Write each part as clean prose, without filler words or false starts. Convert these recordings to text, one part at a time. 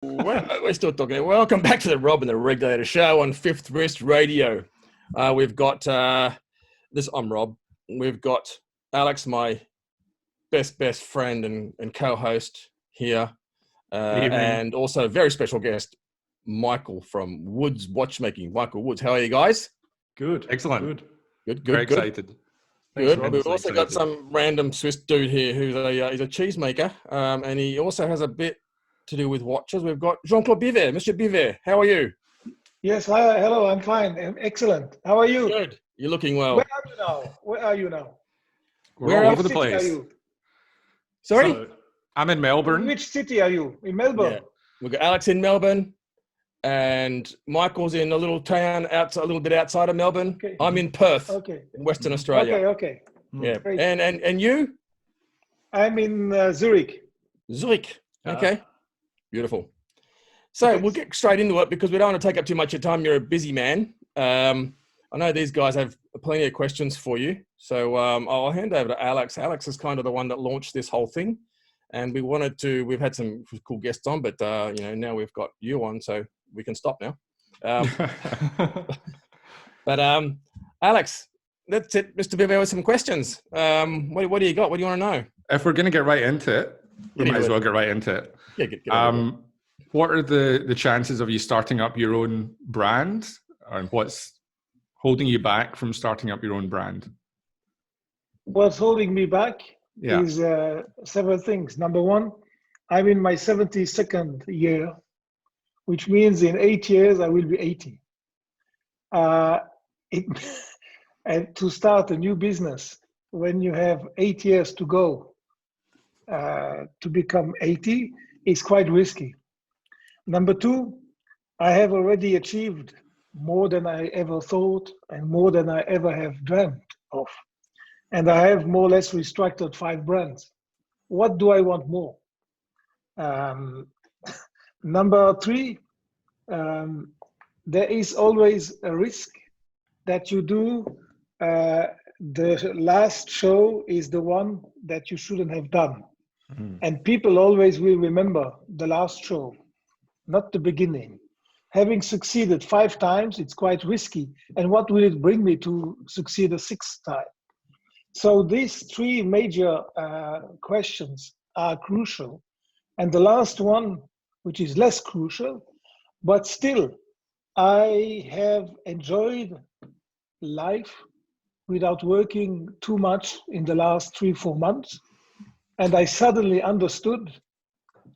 We're still talking. Welcome back to the Rob and the Regulator Show on Fifth Wrist Radio. We've got this. I'm Rob. We've got Alex, my best friend and co-host here, and also a very special guest, Michael from Woods Watchmaking. Michael Woods, how are you guys? Good, excellent, good. Very excited. Good. We've also got some random Swiss dude here who's he's a cheesemaker, and he also has a bit to do with watches. We've got Jean Claude Biver. Mr. Biver, how are you? Yes, hello, I'm fine. Excellent. How are you? Good. You're looking well. Where are you now? We're all over the city place. Are you? Sorry? So, I'm in Melbourne. Which city are you? In Melbourne? Yeah. We've got Alex in Melbourne, and Michael's in a little town a little bit outside of Melbourne. Okay. I'm in Perth, in Western Australia. Okay. Yeah. Great. And you? I'm in Zurich. Zurich. Okay. Beautiful. So we'll get straight into it because we don't want to take up too much of your time. You're a busy man. I know these guys have plenty of questions for you. So I'll hand over to Alex. Alex is kind of the one that launched this whole thing. And we've had some cool guests on, but now we've got you on, so we can stop now. But Alex, that's it. Mr. Biver with some questions. What do you got? What do you want to know? If we're going to get right into it, we might as well get right into it. Yeah, get what are the chances of you starting up your own brand, and what's holding you back from starting up your own brand? What's holding me back is several things. Number one, I'm in my 72nd year, which means in 8 years I will be 80. And to start a new business when you have 8 years to go to become 80 is quite risky. Number two, I have already achieved more than I ever thought and more than I ever have dreamt of. And I have more or less restructured 5 brands. What do I want more? Number three, there is always a risk that you do. The last show is the one that you shouldn't have done. And people always will remember the last show, not the beginning. Having succeeded 5 times, it's quite risky. And what will it bring me to succeed a 6th time? So these 3 major questions are crucial. And the last one, which is less crucial, but still, I have enjoyed life without working too much in the last 3-4 months. And I suddenly understood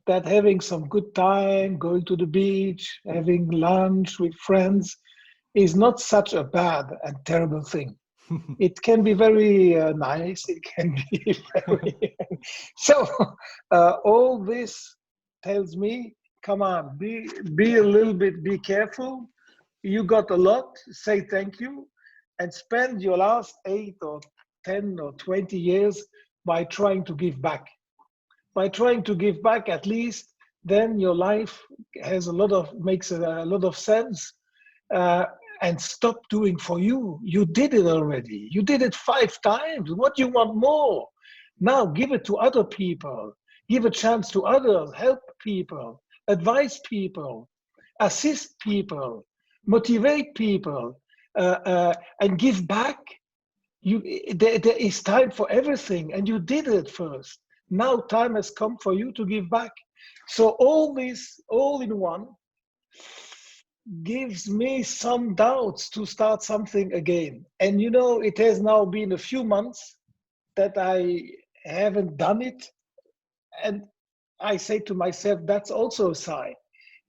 that having some good time, going to the beach, having lunch with friends is not such a bad and terrible thing. It can be very nice. It can be very... So all this tells me, come on, be a little bit, be careful. You got a lot, say thank you, and spend your last 8 or 10 or 20 years by trying to give back. By trying to give back, at least, then your life makes a lot of sense. And stop doing for you. You did it already. You did it 5 times. What do you want more? Now give it to other people. Give a chance to others. Help people. Advise people. Assist people. Motivate people. And give back. There is time for everything, and you did it first. Now time has come for you to give back. So all this, all in one, gives me some doubts to start something again. And it has now been a few months that I haven't done it. And I say to myself, that's also a sign.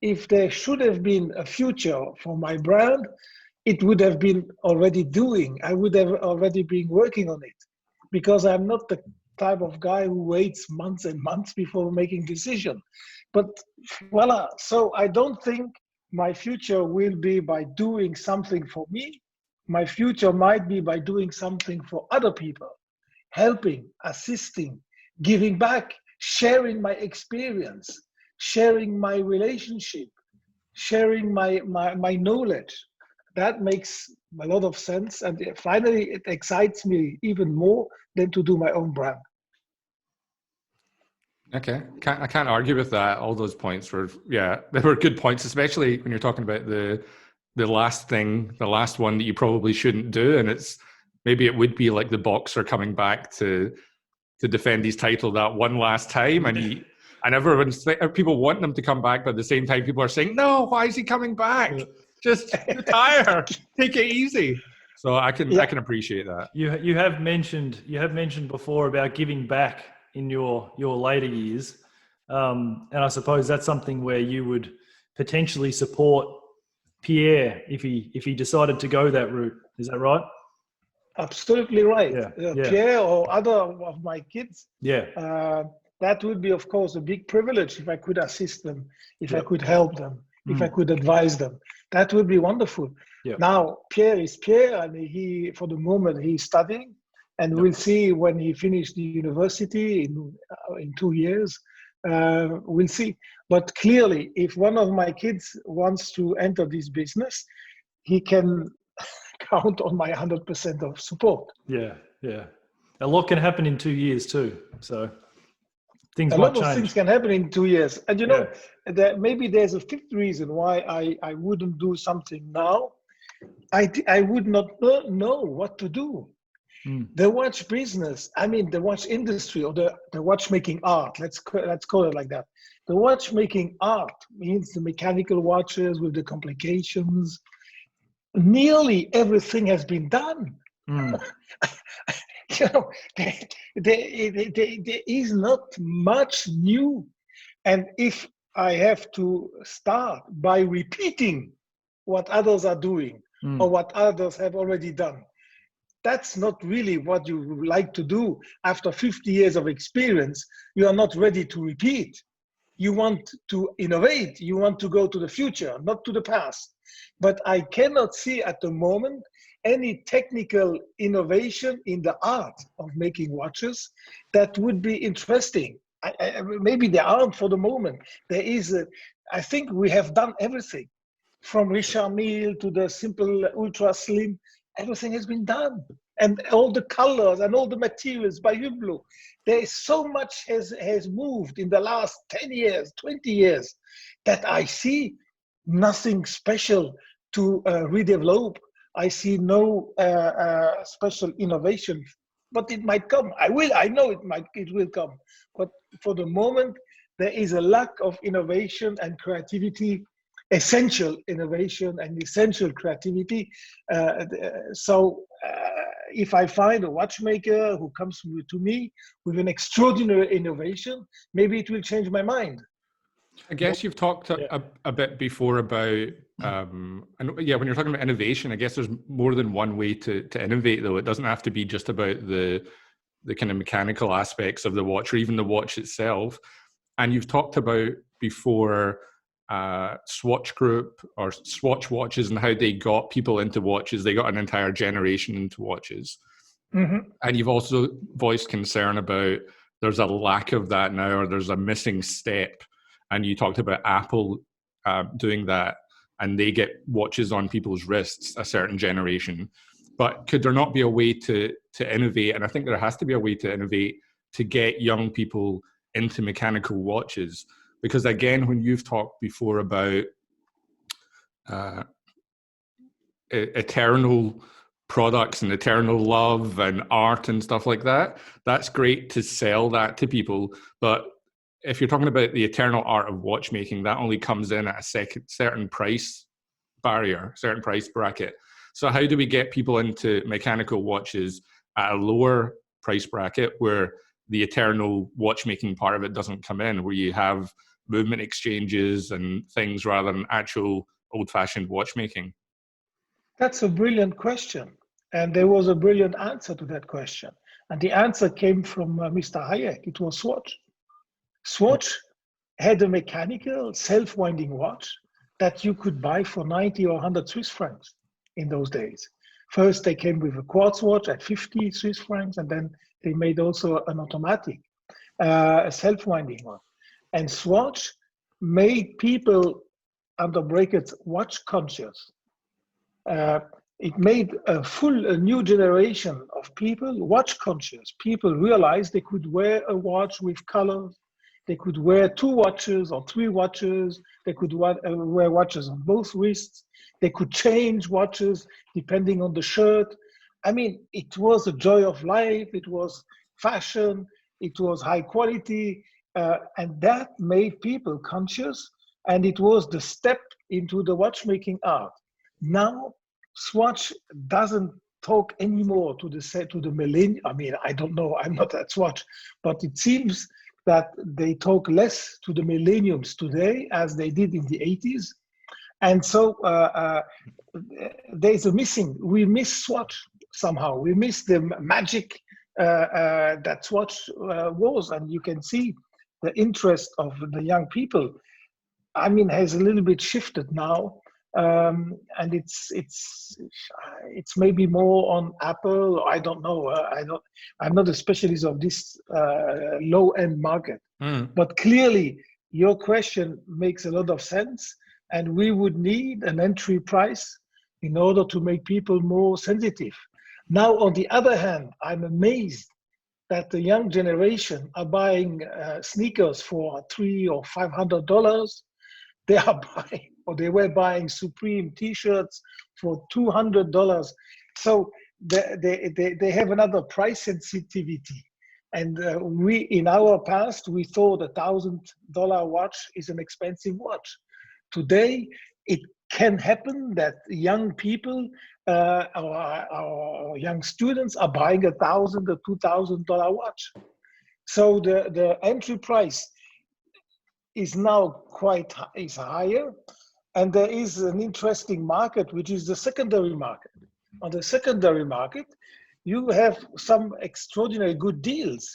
If there should have been a future for my brand, it would have been already doing. I would have already been working on it, because I'm not the type of guy who waits months and months before making decision. But voila, so I don't think my future will be by doing something for me. My future might be by doing something for other people, helping, assisting, giving back, sharing my experience, sharing my relationship, sharing my knowledge. That makes a lot of sense. And finally, it excites me even more than to do my own brand. Okay, I can't argue with that. All those points were, yeah, they were good points, especially when you're talking about the last thing, the last one that you probably shouldn't do, and it's maybe it would be like the boxer coming back to defend his title that one last time, and everyone's people want them to come back, but at the same time, people are saying, "No, why is he coming back? Just retire, take it easy." So I can appreciate that. You have mentioned before about giving back in your later years, and I suppose that's something where you would potentially support Pierre if he decided to go that route. Is that right? Absolutely right. Yeah. Pierre or other of my kids. Yeah. That would be, of course, a big privilege if I could assist them, if I could help them, if I could advise them. That would be wonderful. Yep. Now, Pierre is Pierre, and he, for the moment, he's studying, and we'll see when he finishes the university in 2 years. We'll see. But clearly, if one of my kids wants to enter this business, he can count on my 100% of support. Yeah. A lot can happen in 2 years too. So things might change. A lot of things can happen in 2 years. And you know, that maybe there's a fifth reason why I wouldn't do something now. I would not know what to do. The watch business, I mean, the watch industry or the watchmaking art, let's call it like that. The watchmaking art means the mechanical watches with the complications. Nearly everything has been done. You know, there is not much new. And if I have to start by repeating what others are doing or what others have already done, that's not really what you like to do. After 50 years of experience, you are not ready to repeat. You want to innovate. You want to go to the future, not to the past. But I cannot see at the moment any technical innovation in the art of making watches that would be interesting. Maybe there aren't for the moment. There is, I think we have done everything. From Richard Mille to the simple ultra slim, everything has been done. And all the colors and all the materials by Hublot. There is so much has moved in the last 10 years, 20 years, that I see nothing special to redevelop. I see no special innovation, but it might come. I know it will come. But for the moment, there is a lack of innovation and creativity, essential innovation and essential creativity. So if I find a watchmaker who comes to me with an extraordinary innovation, maybe it will change my mind. I guess you've talked a bit before about, when you're talking about innovation, I guess there's more than one way to innovate, though. It doesn't have to be just about the kind of mechanical aspects of the watch or even the watch itself. And you've talked about before Swatch Group or Swatch watches and how they got people into watches. They got an entire generation into watches. And you've also voiced concern about there's a lack of that now, or there's a missing step. And you talked about Apple doing that, and they get watches on people's wrists, a certain generation. But could there not be a way to innovate? And I think there has to be a way to innovate to get young people into mechanical watches. Because again, when you've talked before about eternal products and eternal love and art and stuff like that, that's great to sell that to people. But if you're talking about the eternal art of watchmaking, that only comes in at a certain price barrier, certain price bracket. So how do we get people into mechanical watches at a lower price bracket where the eternal watchmaking part of it doesn't come in, where you have movement exchanges and things rather than actual old-fashioned watchmaking? That's a brilliant question. And there was a brilliant answer to that question. And the answer came from Mr. Hayek. It was Swatch. Swatch had a mechanical self-winding watch that you could buy for 90 or 100 Swiss francs in those days. First, they came with a quartz watch at 50 Swiss francs, and then they made also an automatic, a self-winding one. And Swatch made people, under brackets, watch conscious. It made a new generation of people watch conscious. People realized they could wear a watch with colors, They could wear 2 watches or 3 watches. They could wear watches on both wrists. They could change watches depending on the shirt. I mean, it was a joy of life. It was fashion. It was high quality. And that made people conscious. And it was the step into the watchmaking art. Now, Swatch doesn't talk anymore to the millennium. I mean, I don't know. I'm not at Swatch, but it seems that they talk less to the millenniums today as they did in the 80s. And so there's a missing. We miss Swatch somehow. We miss the magic that Swatch was. And you can see the interest of the young people, I mean, has a little bit shifted now. And it's maybe more on Apple. I don't know. I'm not a specialist of this low-end market. But clearly, your question makes a lot of sense, and we would need an entry price in order to make people more sensitive. Now, on the other hand, I'm amazed that the young generation are buying sneakers for $300 or $500. They are buying, or they were buying Supreme T-shirts for $200. So they have another price sensitivity. And we, in our past, we thought $1,000 watch is an expensive watch. Today, it can happen that young people or young students are buying $1,000 or $2,000 watch. So the entry price is now is higher, and there is an interesting market, which is the secondary market. On the secondary market, you have some extraordinary good deals,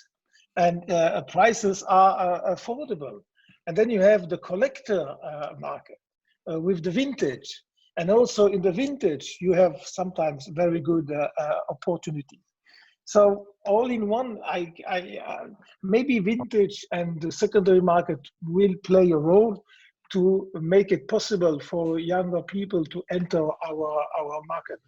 and prices are affordable. And then you have the collector market with the vintage, and also in the vintage, you have sometimes very good opportunities. So all in one, maybe vintage and the secondary market will play a role to make it possible for younger people to enter our market.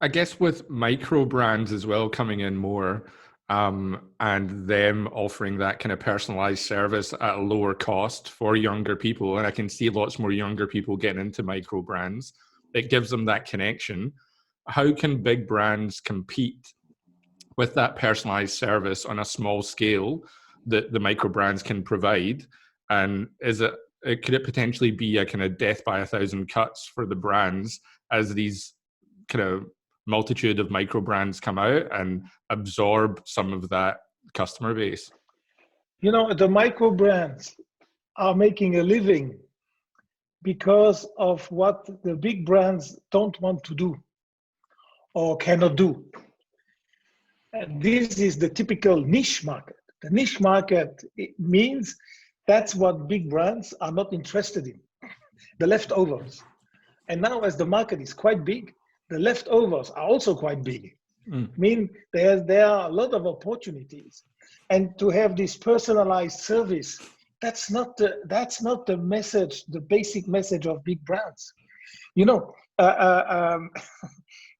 I guess with micro brands as well coming in more, and them offering that kind of personalized service at a lower cost for younger people, and I can see lots more younger people getting into micro brands. It gives them that connection. How can big brands compete with that personalized service on a small scale that the micro brands can provide? And could it potentially be a kind of death by 1,000 cuts for the brands as these kind of multitude of micro brands come out and absorb some of that customer base? You know, the micro brands are making a living because of what the big brands don't want to do or cannot do. And this is the typical niche market. The niche market, it means that's what big brands are not interested in, the leftovers. And now as the market is quite big, the leftovers are also quite big. I mean, there are a lot of opportunities. And to have this personalized service, that's not the message, the basic message of big brands. You know,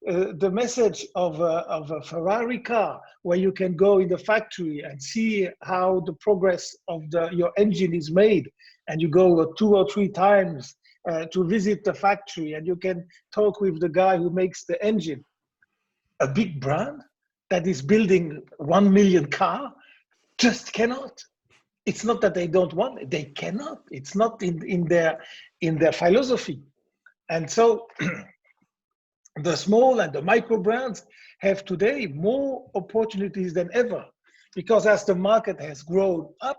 the message of a Ferrari car, where you can go in the factory and see how the progress of your engine is made, and you go 2 or 3 times to visit the factory, and you can talk with the guy who makes the engine. A big brand that is building 1 million car just cannot. It's not that they don't want it; they cannot. It's not in their philosophy, and so. The small and the micro brands have today more opportunities than ever, because as the market has grown up,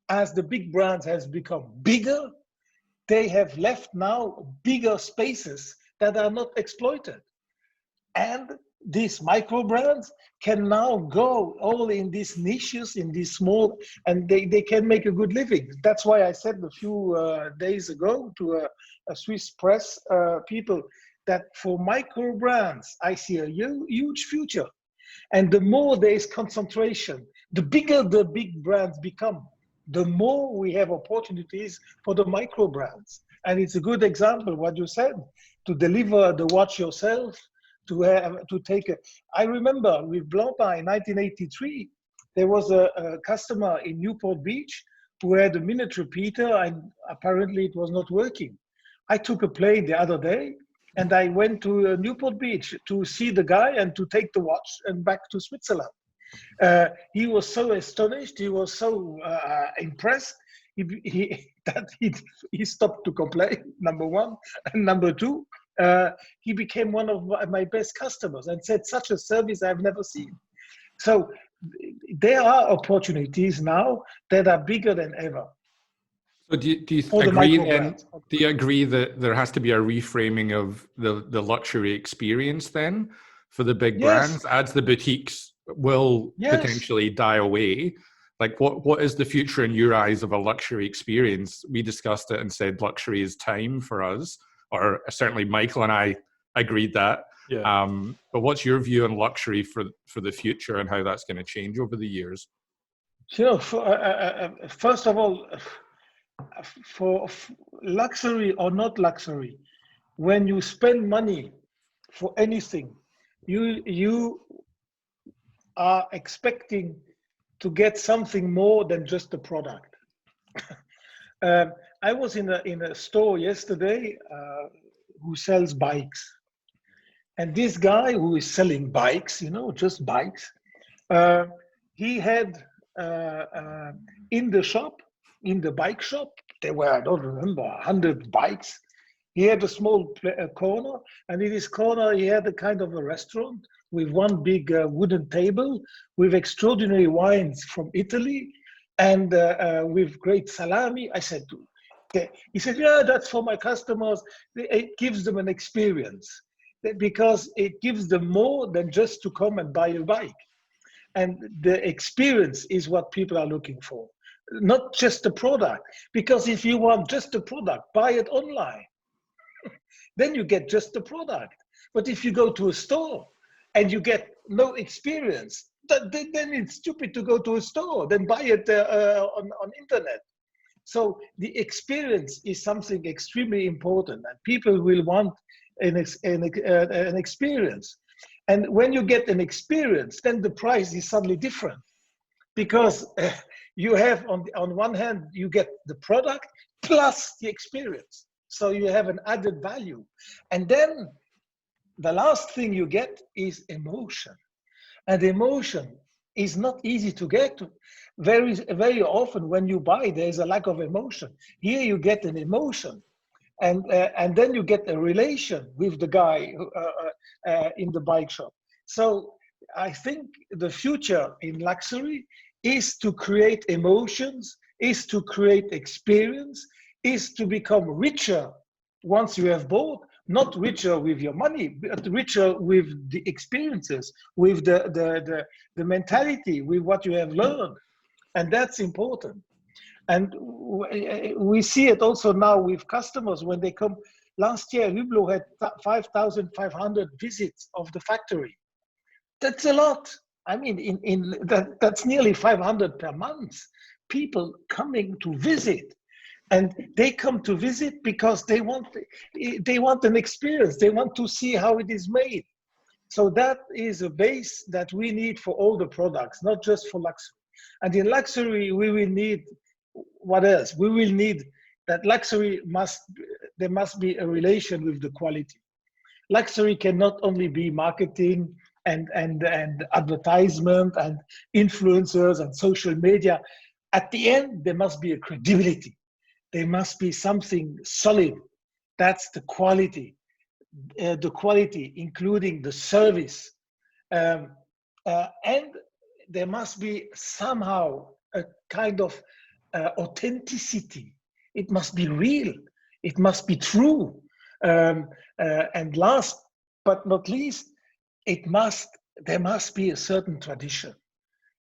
as the big brands has become bigger, they have left now bigger spaces that are not exploited. And these micro brands can now go all in these niches, in these small, and they can make a good living. That's why I said a few days ago to a Swiss press people, that for micro brands, I see a huge future. And the more there is concentration, the bigger the big brands become, the more we have opportunities for the micro brands. And it's a good example, what you said, to deliver the watch yourself, to take a, I remember with Blancpain in 1983, there was a customer in Newport Beach who had a minute repeater, and apparently it was not working. I took a plane the other day, and I went to Newport Beach to see the guy and to take the watch and back to Switzerland. He was so astonished. He was so impressed. He stopped to complain, number one. And number two, he became one of my best customers and said, such a service I've never seen. So there are opportunities now that are bigger than ever. So do you agree then? Do you agree that there has to be a reframing of the luxury experience then for the big brands as the boutiques will potentially die away? Like what is the future in your eyes of a luxury experience? We discussed it and said luxury is time for us, or certainly Michael and I agreed that. Yeah. But what's your view on luxury for the future and how that's going to change over the years? You know, first of all, for luxury or not luxury, when you spend money for anything, you are expecting to get something more than just a product. I was in a store yesterday who sells bikes. And this guy who is selling bikes, you know, just bikes, he had in the shop, in the bike shop, there were, I don't remember, 100 bikes. He had a small corner, and in this corner he had a kind of a restaurant with one big wooden table with extraordinary wines from Italy and with great salami. I said, he said, yeah, that's for my customers. It gives them an experience because it gives them more than just to come and buy a bike. And the experience is what people are looking for, not just a product. Because if you want just a product, buy it online. Then you get just the product. But if you go to a store and you get no experience, then it's stupid to go to a store. Then buy it on internet. So the experience is something extremely important, and people will want an experience. And when you get an experience, then the price is suddenly different, because you have on one hand you get the product plus the experience. So you have an added value. And then the last thing you get is emotion. And emotion is not easy to get. Very, very often when you buy, there's a lack of emotion. Here you get an emotion. And then you get a relation with the guy in the bike shop. So I think the future in luxury is to create emotions, is to create experience, is to become richer once you have bought, not richer with your money, but richer with the experiences, with the mentality, with what you have learned. And that's important. And we see it also now with customers when they come. Last year, Hublot had 5,500 visits of the factory. That's a lot. I mean, that's nearly 500 per month. People coming to visit. And they come to visit because they want an experience. They want to see how it is made. So that is a base that we need for all the products, not just for luxury. And in luxury, we will need, what else? We will need that luxury there must be a relation with the quality. Luxury cannot only be marketing and advertisement and influencers and social media. At the end, there must be a credibility. There must be something solid. That's the quality. The quality, including the service. And there must be somehow a kind of authenticity. It must be real. It must be true. And last but not least, there must be a certain tradition.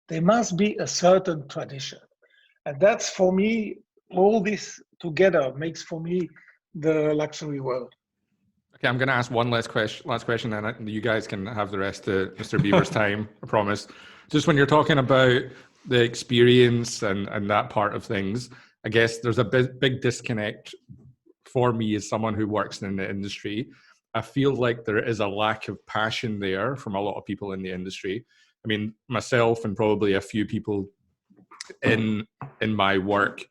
There must be a certain tradition. And that's, for me, all this together makes for me the luxury world. Okay, I'm going to ask one last question, and you guys can have the rest of Mr. Biver's time, I promise. Just when you're talking about the experience and that part of things, I guess there's a big disconnect for me as someone who works in the industry. I feel like there is a lack of passion there from a lot of people in the industry. I mean, myself and probably a few people in my work,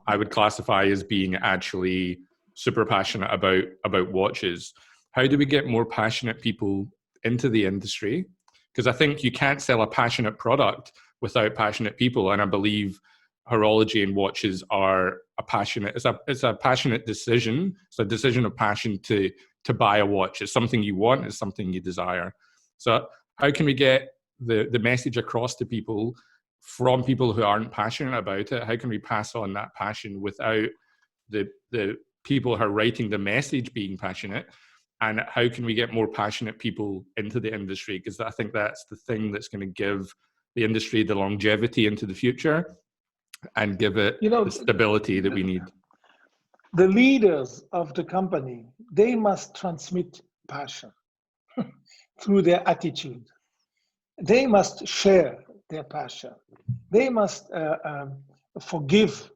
I would classify as being actually super passionate about watches. How do we get more passionate people into the industry? Because I think you can't sell a passionate product without passionate people, and I believe horology and watches are it's a passionate decision. It's a decision of passion to buy a watch. It's something you want, it's something you desire. So how can we get the message across to people from people who aren't passionate about it? How can we pass on that passion without the people who are writing the message being passionate? And how can we get more passionate people into the industry? Because I think that's the thing that's going to give the industry the longevity into the future and give it the stability that we need. The leaders of the company, they must transmit passion through their attitude. They must share their passion. They must forgive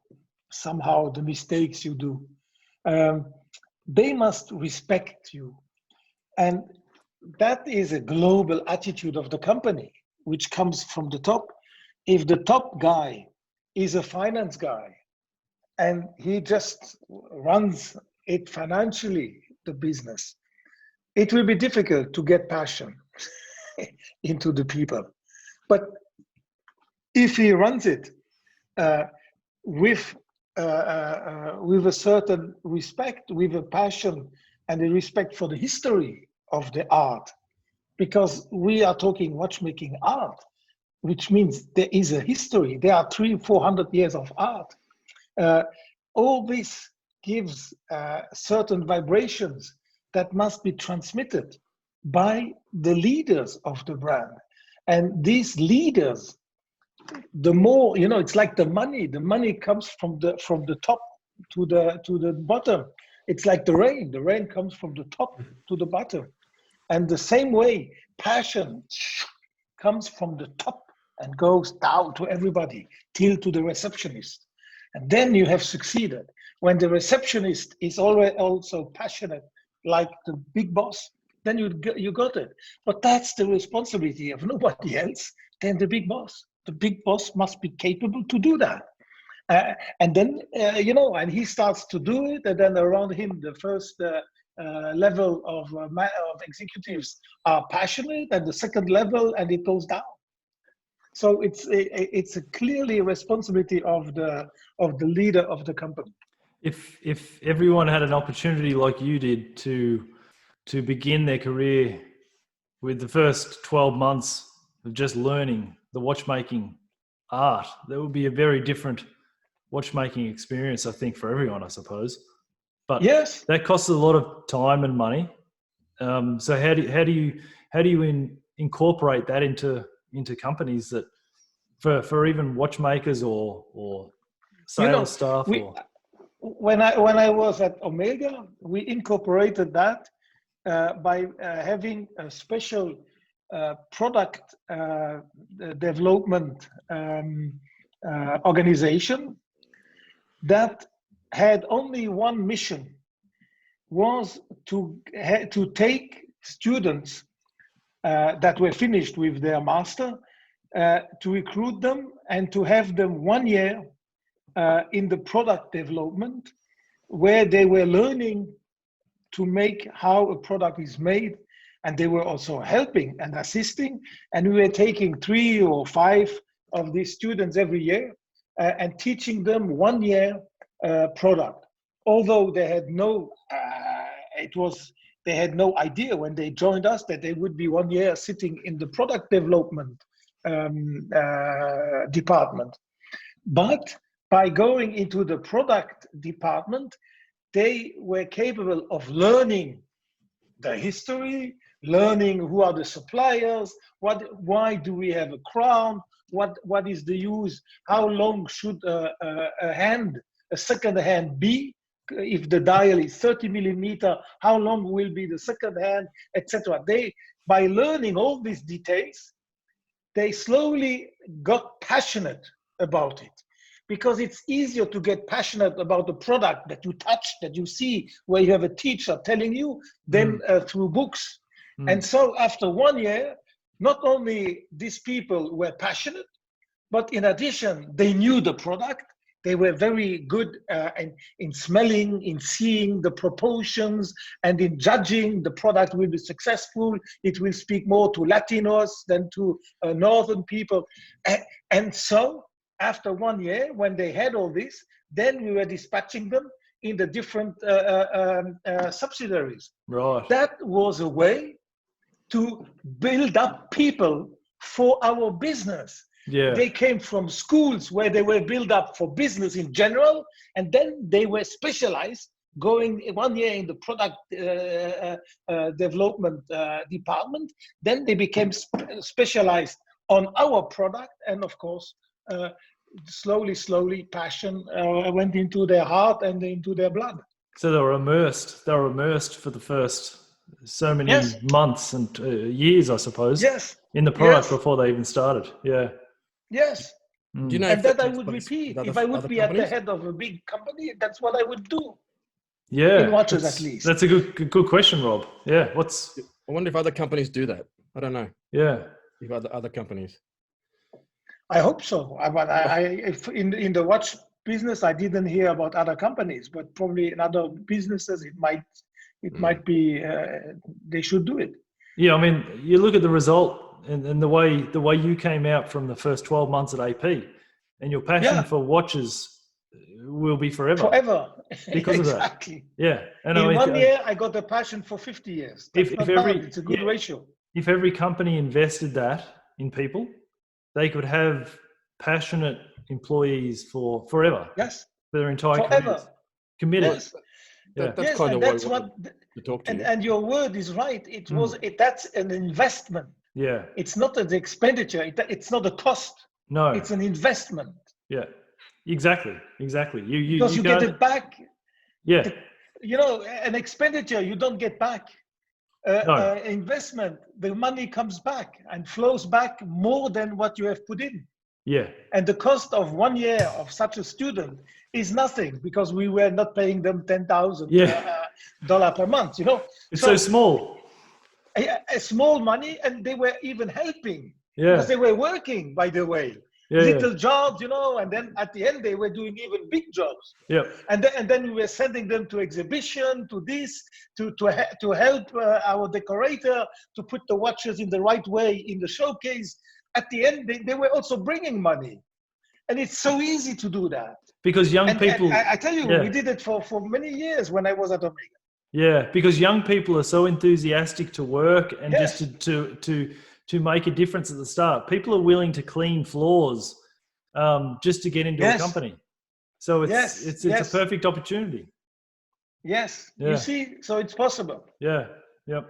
somehow the mistakes you do. They must respect you. And that is a global attitude of the company, which comes from the top. If the top guy is a finance guy and he just runs it financially, the business, it will be difficult to get passion into the people. But if he runs it with a certain respect, with a passion and a respect for the history of the art, because we are talking watchmaking art, which means there is a history. There are 300-400 years of art. All this gives certain vibrations that must be transmitted by the leaders of the brand. And these leaders, the more, it's like the money comes from the top to the bottom. It's like the rain comes from the top to the bottom. And the same way, passion comes from the top and goes down to everybody, till to the receptionist. And then you have succeeded. When the receptionist is already also passionate, like the big boss, then you got it. But that's the responsibility of nobody else than the big boss. The big boss must be capable to do that. And then, and he starts to do it, and then around him, the first level of executives are passionate, and the second level, and it goes down. So it's a clearly responsibility of the leader of the company. If everyone had an opportunity like you did to begin their career with the first 12 months of just learning the watchmaking art, that would be a very different watchmaking experience, I think, for everyone, I suppose. But yes, that costs a lot of time and money. So how do you incorporate that into companies that for even watchmakers or sales staff? When I was at Omega, we incorporated that by having a special product development organization that had only one mission, was to take students that were finished with their master, to recruit them and to have them 1 year in the product development, where they were learning to make how a product is made, and they were also helping and assisting. And we were taking 3 or 5 of these students every year and teaching them 1 year product. Although they had they had no idea when they joined us that they would be 1 year sitting in the product development department. But by going into the product department, they were capable of learning the history, learning who are the suppliers, why do we have a crown, what is the use, how long should a second hand be, if the dial is 30 millimeter, how long will be the second hand, etc. By learning all these details, they slowly got passionate about it, because it's easier to get passionate about the product that you touch, that you see, where you have a teacher telling you, than through books. And so after 1 year, not only these people were passionate, But in addition, they knew the product. They were very good in smelling, in seeing the proportions, and in judging the product will be successful. It will speak more to Latinos than to Northern people. And so after 1 year, when they had all this, then we were dispatching them in the different subsidiaries. Right. That was a way to build up people for our business. Yeah. They came from schools where they were built up for business in general, and then they were specialized, going 1 year in the product development department. Then they became specialized on our product, and of course, slowly, passion went into their heart and into their blood. So they were immersed. They were immersed for the first so many Yes. months and years, I suppose. Yes. In the product Yes. before they even started. Yeah. Yes. Do you know And if that I takes would place repeat. with If I would other be at the companies? head of a big company, that's what I would do. Yeah. In watches, at least. That's a good question, Rob. Yeah. I wonder if other companies do that. I don't know. Yeah. If other companies. I hope so. But if in the watch business, I didn't hear about other companies, but probably in other businesses, it might be they should do it. Yeah. I mean, you look at the result and the way you came out from the first 12 months at AP, and your passion for watches will be forever. Because of that. Exactly. Yeah. And in 1 year, I got a passion for 50 years. That's not bad. It's a good ratio. If every company invested that in people, they could have passionate employees for forever. Yes. For their entire Forever. careers. Committed. Yes. That's kind of that's why what. to talk to you. And your word is right. That's an investment. Yeah. It's not an expenditure. It's not a cost. No. It's an investment. Yeah. Exactly. Because you get it back. Yeah. You know, an expenditure you don't get back. No. Investment, the money comes back and flows back more than what you have put in. Yeah. And the cost of 1 year of such a student is nothing, because we were not paying them $10,000 per month. You know, It's so small. A small money, and they were even helping. Yeah. Because they were working, by the way. Yeah, little jobs, you know, and then at the end they were doing even big jobs. Yeah. And then we were sending them to exhibition, to this, to help our decorator to put the watches in the right way in the showcase. At the end, they were also bringing money, and it's so easy to do that. Because young people, I tell you, we did it for many years when I was at Omega. Yeah, because young people are so enthusiastic to work and just to make a difference at the start. People are willing to clean floors just to get into a company. So it's a perfect opportunity. Yes, you see, so it's possible. Yeah, yep.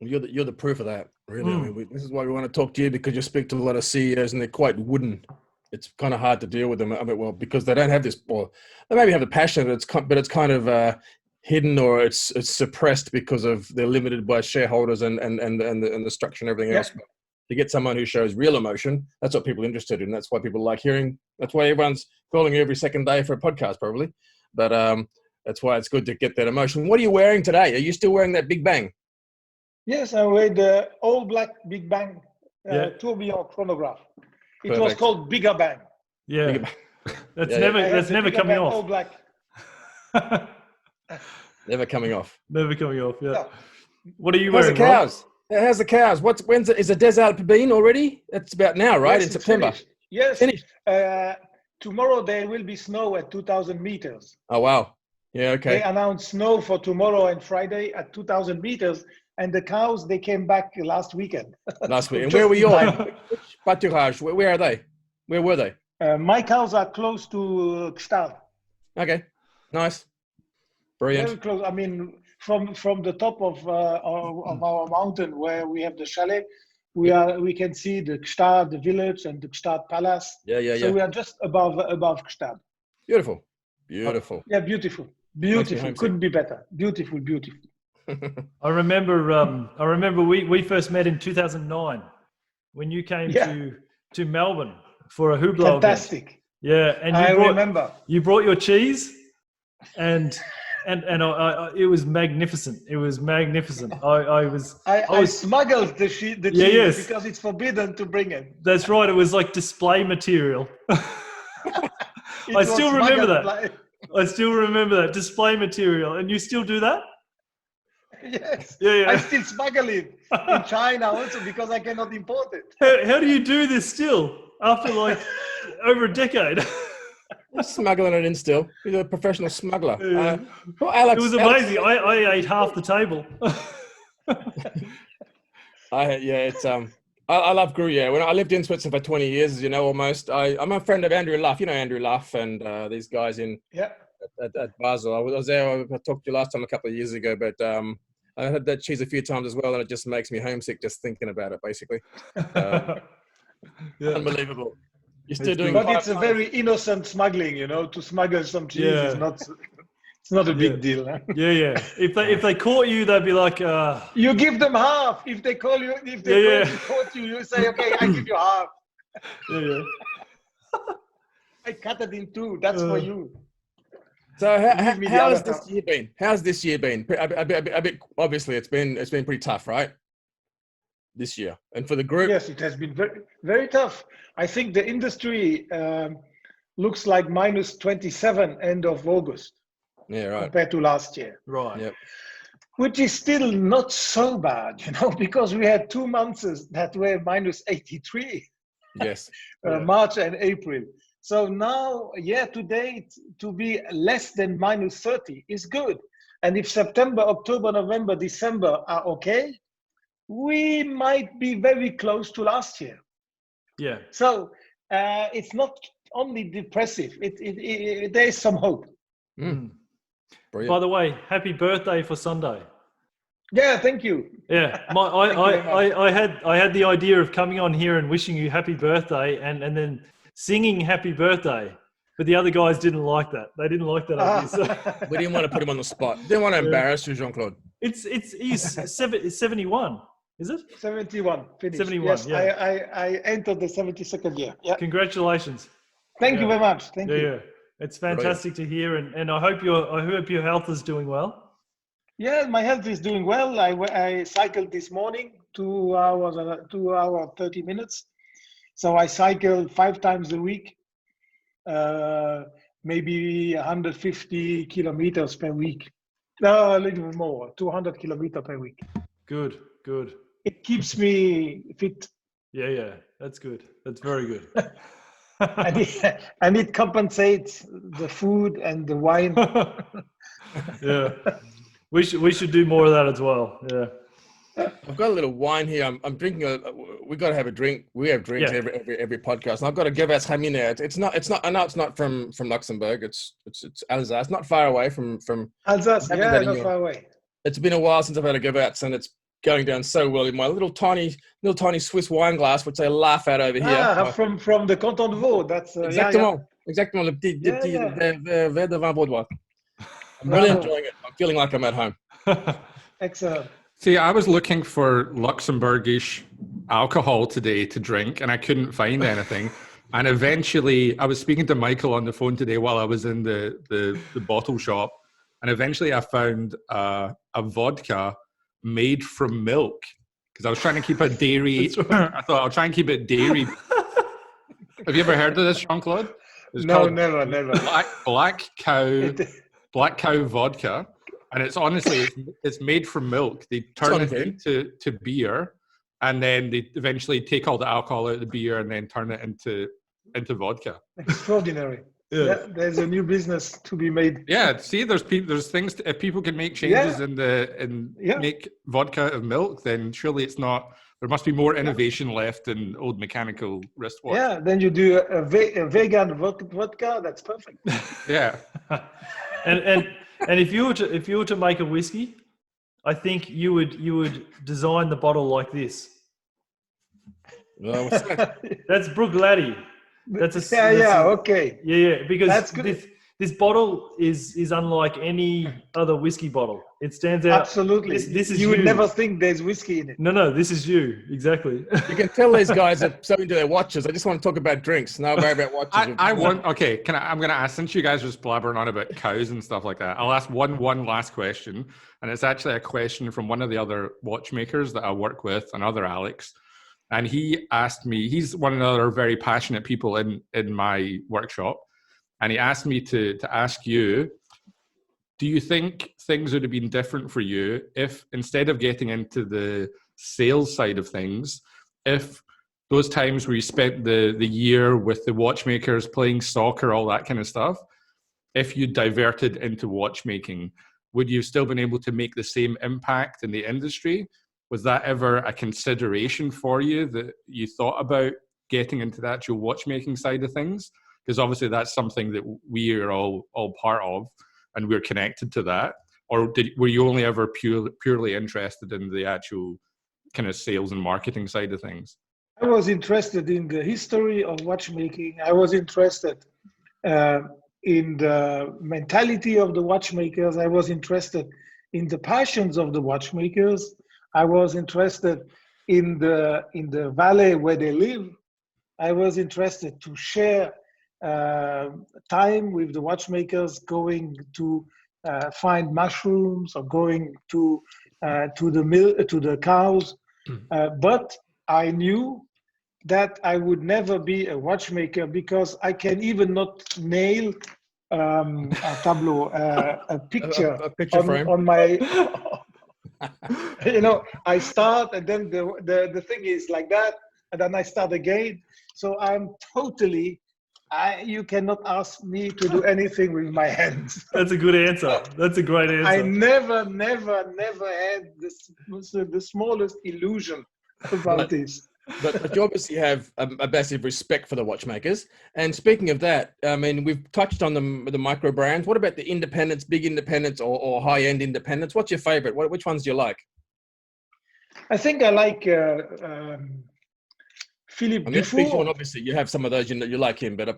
You're the proof of that, really. I mean, this is why we want to talk to you, because you speak to a lot of CEOs and they're quite wooden. It's kind of hard to deal with them. I mean, well, because they don't have this, or they maybe have the passion, but it's kind of hidden, or it's suppressed because of they're limited by shareholders and the structure and everything else. But to get someone who shows real emotion, that's what people are interested in. That's why people like hearing. That's why everyone's calling you every second day for a podcast, probably. But that's why it's good to get that emotion. What are you wearing today? Are you still wearing that Big Bang? Yes, I wear the all black Big Bang tourbillon chronograph. It was called Bigger Bang. Yeah, Bigger Bang. That's never coming off. All black. Never coming off. Never coming off. Yeah. No. What are you wearing? How's the cows? Is the Desert been already? That's about now, right? Yes, in September. Finished. Yes. Finished. Tomorrow there will be snow at 2,000 meters. Oh wow. Yeah. Okay. They announced snow for tomorrow and Friday at 2,000 meters. And the cows, they came back last weekend. Last week. And where were you? Which pâturage? Where are they? Where were they? My cows are close to Gstaad. Okay. Nice. Brilliant. Very close. I mean, from the top of our mountain where we have the chalet, we can see the Gstaad, the village, and the Gstaad Palace. So we are just above Gstaad. Beautiful. Beautiful. Yeah, beautiful. Beautiful. Couldn't be better. Beautiful. Beautiful. I remember we first met in 2009 when you came to Melbourne for a Hublot Fantastic. event. Yeah, and I remember. You brought your cheese, and it was magnificent. It was magnificent. I smuggled the cheese yes. because it's forbidden to bring it. That's right. It was like display material. I still remember that. I still remember that display material. And you still do that? Yes. Yeah. I still smuggle it in China also because I cannot import it. How do you do this still after like over a decade? You're smuggling it in still. You're a professional smuggler. Yeah. Well, Alex, It was amazing. I ate half the table. I love Gruyere. When I lived in Switzerland for 20 years, as you know, almost. I'm a friend of Andrew Luff. You know Andrew Luff and these guys at Basel. I was there. I talked to you last time a couple of years ago, but I had that cheese a few times as well, and it just makes me homesick just thinking about it. Basically, unbelievable. You're still doing, but it's a very innocent smuggling. To smuggle some cheese is not. It's not a big deal. Huh? Yeah. If they caught you, they'd be like, you give them half. If they call you, caught you, you say, okay, I give you half. Yeah. I cut it in two. That's for you. So how has this year been? How's this year been? A bit. Obviously, it's been pretty tough, right? This year, and for the group. Yes, it has been very, very tough. I think the industry looks like minus 27 end of August. Yeah, right. Compared to last year. Right. Yep. Which is still not so bad, because we had 2 months that were minus 83. Yes. March and April. So now, to date, to be less than minus 30 is good. And if September, October, November, December are okay, we might be very close to last year. Yeah. So it's not only depressive. There is some hope. Mm. By the way, happy birthday for Sunday. Yeah, thank you. Yeah, I had the idea of coming on here and wishing you happy birthday and then singing happy birthday, but the other guys didn't like that. They didn't like that idea. So. We didn't want to put him on the spot. Didn't want to embarrass you, Jean Claude. He's 71. Is it? 71. Finished. 71. Yes, yeah. I entered the 72nd year. Yeah. Congratulations. Thank you very much. Thank you. Yeah. It's fantastic to hear, and I hope your health is doing well. Yeah, my health is doing well. I cycled this morning 2 hours, 30 minutes. So I cycle 5 times a week, maybe 150 kilometers per week. No, a little bit more, 200 kilometers per week. Good. It keeps me fit. Yeah, that's good. That's very good. and it compensates the food and the wine. Yeah, we should do more of that as well. Yeah, I've got a little wine here. I'm drinking. We got to have a drink. We have drinks every podcast. And I've got to give us Hamina. It's not. I know it's not from Luxembourg. It's Alsace. Not far away from Alsace. Yeah, not far away. It's been a while since I've had a Gewürz, and it's going down so well in my little tiny Swiss wine glass, which I laugh at over here. From the Canton de Vaud. That's exactement le petit verre de vin Bordeaux. I'm really enjoying it. I'm feeling like I'm at home. Excellent. See, I was looking for Luxembourgish alcohol today to drink, and I couldn't find anything. And eventually, I was speaking to Michael on the phone today while I was in the bottle shop, and eventually I found a vodka made from milk, because I was trying to keep a dairy. I thought I'll try and keep it dairy. Have you ever heard of this, Jean Claude? No, never. Black cow vodka, and it's honestly it's made from milk. They turn it into beer, and then they eventually take all the alcohol out of the beer and then turn it into vodka. Extraordinary. Yeah, there's a new business to be made. Yeah, see, there's things if people can make changes and make vodka out of milk, then surely it's not. There must be more innovation left in old mechanical wristwatch. Yeah, then you do a vegan vodka. That's perfect. Yeah, and if you were to make a whiskey, I think you would design the bottle like this. That's Brook Laddie. That's okay. Yeah, because that's good. this bottle is unlike any other whiskey bottle. It stands out. Absolutely. This is you would never think there's whiskey in it. No, this is you. Exactly. You can tell these guys are so into their watches. I just want to talk about drinks. No, worry about watches. Okay, I'm going to ask, since you guys are just blabbering on about cows and stuff like that, I'll ask one last question. And it's actually a question from one of the other watchmakers that I work with, another Alex. And he asked me, he's one of the other very passionate people in my workshop. And he asked me to ask you, do you think things would have been different for you if, instead of getting into the sales side of things, if those times where you spent the year with the watchmakers playing soccer, all that kind of stuff, if you diverted into watchmaking, would you have still been able to make the same impact in the industry? Was that ever a consideration for you, that you thought about getting into the actual watchmaking side of things? Because obviously that's something that we are all part of, and we're connected to that. Or were you only ever purely interested in the actual kind of sales and marketing side of things? I was interested in the history of watchmaking. I was interested in the mentality of the watchmakers. I was interested in the passions of the watchmakers. I was interested in the valley where they live. I was interested to share time with the watchmakers, going to find mushrooms or going to the mill, to the cows. But I knew that I would never be a watchmaker because I can even not nail a tableau, a picture, a picture frame on my. I start and then the thing is like that, and then I start again. So I'm totally. You cannot ask me to do anything with my hands. That's a good answer. That's a great answer. I never had the smallest illusion about this. But you obviously have a massive respect for the watchmakers. And speaking of that, I mean, we've touched on the micro brands. What about the independents, big independents or high-end independents? What's your favorite? Which ones do you like? I think I like Philippe Dufour. Obviously, you have some of those, you like him, but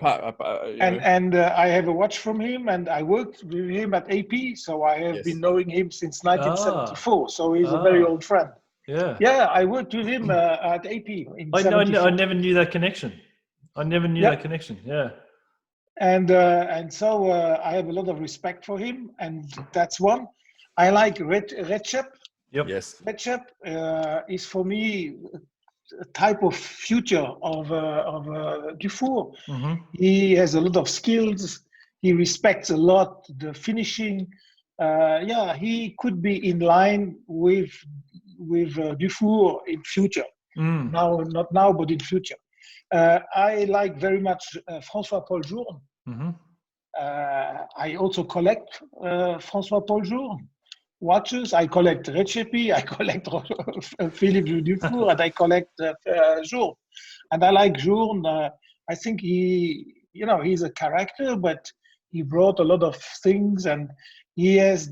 and I have a watch from him, and I worked with him at AP, so I have been knowing him since 1974. So he's a very old friend. Yeah, I worked with him at AP in 74. I never knew that connection. That connection. Yeah. And so I have a lot of respect for him, and that's one. I like Recep. Yep. Yes. Recep is for me a type of future of Dufour. Mm-hmm. He has a lot of skills. He respects a lot the finishing. He could be in line with Dufour in future. Now, not now, but in future. I like very much François-Paul Journe. Mm-hmm. I also collect François-Paul Journe watches. I collect Recipe, I collect Philippe Dufour, and I collect Journe. And I like Journe. I think he's a character, but he brought a lot of things, and he has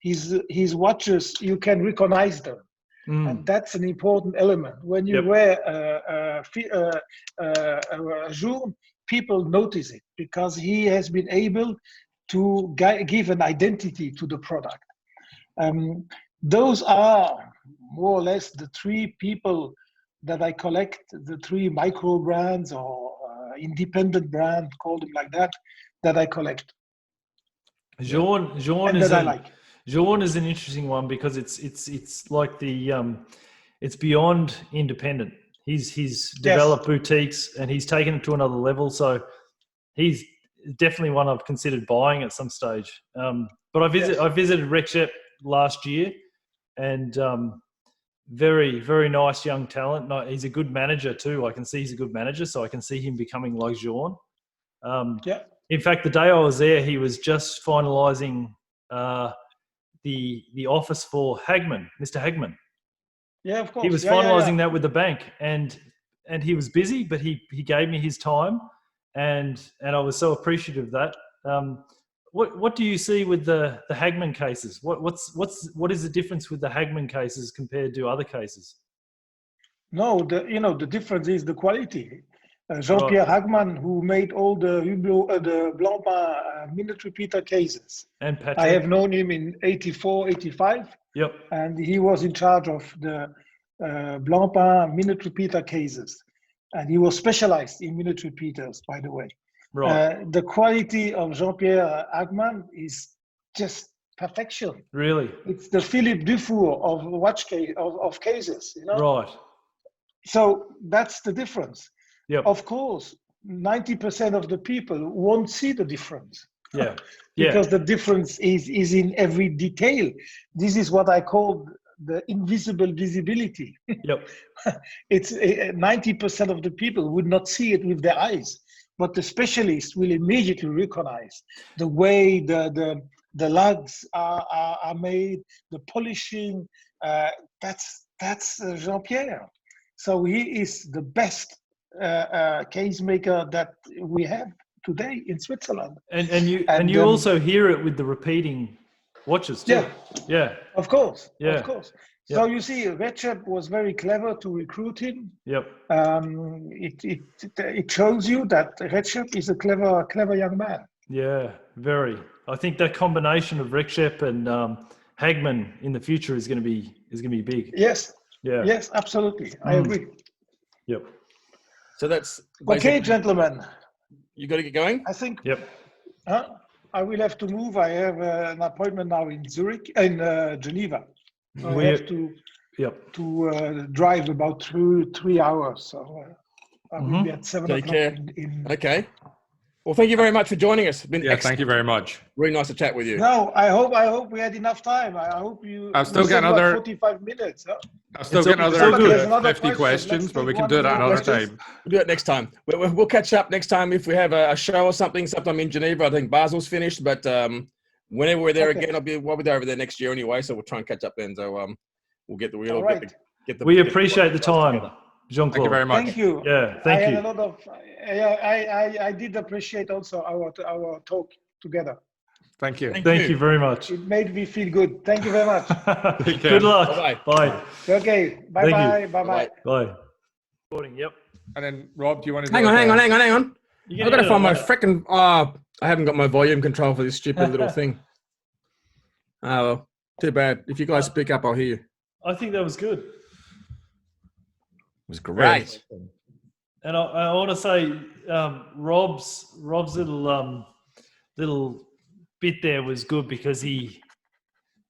his watches. You can recognize them, and that's an important element. When you wear Journe, people notice it because he has been able to give an identity to the product. Those are more or less the three people that I collect, the three micro brands or independent brands, call them like that I collect. Journe is an interesting one because it's like it's beyond independent. He's developed boutiques and he's taken it to another level. So he's definitely one I've considered buying at some stage. But I visited Recep last year, and very, very nice young talent. He's a good manager too. I can see he's a good manager, so I can see him becoming like Journe. In fact, the day I was there, he was just finalising the office for Hagman, Mr. Hagman. Yeah, of course. He was finalising that with the bank, and he was busy, but he gave me his time, and I was so appreciative of that. What do you see with the Hagman cases? What is the difference with the Hagman cases compared to other cases? No, the difference is the quality. Jean-Pierre Hagman, who made all the the Blancpain minute repeater cases. And Patrick. I have known him in 84, 85. Yep. And he was in charge of the Blancpain minute repeater cases. And he was specialized in minute repeaters, by the way. Right. The quality of Jean-Pierre Hagman is just perfection. Really? It's the Philippe Dufour of watch case of cases, you know. Right. So that's the difference. Yep. Of course, 90% of the people won't see the difference. Yeah. Because the difference is in every detail. This is what I call the invisible visibility. Yep. It's 90% of the people would not see it with their eyes, but the specialist will immediately recognize the way the lugs are made, the polishing. That's Jean-Pierre. So he is the best case maker that we have today in Switzerland. And you also hear it with the repeating watches too. Yeah. Of course. Yeah. Of course. So you see, Recep was very clever to recruit him. Yep. It shows you that Recep is a clever young man. Yeah, very. I think that combination of Recep and Hagman in the future is going to be big. Yes. Yeah. Yes, absolutely. I agree. Yep. So that's Okay, gentlemen. You got to get going. I think. Yep. I will have to move. I have an appointment now in Zurich, in Geneva. So I have to drive about 3 hours. So I will be at 7 Take o'clock. care. Okay. Well, thank you very much for joining us. It's been Thank you very much. Really nice to chat with you. No, I hope we had enough time. I hope you. I've still got another 45 minutes. Huh? I've still got another 50 questions, but we can do that another time. We'll do it next time. We'll catch up next time if we have a show or something sometime in Geneva. I think Basel's finished, but whenever we're there again, we'll be over there next year anyway. So we'll try and catch up then. So we'll get the wheel. We appreciate the time, Jean Claude. Thank you very much. Thank you. Yeah, thank you. I had a lot of. I did appreciate also our talk together. Thank you. Thank you very much. It made me feel good. Thank you very much. Good luck. Bye-bye. Bye. Okay. Bye-bye. Bye-bye. Bye. Recording. Yep. And then, Rob, do you want to Hang on. I've got to find my freaking. I haven't got my volume control for this stupid little thing. Oh, well, too bad. If you guys speak up, I'll hear you. I think that was good. It was great. And I want to say, Rob's little bit there was good because he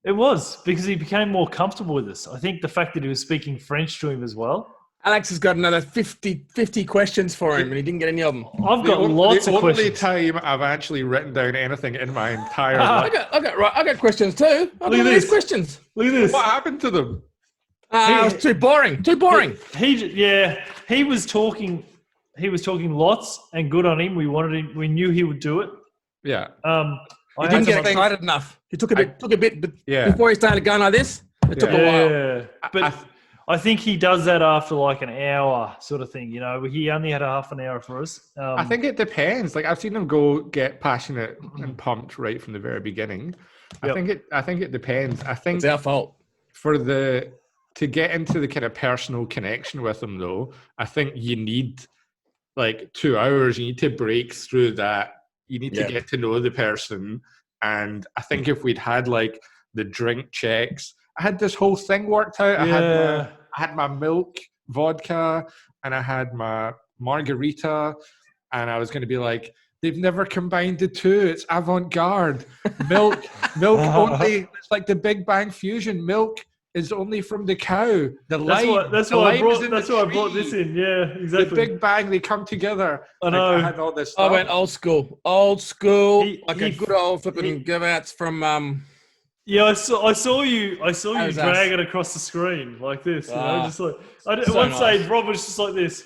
became more comfortable with us. I think the fact that he was speaking French to him as well. Alex has got another 50 questions for him, and he didn't get any of them. I've got lots of questions. The only time I've actually written down anything in my entire life. I got questions too. Look at these questions. Look at this. What happened to them? It was too boring. Too boring. He was talking lots and good on him. We knew he would do it. Yeah. He didn't get excited enough. He took a bit, but before he started going like this, it took a while. Yeah, but I think he does that after like an hour sort of thing. You know, he only had a half an hour for us. I think it depends. Like I've seen him get passionate and pumped right from the very beginning. I think it depends. I think it's our fault to get into the kind of personal connection with him though. I think you need like 2 hours. You need to break through that. You need to get to know the person. And I think if we'd had like the drink checks, I had this whole thing worked out. I had my milk vodka and I had my margarita, and I was going to be like, they've never combined the two. It's avant-garde. Milk only. It's like the Big Bang Fusion. Milk is only from the cow. That's why I brought this in. Yeah, exactly. The Big Bang, they come together. I know. I had all this stuff. I went old school. A good old flipping give outs from Yeah, I saw you drag it across the screen like this. You know, just like one stage, Rob was just like this.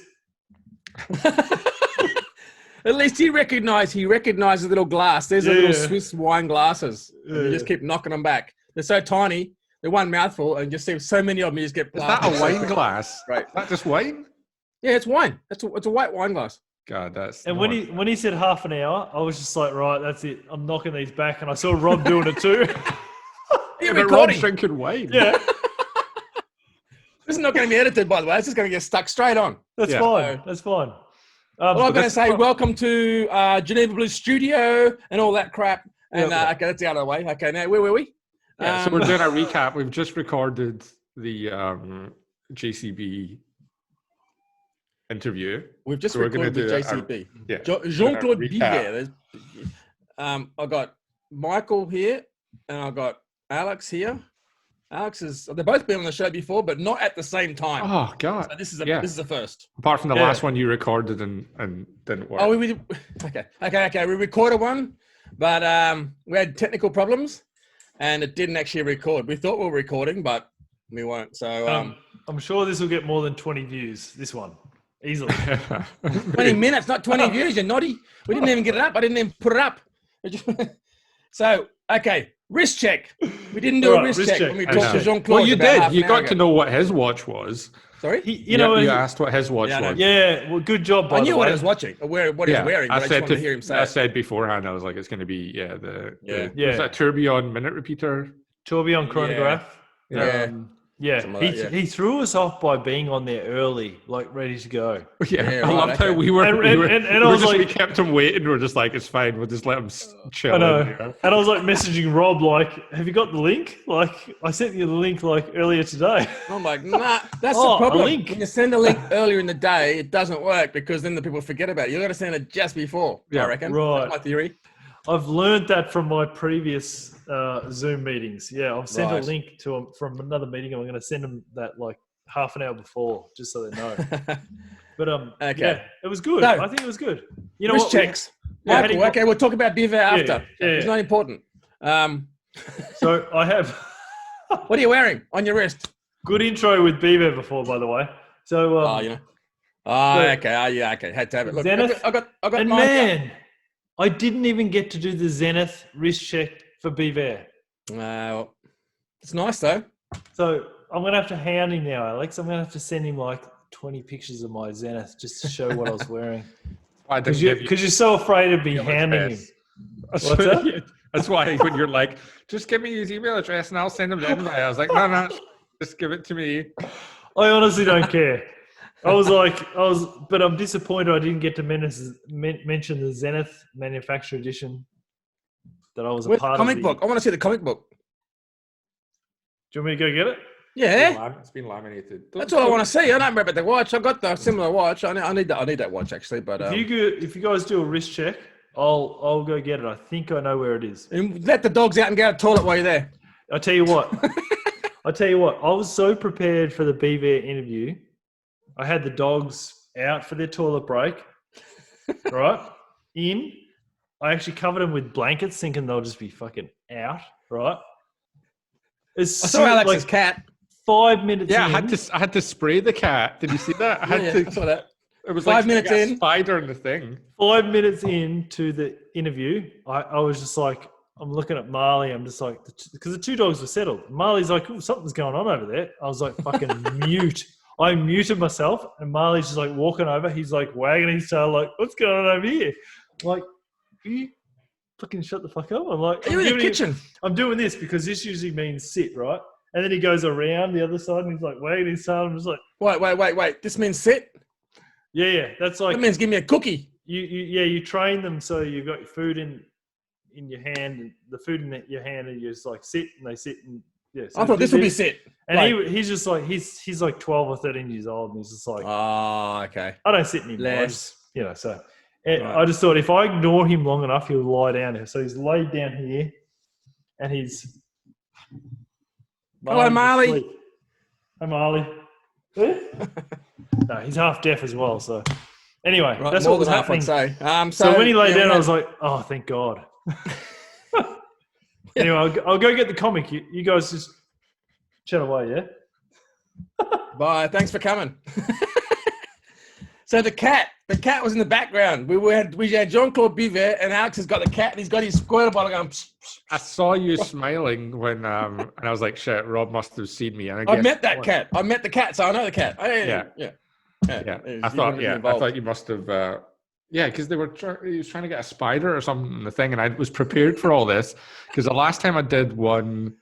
At least he recognized the little glass. There's the little Swiss wine glasses. You just keep knocking them back. They're so tiny. They're one mouthful, and just see so many of them. You just get. Is that a wine glass? Right. Is that just wine? Yeah, it's wine. It's a white wine glass. God, that's. And when he said half an hour, I was just like, right, that's it. I'm knocking these back, and I saw Rob doing it too. But Rob's drinking wine. Yeah. This is not going to be edited, by the way. It's just going to get stuck straight on. That's fine. That's fine. Well, I'm going to say welcome to Geneva Blues Studio and all that crap. And okay, that's out of the way. Okay, now where were we? Yeah, so we're doing a recap. We've just recorded the JCB interview. We've just recorded the JCB. Jean Claude Biver. I got Michael here, and I got Alex here. They've both been on the show before, but not at the same time. Oh God! So this is a first. Apart from the last one you recorded and didn't work. Oh, okay. We recorded one, but we had technical problems, and it didn't actually record. We thought we were recording, but we weren't. So I'm sure this will get more than 20 views. This one easily. 20 minutes, not 20 views. You're naughty. We didn't even get it up. I didn't even put it up. So okay. Wrist check. We didn't do a wrist check when we talked to Jean Claude. Well, you did. You got to know what his watch was. Sorry? You asked what his watch was. Yeah, well, good job, by the way. I knew what I was watching, what he was wearing, but I just wanted to hear him say I said beforehand, I was like, it's going to be, was that tourbillon minute repeater? Tourbillon chronograph. Yeah. He threw us off by being on there early, like ready to go. I loved how we were. We kept him waiting. We're just like, it's fine. We'll just let him chill. I know. And I was like messaging Rob, like, have you got the link? Like, I sent you the link like earlier today. I'm like, nah, that's the problem. When you send a link earlier in the day, it doesn't work because then the people forget about it. You got to send it just before. I reckon. Right. That's my theory. I've learned that from my previous Zoom meetings. Yeah, I've sent a link to them from another meeting. I'm going to send them that like half an hour before, just so they know. But it was good. So, I think it was good. You know wrist what? Checks. Okay, we'll talk about Biver after. Yeah. It's not important. So I have. What are you wearing on your wrist? Good intro with Biver before, by the way. So. Okay. Had to have it. Look, Zenith. I got. And man, I didn't even get to do the Zenith wrist check for Biver. It's nice though. So I'm going to have to hound him now, Alex. I'm going to have to send him like 20 pictures of my Zenith just to show what I was wearing. Because you're so afraid of me hounding him. What's that? That's why when you're like, just give me his email address and I'll send him to anybody. I was like, no, just give it to me. I honestly don't care. But I'm disappointed I didn't get to mention the Zenith Manufacturer Edition that I was a part of. Comic book. I want to see the comic book. Do you want me to go get it? Yeah. It's been laminated. That's all I want to see. I don't remember the watch. I got the similar watch. I need that watch actually. But if you guys do a wrist check, I'll go get it. I think I know where it is. And let the dogs out and go to the toilet while you're there. I'll tell you what. I was so prepared for the Biver interview. I had the dogs out for their toilet break, right? I actually covered them with blankets, thinking they'll just be fucking out, right? I saw Alex's cat. 5 minutes in. I had to spray the cat. Did you see that? I saw that. It was 5 minutes in. A spider in the thing. 5 minutes into the interview, I was just like, I'm looking at Marley. I'm just like, because the two dogs were settled. Marley's like, oh, something's going on over there. I was like, fucking mute. I muted myself, and Marley's just like walking over. He's like wagging his tail, like, what's going on over here? I'm like, you fucking shut the fuck up. I'm like, you're in the kitchen. I'm doing this because this usually means sit, right? And then he goes around the other side, and he's like wagging his tail. I'm just like, wait. This means sit? Yeah. That's like. That means give me a cookie. You train them so you've got your food in your hand, and the food in your hand, and you just like sit, and they sit, and yeah. So I thought this would be sit. And he's just like, he's like 12 or 13 years old, and he's just like, okay. I don't sit anymore. Less. So I just thought if I ignore him long enough, he'll lie down here. So he's laid down here, and he's. Hello, Marley. Hi, Marley. No, he's half deaf as well. So anyway, right, that's what was happening. So when he lay down, I was like, oh, thank God. Anyway, I'll go get the comic. You guys just chat away, yeah? Bye. Thanks for coming. So the cat was in the background. We had Jean Claude Biver, and Alex has got the cat, and he's got his squirter bottle going. Psh, psh, psh. I saw you smiling when, and I was like, "Shit, Rob must have seen me." And I met that cat. I met the cat, so I know the cat. Yeah. I thought you must have. Because he was trying to get a spider or something in the thing, and I was prepared for all this because the last time I did one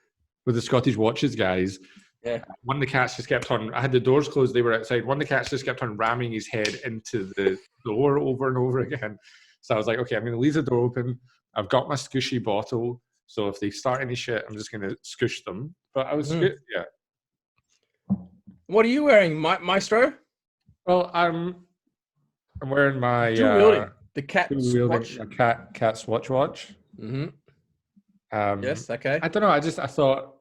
with the Scottish Watches guys, Yeah. One of the cats just kept on. I had the doors closed; they were outside. One of the cats just kept on ramming his head into the door over and over again. So I was like, okay, I'm going to leave the door open. I've got my squishy bottle, so if they start any shit, I'm just going to squish them. But I was good, yeah. What are you wearing, Maestro? Well, I'm wearing my the cat's watch. Cat's watch. Mm-hmm. Yes. Okay. I don't know. I thought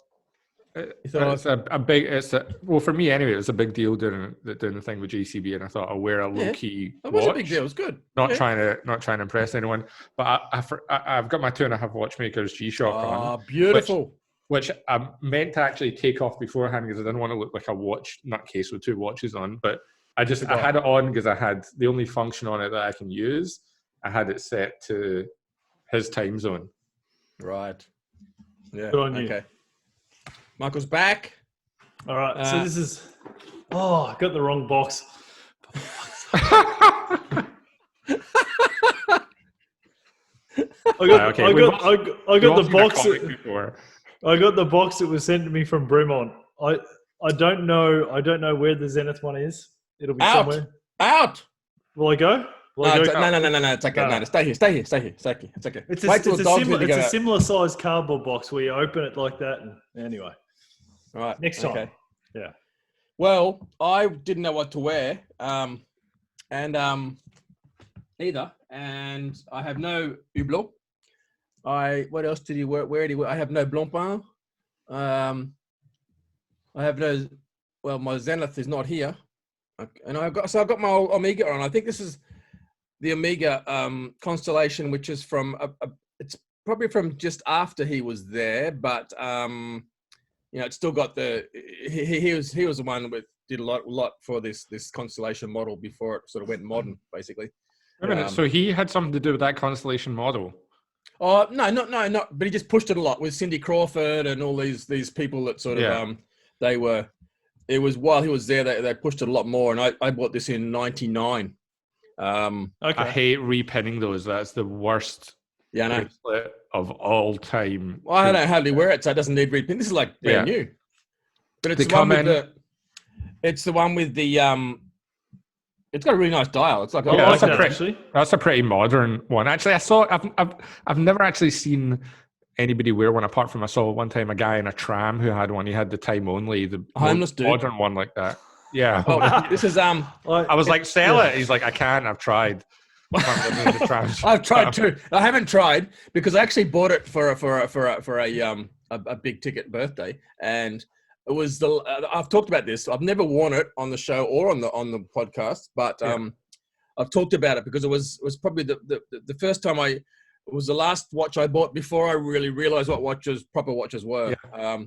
well, for me anyway. It was a big deal doing the thing with JCB, and I thought I'll wear a low key. It was a big deal. It was good. Not trying to impress anyone, but I've got my 2.5 watchmakers G-Shock on. Oh, beautiful. Which I meant to actually take off beforehand because I didn't want to look like a watch nutcase with 2 watches on. But I had it on because I had the only function on it that I can use. I had it set to his time zone. Right. Yeah. Good on you. Okay. Michael's back. All right. So this is. Oh, I got the wrong box. I got the box. I got the box that was sent to me from Bremont. I don't know where the Zenith one is. It'll be somewhere. Out. Will I go? No. It's okay. No, stay here. It's okay. It's a similar size cardboard box where you open it like that. And anyway. All right. Next time. Okay. Yeah. Well, I didn't know what to wear, either, and I have no hublot. What else did he wear? Where did he wear? I have no Blancpain. I have no. Well, my Zenith is not here, and I've got my Omega on. I think this is the Omega constellation, which is from it's probably from just after he was there, but it's still got the. He was the one that did a lot for this constellation model before it sort of went modern, basically. Wait a minute, so he had something to do with that constellation model? Oh no! But he just pushed it a lot with Cindy Crawford and all these people that sort of they were. It was while he was there they pushed it a lot more, and I bought this in '99. Okay. I hate repinning those. That's the worst. Yeah, I know. Bracelet of all time. Well, I don't hardly wear it, so it doesn't need repin. This is like brand new. But it's the one with the it's got a really nice dial. It's like that's a pretty modern one. Actually, I've never actually seen anybody wear one apart from I saw one time a guy in a tram who had one. He had the time only, the modern one like that. Yeah. Oh, this is I was like, sell it. He's like, I can't. I've tried. I've tried too. I haven't tried because I actually bought it for a big ticket birthday, and it was I've talked about this. I've never worn it on the show or on the podcast, but I've talked about it because it was probably the first time it was the last watch I bought before I really realized what proper watches were. Yeah.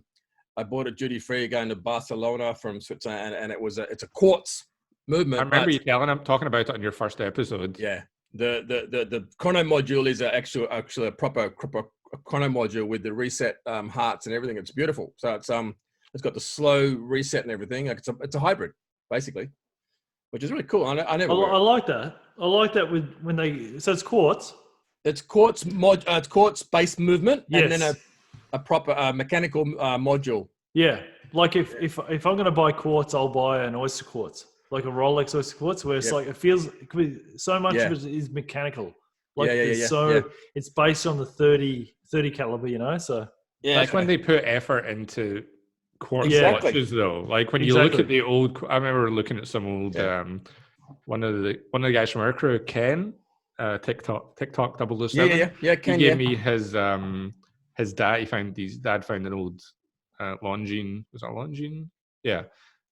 I bought it duty free going to Barcelona from Switzerland, and it's a quartz movement. I remember you talking about it on your first episode. Yeah. The chrono module is actually a proper chrono module with the reset hearts and everything. It's beautiful. So it's got the slow reset and everything. It's a hybrid basically, which is really cool. I like that. I like that so it's quartz. It's quartz it's quartz based movement, and then a proper mechanical module. Yeah, like if I'm going to buy quartz, I'll buy an Oyster quartz. Like a Rolex Oyster quartz, where it's like it could be so much of it is mechanical. Like it's based on the 30 caliber, so that's when they put effort into quartz watches, though. Like when you look at the old, I remember looking at some old one of the guys from our crew, Ken, TikTok 007. Ken, he gave me his dad. His dad found an old Longines. Was that Longines? Yeah.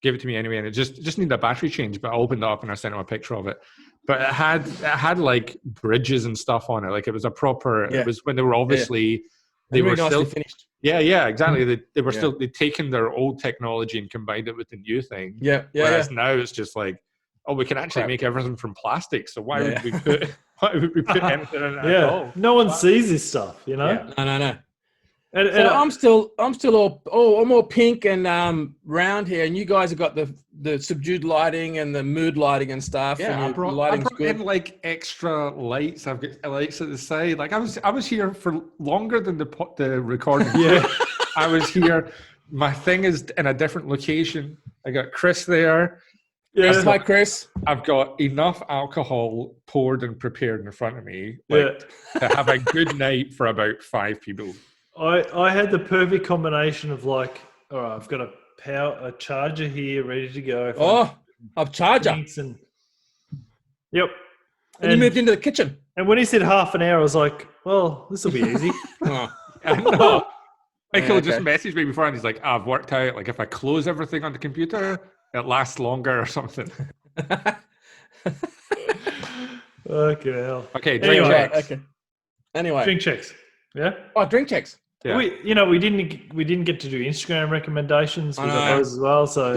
Gave it to me anyway, and it just needed a battery change. But I opened it up and I sent him a picture of it. But it had like bridges and stuff on it. Like it was a proper. It was when they were obviously they were still finished. Yeah, exactly. They were still they'd taken their old technology and combined it with the new thing. Whereas now it's just like, oh, we can actually make everything from plastic. So why would we put anything in it at all? No one sees this stuff, No. And I'm still all pink and round here, and you guys have got the subdued lighting and the mood lighting and stuff. Yeah, I brought in like extra lights. I've got lights at the side. Like I was here for longer than the recording. I was here my thing is in a different location. I got Chris there. Yes, hi, Chris. I've got enough alcohol poured and prepared in front of me to have a good night for about 5 people. I had the perfect combination of like, all right, I've got a charger here ready to go. A charger. Yep. And you moved into the kitchen. And when he said half an hour, I was like, well, this will be easy. I know. Michael just messaged me before and he's like, I've worked out, like if I close everything on the computer, it lasts longer or something. Okay, hell. Okay, drink checks. Okay. Anyway. Drink checks. Yeah? Oh, drink checks. Yeah. We didn't get to do Instagram recommendations with those as well. So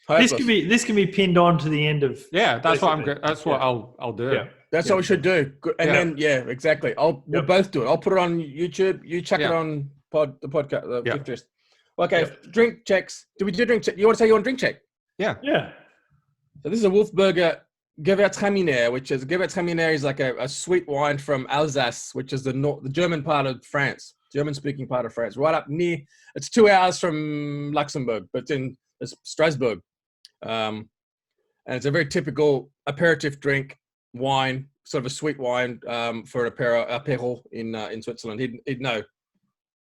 this can be pinned on to the end of. Yeah, that's what I'm good. That's what I'll do. Yeah. That's what we should do. And then exactly. We'll both do it. I'll put it on YouTube. You chuck it on the podcast. Pinterest. Okay, drink checks. Do we do drink check? You want to say you want drink check? Yeah. Yeah. So this is a Wolfberger Gewürztraminer, which is Gewürztraminer is like a sweet wine from Alsace, which is the German part of France, German-speaking part of France, right up near. It's 2 hours from Luxembourg, but it's Strasbourg, and it's a very typical aperitif drink wine, sort of a sweet wine for an apéro in Switzerland. He'd know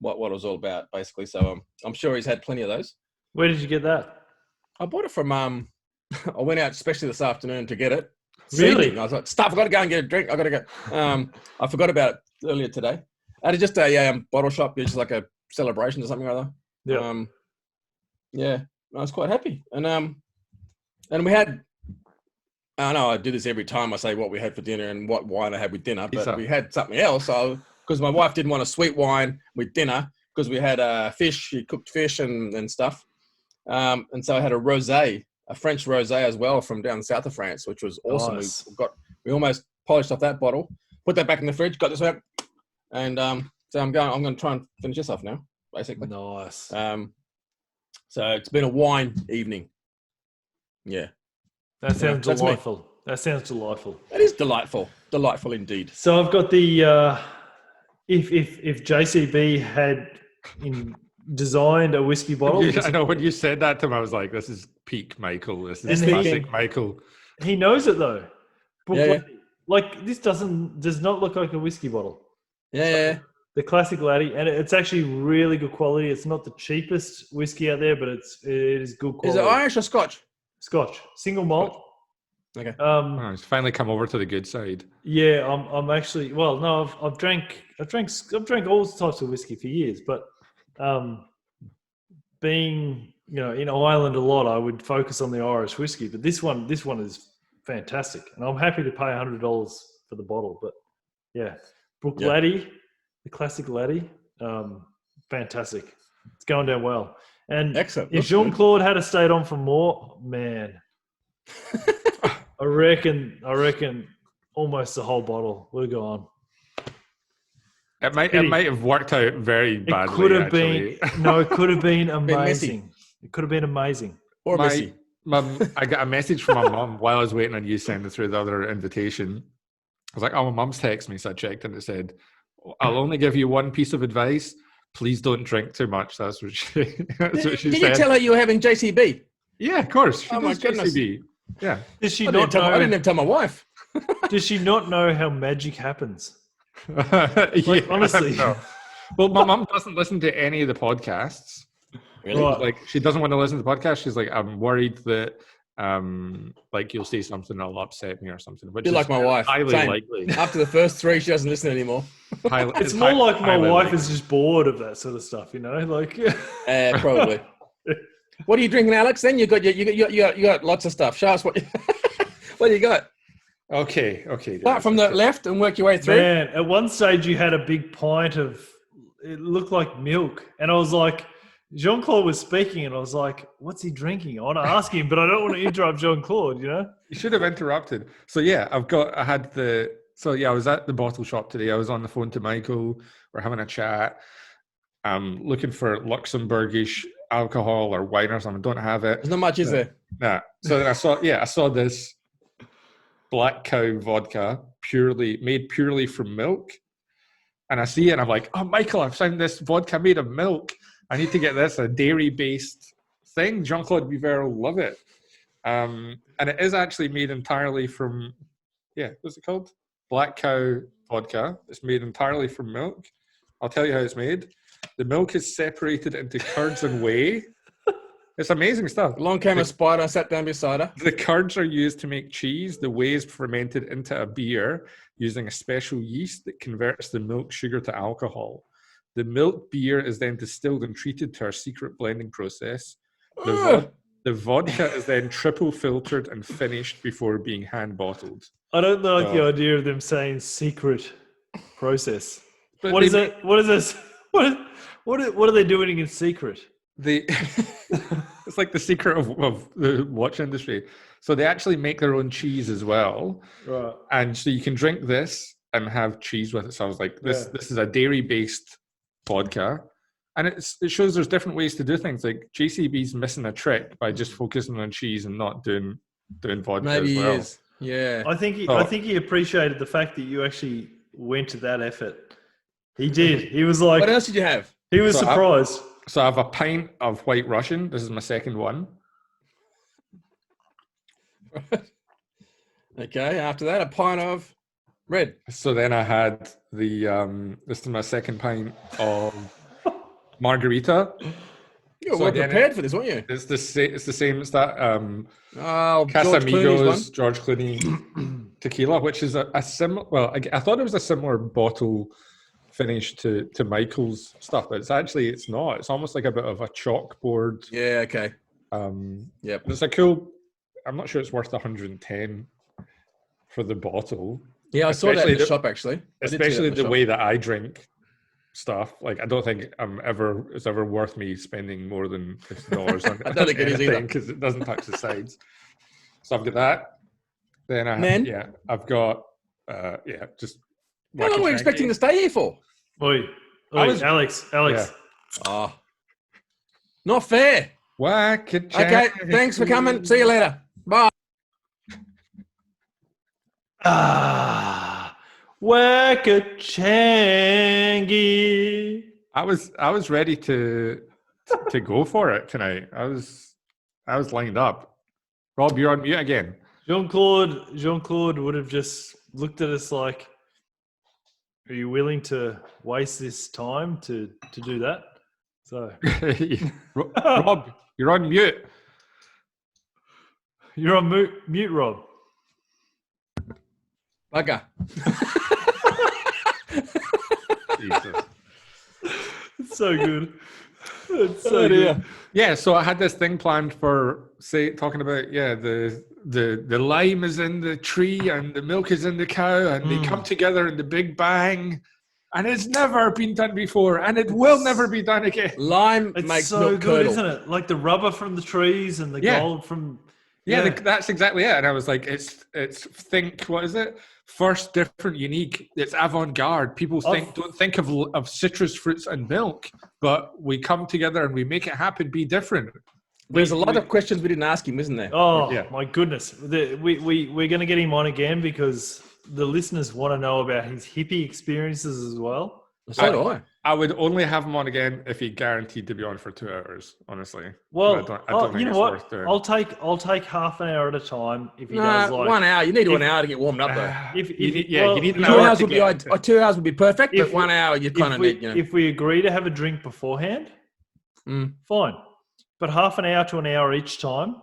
what it was all about, basically. So I'm sure he's had plenty of those. Where did you get that? I bought it from I went out especially this afternoon to get it. Really? I was like, I've got to go and get a drink. I got to go. I forgot about it earlier today. I had just a bottle shop, which is like a celebration or something or other. Yeah. I was quite happy. And we had, I know I do this every time I say what we had for dinner and what wine I had with dinner, but we had something else. Because my wife didn't want a sweet wine with dinner because we had fish, she cooked fish and stuff. And so I had a rosé, a French rosé as well from down south of France, which was awesome. Nice. We almost polished off that bottle, put that back in the fridge, got this out, and so I'm going to try and finish this off now, basically. Nice. So it's been a wine evening. Yeah. That sounds delightful. That sounds delightful. It is delightful. Delightful indeed. So I've got the if JCB had designed a whiskey bottle. I know when you said that to him, I was like, this is peak Michael. This is classic Michael. He knows it though. Yeah. Like this does not look like a whiskey bottle. Yeah. The classic laddie, and it's actually really good quality. It's not the cheapest whiskey out there, but it is good quality. Is it Irish or Scotch? Scotch, single malt. Okay. It's finally come over to the good side. Yeah, I'm actually. Well, no, I've drank all types of whiskey for years, but being in Ireland a lot, I would focus on the Irish whiskey. But this one is fantastic, and I'm happy to pay $100 for the bottle. But yeah, Brook Laddie, the classic Laddie, fantastic. It's going down well. And excellent. If Jean Claude had stayed on for more, man, I reckon almost the whole bottle would have gone. It might have worked out very badly. It could have been amazing. Messy. It could have been amazing. Or messy. I got a message from my mum while I was waiting on you sending through the other invitation. I was like, oh, my mum's texted me, so I checked and it said, I'll only give you one piece of advice. Please don't drink too much. That's what she said. Did you tell her you were having JCB? Yeah, of course. Oh my goodness. JCB. Yeah. Does she I didn't even tell my wife. Does she not know how magic happens? Honestly. No. Well, my mum doesn't listen to any of the podcasts. Really? Right. Like, she doesn't want to listen to the podcast. She's like, I'm worried that you'll say something that'll upset me or something. Which You're like my wife. Highly likely. After the first 3, she doesn't listen anymore. It's more like my wife is just bored of that sort of stuff, like. Probably. What are you drinking, Alex? Then you got lots of stuff. Show us what do you got? Okay. Start from the left and work your way through. Man, at one stage you had a big pint of. It looked like milk, and I was like, Jean Claude was speaking, and I was like, "What's he drinking?" I want to ask him, but I don't want to interrupt Jean Claude. You should have interrupted. So yeah, I was at the bottle shop today. I was on the phone to Michael. We're having a chat. I'm looking for Luxembourgish alcohol or wine or something. Don't have it. There's not much, is there? Nah. So then I saw this Black Cow vodka made purely from milk. And I see it and I'm like, oh, Michael, I've found this vodka made of milk. I need to get this, a dairy-based thing. Jean Claude Biver will love it. And it is actually made entirely from, what's it called? Black Cow vodka. It's made entirely from milk. I'll tell you how it's made. The milk is separated into curds and whey. It's amazing stuff. Along came a spider, sat down beside her. The curds are used to make cheese. The whey is fermented into a beer using a special yeast that converts the milk sugar to alcohol. The milk beer is then distilled and treated to our secret blending process. The vodka is then triple filtered and finished before being hand bottled. I don't like the idea of them saying secret process. But What is it? What is this? What are they doing in secret? It's like the secret of the watch industry. So they actually make their own cheese as well. Right. And so you can drink this and have cheese with it. So I was like, this is a dairy-based vodka. And it shows there's different ways to do things. Like JCB's missing a trick by just focusing on cheese and not doing vodka Maybe as well. he is. Yeah. I think he appreciated the fact that you actually went to that effort. He did. He was like, What else did you have? he was surprised. So I have a pint of White Russian. This is my second one. Okay. After that, a pint of red. So then I had this is my second pint of margarita. You were prepared for this, weren't you? It's the same as that Casamigos, George Clooney tequila, which is a similar. Well, I thought it was a similar bottle finish to Michael's stuff, but it's not. It's almost like a bit of a chalkboard. Yeah. Okay. Yep. It's a cool. I'm not sure it's worth 110 for the bottle. Yeah, I saw that in the shop actually. Especially the way that I drink stuff. Like, I don't think it's ever worth me spending more than $50 on. I don't think it is either, because it doesn't touch the sides. So I've got that. Then I've got just. How long were we expecting to stay here for? Alex. Oh, not fair. Okay, thanks for coming. See you later. Bye. Whack-a-changy. I was ready to go for it tonight. I was lined up. Rob, you're on mute again. Jean Claude would have just looked at us like, are you willing to waste this time to do that? So Rob, you're on mute. You're on mute, Rob. Bugger. Jesus. It's so good. It's so good. Yeah, so I had this thing planned for talking about the lime is in the tree and the milk is in the cow and they come together in the Big Bang, and it's never been done before and it will never be done again. Lime makes so milk good, curdle. isn't it? Like the rubber from the trees and the gold from that's exactly it. And I was like, it's what is it? First, different, unique. It's avant-garde. People don't think of citrus fruits and milk, but we come together and we make it happen. Be different. There's a lot of questions we didn't ask him, isn't there? Oh my goodness! We're going to get him on again because the listeners want to know about his hippie experiences as well. So do I. I would only have him on again if he guaranteed to be on for 2 hours. Honestly. Well, I don't think you know what? I'll take half an hour at a time. If he does like 1 hour, you need 1 hour to get warmed up though. You need 2 hours would be 2 hours would be perfect, but 1 hour you kind of need. If we agree to have a drink beforehand, fine. But half an hour to an hour each time,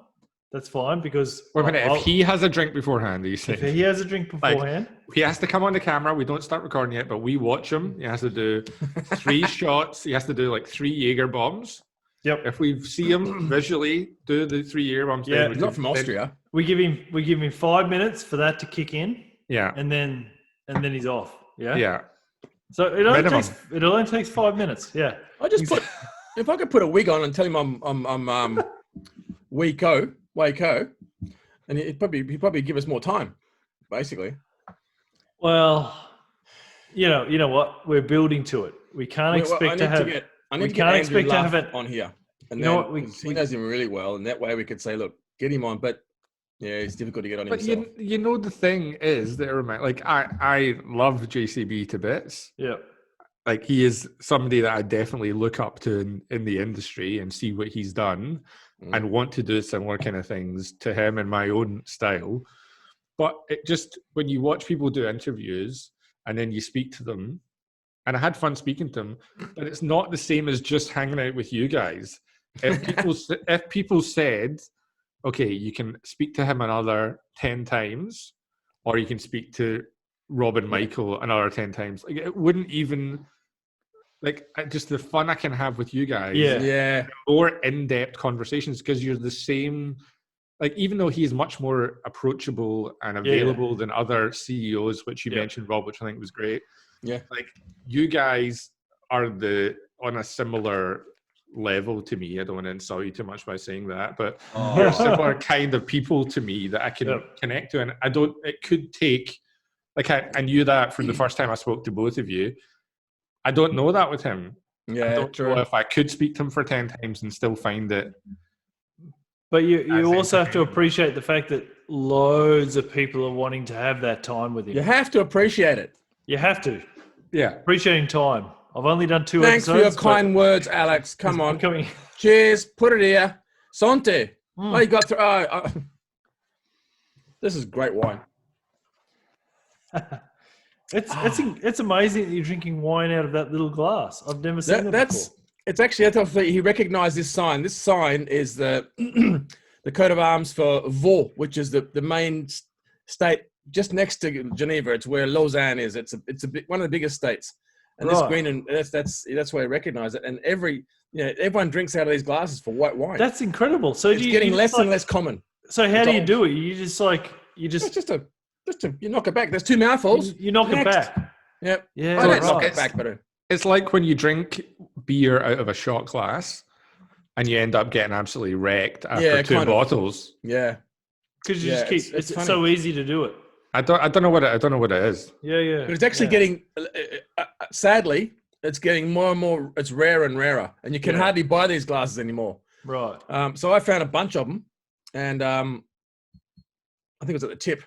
that's fine because. Wait a minute, if he has a drink beforehand, if he has a drink beforehand, he has to come on the camera. We don't start recording yet, but we watch him. He has to do 3 shots. He has to do like 3 Jaeger bombs. Yep. If we see him visually do the 3 Jaeger bombs, he's not from Austria. We give him 5 minutes for that to kick in. Yeah. And then he's off. Yeah. Yeah. So it only takes 5 minutes. Yeah. I just if I could put a wig on and tell him I'm Waco, and he'd probably give us more time, basically. Well, you know what? We're building to it. We can't expect to have it on here. And you know what? He knows him really well, and that way we could say, look, get him on. But yeah, it's difficult to get on himself. But you know the thing is that like I love JCB to bits. Yeah. like he is somebody that I definitely look up to in the industry and see what he's done and want to do similar kind of things to him in my own style. But it just, when you watch people do interviews and then you speak to them, and I had fun speaking to them, but it's not the same as just hanging out with you guys. If people said, okay, you can speak to him another 10 times, or you can speak to Rob and Michael another 10 times, like it wouldn't even, like, just the fun I can have with you guys. Yeah. More in-depth conversations, because you're the same. Like, even though he's much more approachable and available than other CEOs, which you mentioned, Rob, which I think was great. Yeah. Like, you guys are on a similar level to me. I don't want to insult you too much by saying that, but you're a similar kind of people to me that I can connect to. And it could take, like, I knew that from the first time I spoke to both of you. I don't know that with him. Yeah, I don't know if I could speak to him for 10 times and still find it. But you also have to appreciate the fact that loads of people are wanting to have that time with him. You have to appreciate it. You have to. Yeah. Appreciating time. I've only done 2 Thanks episodes. for your kind words, Alex. Come on. Coming. Cheers. Put it here. Sante. Oh, you got through. This is great wine. It's amazing that you're drinking wine out of that little glass. I've never seen that before. It's actually, he recognized this sign. This sign is the the coat of arms for Vaud, which is the main state just next to Geneva. It's where Lausanne is. It's one of the biggest states. And this green, and that's where I recognize it. And everyone drinks out of these glasses for white wine. That's incredible. So it's getting less and less common. So how do you do it? It's just you knock it back. There's 2 mouthfuls. You knock it back. Yep. Yeah. I don't knock it back, but it's like when you drink beer out of a shot glass and you end up getting absolutely wrecked after 2 bottles. Yeah. Because you just keep. It's so easy to do it. I don't know what it is. Yeah. But it's actually getting. Sadly, it's getting more and more. It's rarer and rarer, and you can hardly buy these glasses anymore. Right. So I found a bunch of them, and I think it was at the tip.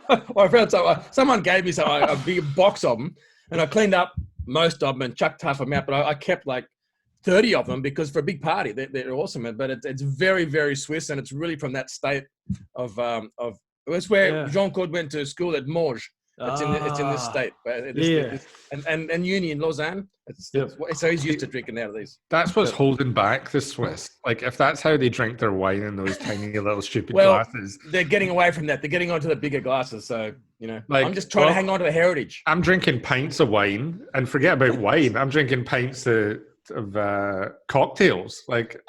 I found someone gave me a big box of them, and I cleaned up most of them and chucked half of them out. But I kept like 30 of them because for a big party, they're awesome. But it's very, very Swiss, and it's really from that state of. It's where Jean Claude went to school at Morges. It's in this state. And uni in Lausanne. So he's used to drinking out of these. That's what's holding back the Swiss. Like, if that's how they drink their wine in those tiny little stupid glasses. They're getting away from that. They're getting onto the bigger glasses. So, I'm just trying to hang on to the heritage. I'm drinking pints of wine, and forget about wine. I'm drinking pints of cocktails. Like,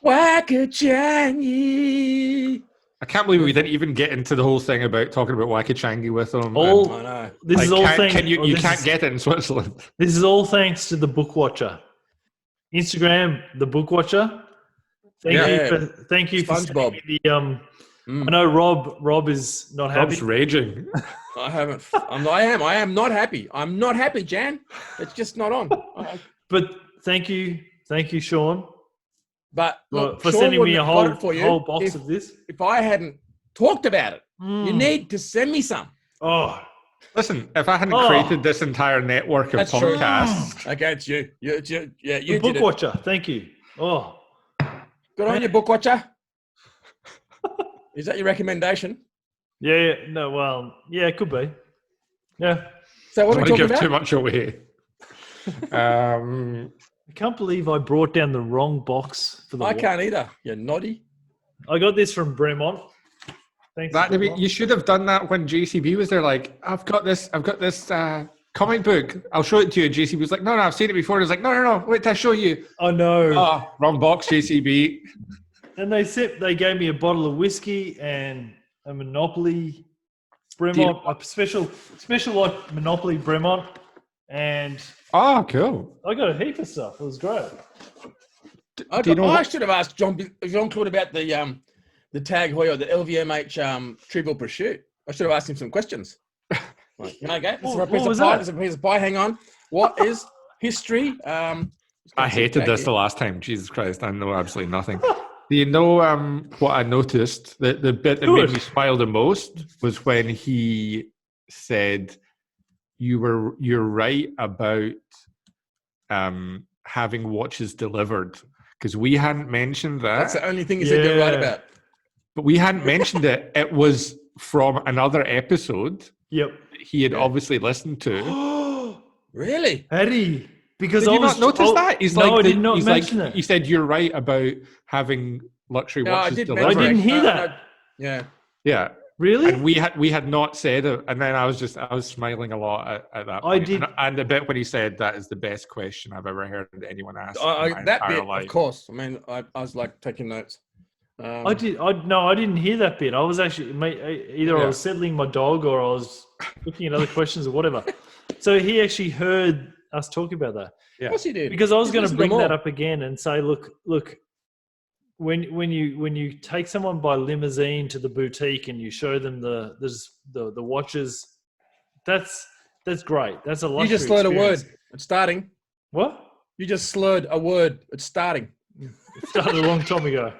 Wakachangi. I can't believe we didn't even get into the whole thing about talking about Wakachangi with them. I know. This is all thanks. You can't get it in Switzerland. This is all thanks to the Book Watcher. Instagram, the Book Watcher. Thank you for SpongeBob. me the I know Rob is not happy. Rob's raging. I am not happy. I'm not happy, Jan. It's just not on. But thank you, Sean. But look, for Sean sending me a whole box if, of this. If I hadn't talked about it, you need to send me some. Oh, listen! If I hadn't created this entire network of podcasts, okay, it's you. You the Book Watcher. Thank you. Oh, good on you, Book Watcher. Is that your recommendation? Yeah. No, well, yeah, it could be. Yeah. So what are we talking about? Too much away. I can't believe I brought down the wrong box for the. I can't either. You're naughty. I got this from Bremont. Thanks. You should have done that when JCB was there. Like, I've got this comic book. I'll show it to you. And JCB was like, no, I've seen it before. He was like, no, wait till I show you. Oh no. Oh, wrong box, JCB. And they gave me a bottle of whiskey and a Monopoly Bremont, a special like Monopoly Bremont. And cool. I got a heap of stuff. It was great. I should have asked Jean Claude about the Tag Heuer, the LVMH Trivial Pursuit. I should have asked him some questions. Like, okay, this is a piece of pie. This is a piece of pie. Hang on. What is history? I hated this the last time. Jesus Christ, I know absolutely nothing. Do you know what I noticed? The bit that made me smile the most was when he said, you're right about having watches delivered, because we hadn't mentioned that. That's the only thing you said you're right about. But we hadn't mentioned it. It was from another episode. Yep. He had obviously listened to. Really? Eddie, because Did I you was, not notice that? He's like, I did not mention it. He said you're right about having luxury watches delivered. I didn't hear that. Yeah. Yeah. Really? And we had not said it, and then I was smiling a lot at that point. I did, and the bit when he said that is the best question I've ever heard anyone ask. That bit, of course. I mean, I was like taking notes. I didn't hear that bit. I was actually either I was settling my dog or I was looking at other questions or whatever. So he actually heard us talk about that. Yeah. Of course he did. Because I was going to bring that up again and say, look. When you take someone by limousine to the boutique and you show them the watches, that's great. That's a luxury. You just slurred experience. a word. It's starting. What? You just slurred a word. It's starting. It started a long time ago.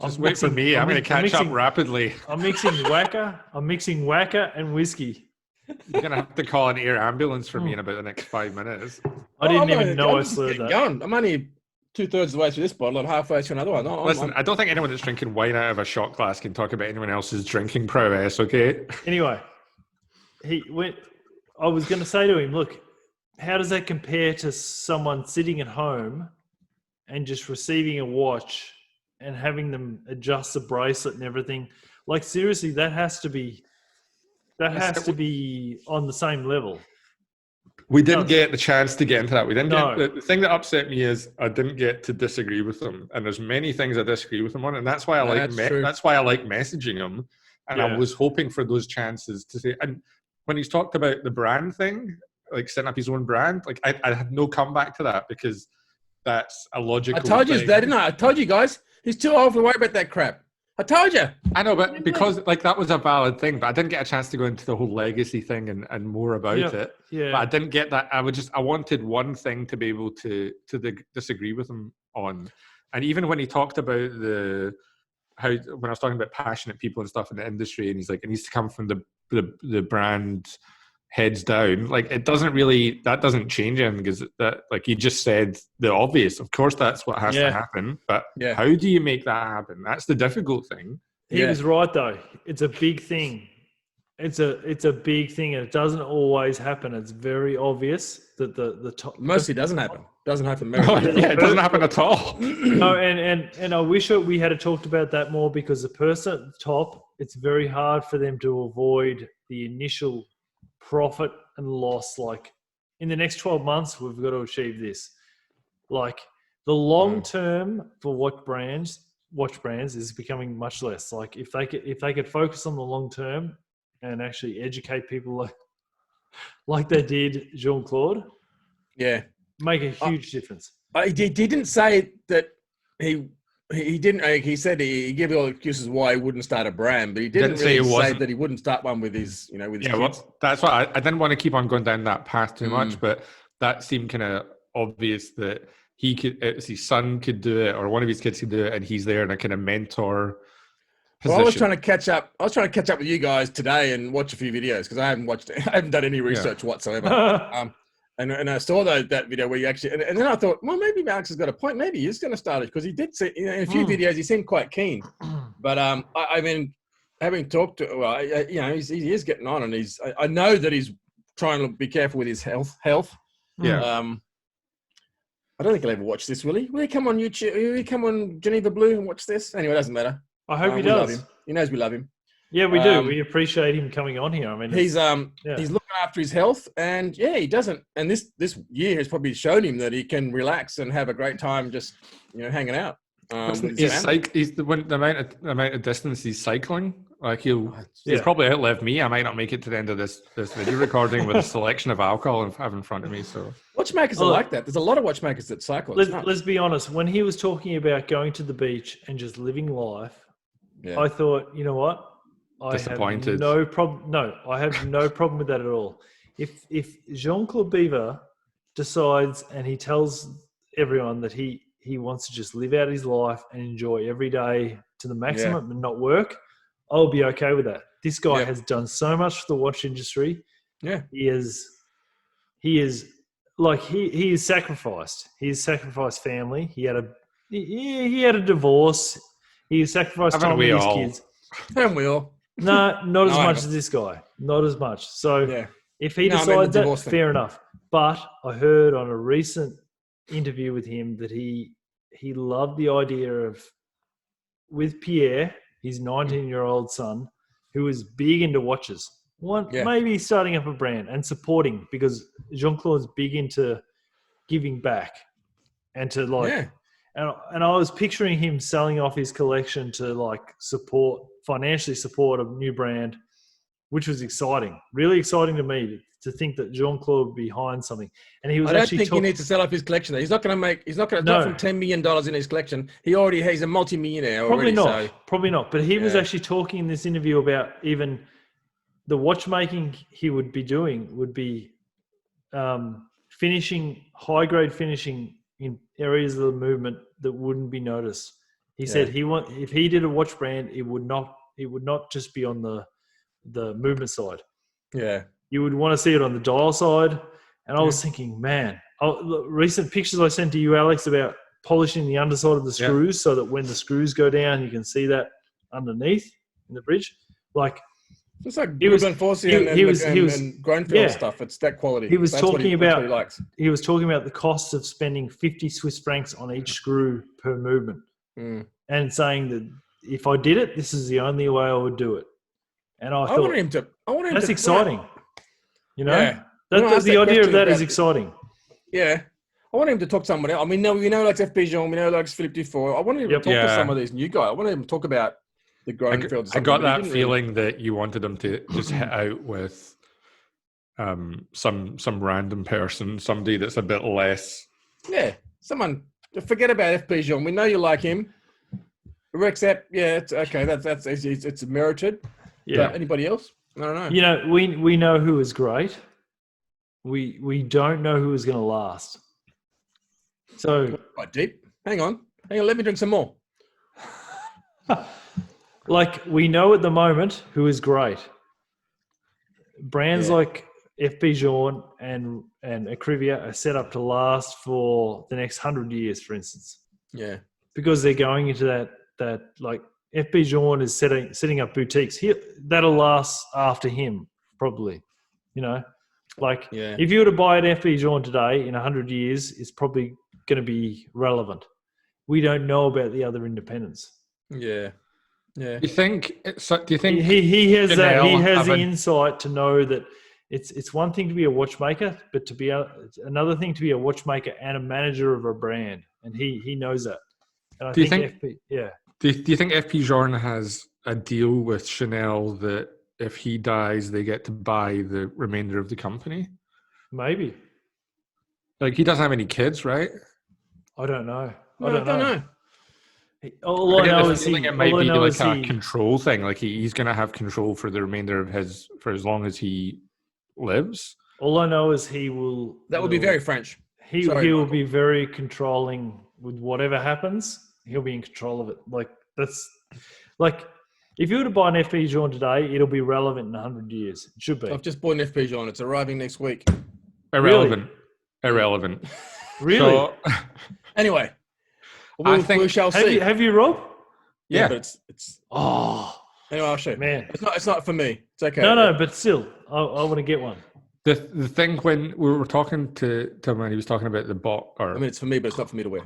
Just wait for me. I'm going to catch up rapidly. I'm mixing whacker and whiskey. You're going to have to call an air ambulance for me in about the next 5 minutes. I didn't even know I slurred that. I'm only 2/3 of the way through this bottle and halfway through another one. Listen, I don't think anyone that's drinking wine out of a shot glass can talk about anyone else's drinking prowess, okay? Anyway, I was going to say to him, look, how does that compare to someone sitting at home and just receiving a watch and having them adjust the bracelet and everything? Like, seriously, that has to be on the same level. We didn't get the chance to get into that. We didn't. The thing that upset me is I didn't get to disagree with them, and there's many things I disagree with them on, and that's why I like messaging him. And I was hoping for those chances to say. And when he's talked about the brand thing, like setting up his own brand, like I had no comeback to that because that's a logical. I told you thing. that, didn't I? I told you guys. He's too old to worry about that crap. I told you. I know, but because like that was a valid thing, but I didn't get a chance to go into the whole legacy thing and more about it. Yeah. But I didn't get that. I wanted one thing to be able to disagree with him on. And even when he talked about when I was talking about passionate people and stuff in the industry, and he's like, it needs to come from the brand heads down. Like that doesn't change him because that, like he just said the obvious. Of course, that's what has to happen. But how do you make that happen? That's the difficult thing. He was right though. It's a big thing. It's a big thing, and it doesn't always happen. It's very obvious that the top mostly doesn't happen. Doesn't happen. It doesn't happen at all. No, and I wish we had talked about that more because the person at the top, it's very hard for them to avoid the initial profit and loss. Like in the next 12 months, we've got to achieve this. Like the long term for watch brands is becoming much less. Like if they could focus on the long term and actually educate people like they did Jean Claude, make a huge difference. He didn't say that he didn't. He said he gave all the excuses why he wouldn't start a brand, but he didn't really say that he wouldn't start one with his, with his kids. Well, that's why I didn't want to keep on going down that path too much, but that seemed kind of obvious that he could, his son could do it, or one of his kids could do it, and he's there in a kind of mentor position. Well, I was trying to catch up. With you guys today and watch a few videos because I haven't done any research whatsoever. And I saw that video where you actually, and then I thought, well, maybe Alex has got a point. Maybe he's going to start it because he did say, in a few videos, he seemed quite keen. But I mean, having talked to, he is getting on, and I know that he's trying to be careful with his health. Yeah. I don't think he'll ever watch this, will he? Will he come on YouTube? Will he come on Geneva Blue and watch this? Anyway, it doesn't matter. I hope he does. He knows we love him. Yeah, we do. We appreciate him coming on here. I mean, he's looking after his health, and he doesn't. And this year has probably shown him that he can relax and have a great time just hanging out. He's the amount of distance he's cycling. Like he'll probably outlive me. I might not make it to the end of this video recording with a selection of alcohol and have in front of me. So watchmakers are like that. There's a lot of watchmakers that cycle. Let's be honest. When he was talking about going to the beach and just living life, I thought, you know what? Disappointed. I have no problem. No, I have no problem with that at all. If Jean Claude Biver decides and he tells everyone that he wants to just live out his life and enjoy every day to the maximum and not work, I'll be okay with that. This guy has done so much for the watch industry. Yeah, he has he is like he is sacrificed. He has sacrificed family. He had a divorce. He sacrificed Haven't time we with his all? kids. And we all. No, not as No, I much haven't. as this guy. Not as much. So Yeah. if he No, I mean the decides that, divorce thing. fair enough. But I heard on a recent interview with him that he loved the idea of, with Pierre, his 19-year-old son, who is big into watches. Maybe starting up a brand and supporting, because Jean-Claude's big into giving back and to and I was picturing him selling off his collection to like financially support a new brand, which was exciting, really exciting to me to think that Jean-Claude would be behind something. And he was I don't actually think he needs to sell off his collection. He's not going to drop from $10 million in his collection. He's a multi-millionaire already. Probably not. But he was actually talking in this interview about even the watchmaking he would be doing would be high-grade finishing in areas of the movement that wouldn't be noticed. He said if he did a watch brand, it would not just be on the movement side. Yeah. You would want to see it on the dial side. And I was thinking, man, recent pictures I sent to you, Alex, about polishing the underside of the screws so that when the screws go down, you can see that underneath in the bridge. Like, it's like Ruben Forsey and Groenfeld stuff. It's that quality. He was That's talking what about he likes. He was talking about the cost of spending 50 Swiss francs on each screw per movement, and saying that if I did it, this is the only way I would do it. And I thought, wanted him to. That's exciting. You know, Yeah. the idea of that is exciting. Yeah. I want him to talk to someone else. I mean, we know like FP Jean, we know like Philippe Dufour. I wanted him to talk to some of these new guys. I wanted him to talk about the Groenfelds. I got that feeling that you wanted him to just hit out with some random person, somebody that's a bit less. Yeah, someone. Forget about FP Jean. We know you like him. Rexap, it's okay. It's merited. Yeah. But anybody else? I don't know. You know, we know who is great. We don't know who is going to last. So Quite deep. Hang on. Let me drink some more. Like, we know at the moment who is great. Brands like FP Jean and Acrivia are set up to last for the next 100 years, for instance. Yeah. Because they're going into that like FP Jean is setting up boutiques. That'll last after him, probably. You know, like if you were to buy an FP Jean today in 100 years, it's probably going to be relevant. We don't know about the other independents. Yeah. Yeah. Do you think he has that? He has the insight to know that it's one thing to be a watchmaker, but another thing to be a watchmaker and a manager of a brand, and he knows that. And Do you think FP Jean has a deal with Chanel that if he dies, they get to buy the remainder of the company? Maybe. Like, he doesn't have any kids, right? I don't know. I don't know. All I know is it might be like a control thing. Like, he's going to have control for the remainder of for as long as he lives. All I know is he will. That would be very French. He will be very controlling with whatever happens. He'll be in control of it. Like, that's like, if you were to buy an FP Jean today, it'll be relevant in 100 years. It should be. I've just bought an FP Jean. It's arriving next week. Irrelevant. Really? So, anyway, we shall see. Have you, Rob? Yeah, but it's. Oh. Anyway, I'll show you. Man, it's not for me. It's okay. No, but still, I want to get one. The thing when we were talking to him and he was talking about the box, it's for me, but it's not for me to wear.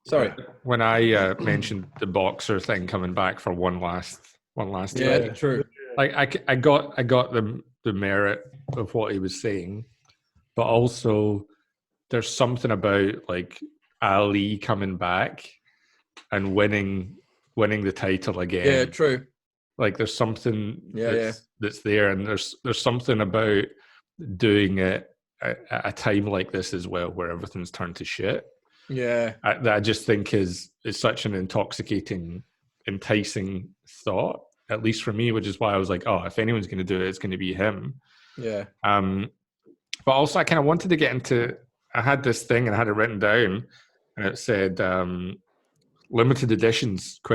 Sorry. When I mentioned the boxer thing coming back for one last time. True. Like I got the merit of what he was saying, but also there's something about like Ali coming back and winning the title again. Yeah, true. Like there's something that's there, and there's something about doing it at a time like this as well, where everything's turned to shit. Yeah, that I just think is such an intoxicating, enticing thought, at least for me, which is why I was like, oh, if anyone's going to do it, it's going to be him. Yeah. But also I kind of wanted to get into, I had this thing and I had it written down and it said, limited editions, ? I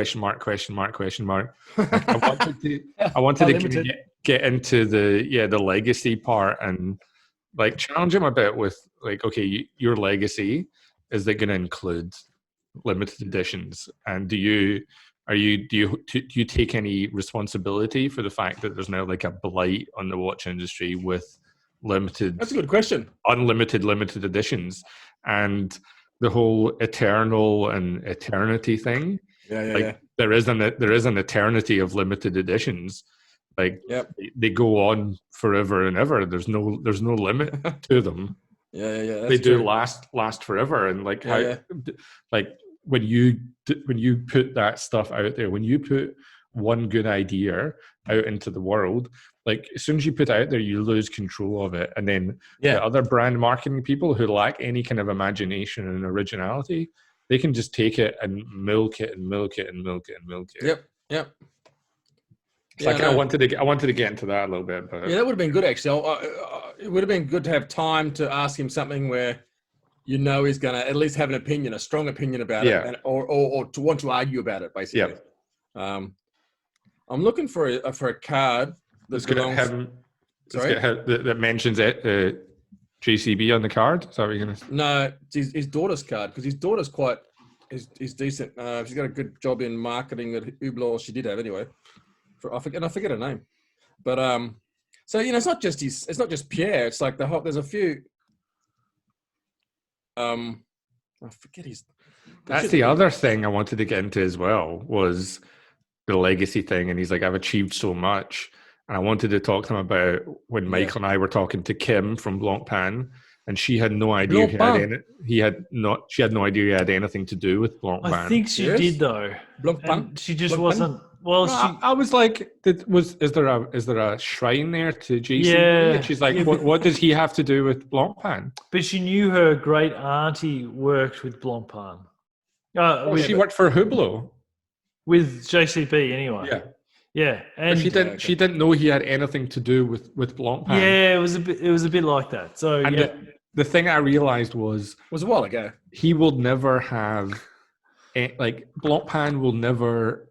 wanted to get into the legacy part and like challenge him a bit with like, okay, your legacy, is it going to include limited editions? And do you take any responsibility for the fact that there's now like a blight on the watch industry with limited? That's a good question. Unlimited limited editions, and the whole eternal and eternity thing. Yeah. There is an eternity of limited editions. Like they go on forever and ever. There's no limit to them. Yeah. They do last forever. And like like when you put that stuff out there, when you put one good idea out into the world, like as soon as you put it out there, you lose control of it. And then the other brand marketing people who lack any kind of imagination and originality, they can just take it and milk it and milk it and milk it and milk it. Yep. So I wanted to get into that a little bit, but that would have been good actually. It would have been good to have time to ask him something where he's going to at least have an opinion, a strong opinion about it, or to want to argue about it, basically. I'm looking for a card that belongs. That mentions it. JCB on the card. Is that what you're gonna say? No, it's his daughter's card, because his daughter's is decent. She's got a good job in marketing at Hublot. She did have anyway. I forget her name, but so it's not just Pierre. It's like there's a few. I forget his. That's the other thing I wanted to get into as well, was the legacy thing. And he's like, I've achieved so much. And I wanted to talk to him about when Michael and I were talking to Kim from Blancpain, and she had no idea she had no idea he had anything to do with Blancpain. I think she did though. Blancpain. She just wasn't. Well, I was like, is there a shrine there to JC? Yeah. And she's like, what does he have to do with Blancpain? But she knew her great auntie worked with Blancpain. She worked for Hublot. With JCB anyway. Yeah. And she didn't know he had anything to do with Blancpain. Yeah, it was a bit like that. So the thing I realized was a while ago. He will never have Blancpain will never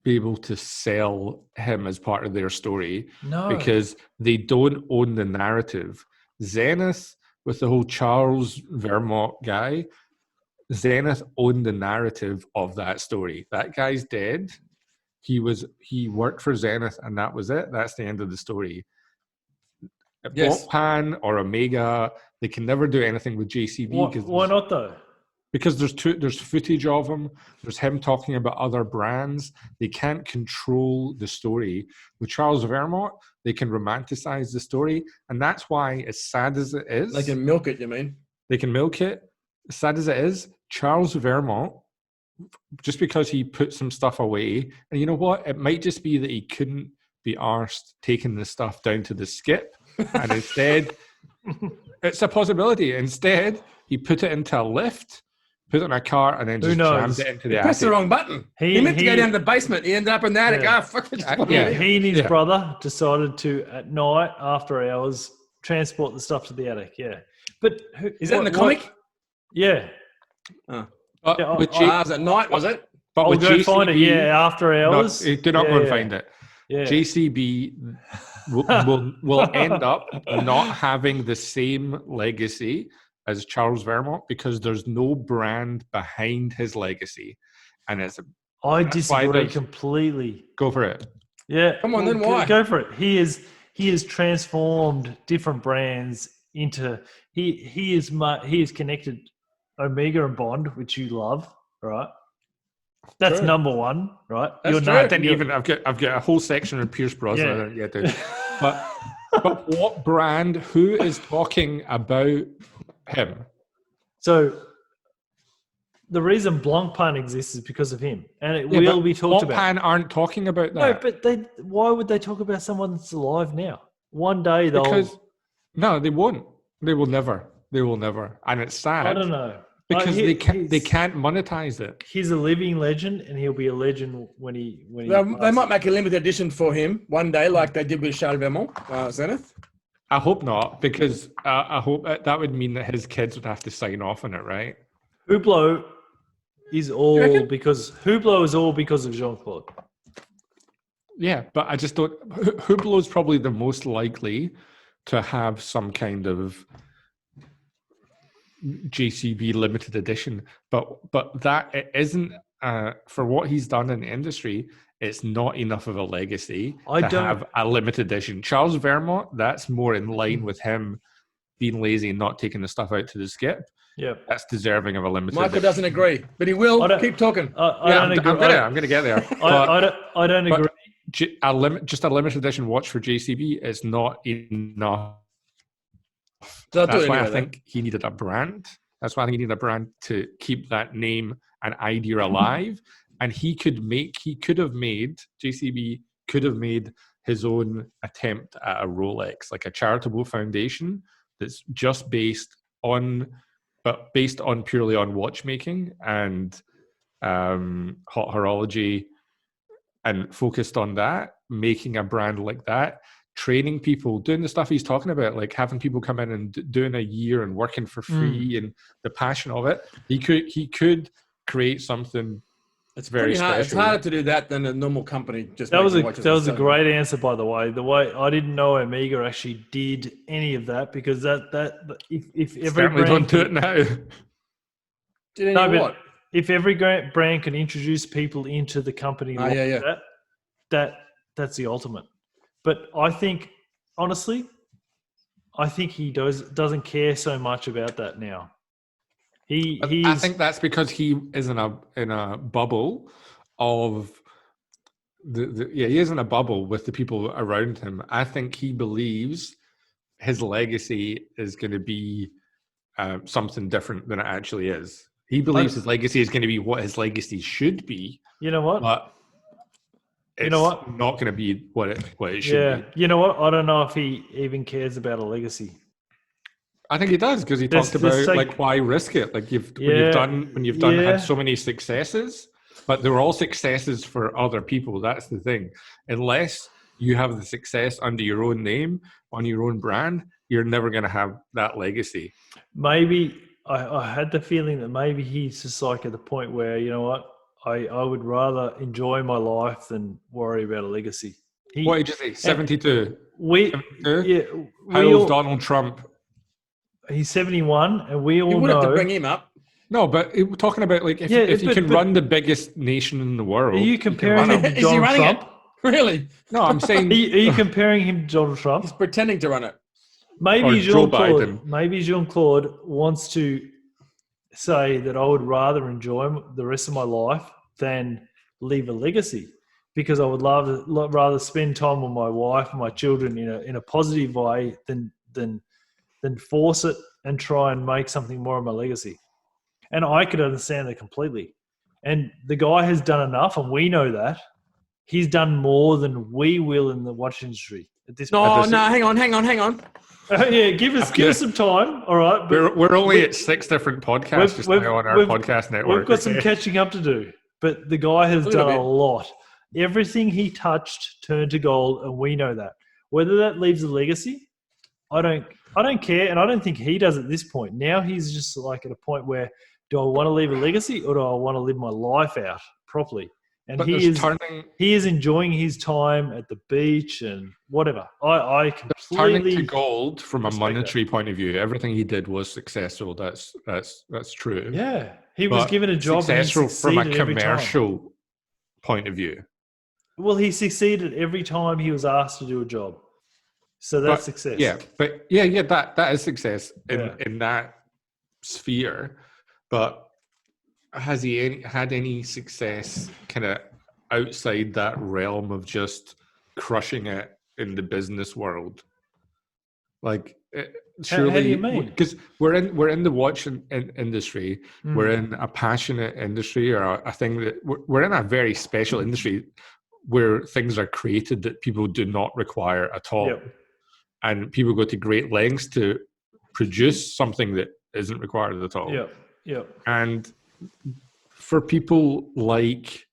be able to sell him as part of their story. No. Because they don't own the narrative. Zenith, with the whole Charles Vermont guy, Zenith owned the narrative of that story. That guy's dead. He worked for Zenith, and that was it. That's the end of the story. Blancpain or Omega, they can never do anything with JCB. Why not though? Because there's footage of him. There's him talking about other brands. They can't control the story. With Charles Vermont, they can romanticize the story, and that's why, as sad as it is, they can milk it. You mean they can milk it? As sad as it is, Charles Vermont, just because he put some stuff away, and you know what? It might just be that he couldn't be arsed taking the stuff down to the skip, and instead, it's a possibility. Instead, he put it into a lift, put it in a car, and then just jammed it into the attic. Pressed the wrong button. He meant to go down to the basement. He ended up in the attic. Fuck it. He and his brother decided to, at night, after hours, transport the stuff to the attic. Yeah. But is that in the comic? Yeah. Was at night, was it? But I'll go find it, after hours. No, do not go and find it. Yeah. JCB will end up not having the same legacy as Charles Vermont, because there's no brand behind his legacy. And I disagree completely. Go for it. Yeah. Come on, then why? Go for it. He has transformed different brands into he is connected Omega and Bond, which you love, right? That's number one, right? I've got a whole section on Pierce Brosnan. Yeah, dude. But what brand? Who is talking about him? So the reason Blancpain exists is because of him, and it will be talked about. Blancpain aren't talking about that. No, but why would they talk about someone that's alive now? One day no, they won't. They will never. They will never. And it's sad. I don't know. Because they can't monetize it. He's a living legend, and he'll be a legend when he. They might make a limited edition for him one day, like they did with Charles Vermont, Zenith. I hope not, because I hope that would mean that his kids would have to sign off on it, right? Hublot is all because of Jean Claude. Yeah, but I just don't. Hublot is probably the most likely to have some kind of JCB limited edition, but that it isn't for what he's done in the industry. It's not enough of a legacy have a limited edition. Charles Vermont, that's more in line with him being lazy and not taking the stuff out to the skip. Yeah, that's deserving of a limited Michael edition. Doesn't agree, but he will. Keep talking. I'm going to get there. I don't agree. Just a limited edition watch for JCB is not enough. That's why I think he needed a brand. That's why I think he needed a brand to keep that name and idea alive. And JCB could have made his own attempt at a Rolex, like a charitable foundation that's just based purely on watchmaking and hot horology, and focused on that, making a brand like that, training people, doing the stuff he's talking about, like having people come in and doing a year and working for free and the passion of it. He could create something. It's very special. It's harder to do that than a normal company. That was a great answer, by the way. The way I didn't know Omega actually did any of that, because if every brand don't do it now. If every brand can introduce people into the company that's the ultimate. But I think, honestly, he doesn't care so much about that now. I think that's because he is in a bubble of he is in a bubble with the people around him. I think he believes his legacy is going to be something different than it actually is. He believes his legacy is going to be what his legacy should be. You know what? But it's not going to be what it should be. You know what? I don't know if he even cares about a legacy. I think he does, because he talked about why risk it. Like when you've had so many successes, but they were all successes for other people. That's the thing. Unless you have the success under your own name, on your own brand, you're never going to have that legacy. Maybe I had the feeling that maybe he's just like at the point where, you know what, I would rather enjoy my life than worry about a legacy. What did you say? 72. 72? How old Donald Trump? He's 71, and we all know. You would have to bring him up. No, but we're talking about like if you can run the biggest nation in the world. Are you comparing him to Donald Trump? Really? No, I'm saying. Are you comparing him to Donald Trump? He's pretending to run it. Maybe Jean Claude wants to say that I would rather enjoy the rest of my life than leave a legacy, because I would rather spend time with my wife and my children in a positive way than force it and try and make something more of my legacy. And I could understand that completely. And the guy has done enough, and we know that. He's done more than we will in the watch industry at this point. No, hang on. Give us some time, all right? But we're only at 6 different podcasts just now on our podcast network. We've got some catching up to do. But the guy has done a lot. Everything he touched turned to gold, and we know that. Whether that leaves a legacy, I don't care, and I don't think he does at this point. Now he's just like at a point where, do I want to leave a legacy, or do I want to live my life out properly? And he is enjoying his time at the beach and whatever. I completely turning to gold from a monetary point of view. Everything he did was successful. That's true. Yeah, he was given a job. Successful from a commercial point of view. Well, he succeeded every time he was asked to do a job. So that's success. Yeah, but yeah, that is success in that sphere. But has he had any success kind of outside that realm of just crushing it in the business world? Like, surely, how do you mean? Because we're in the watch industry, we're in a passionate industry, or a thing that we're in a very special industry where things are created that people do not require at all. Yep. And people go to great lengths to produce something that isn't required at all. Yeah. And for people like,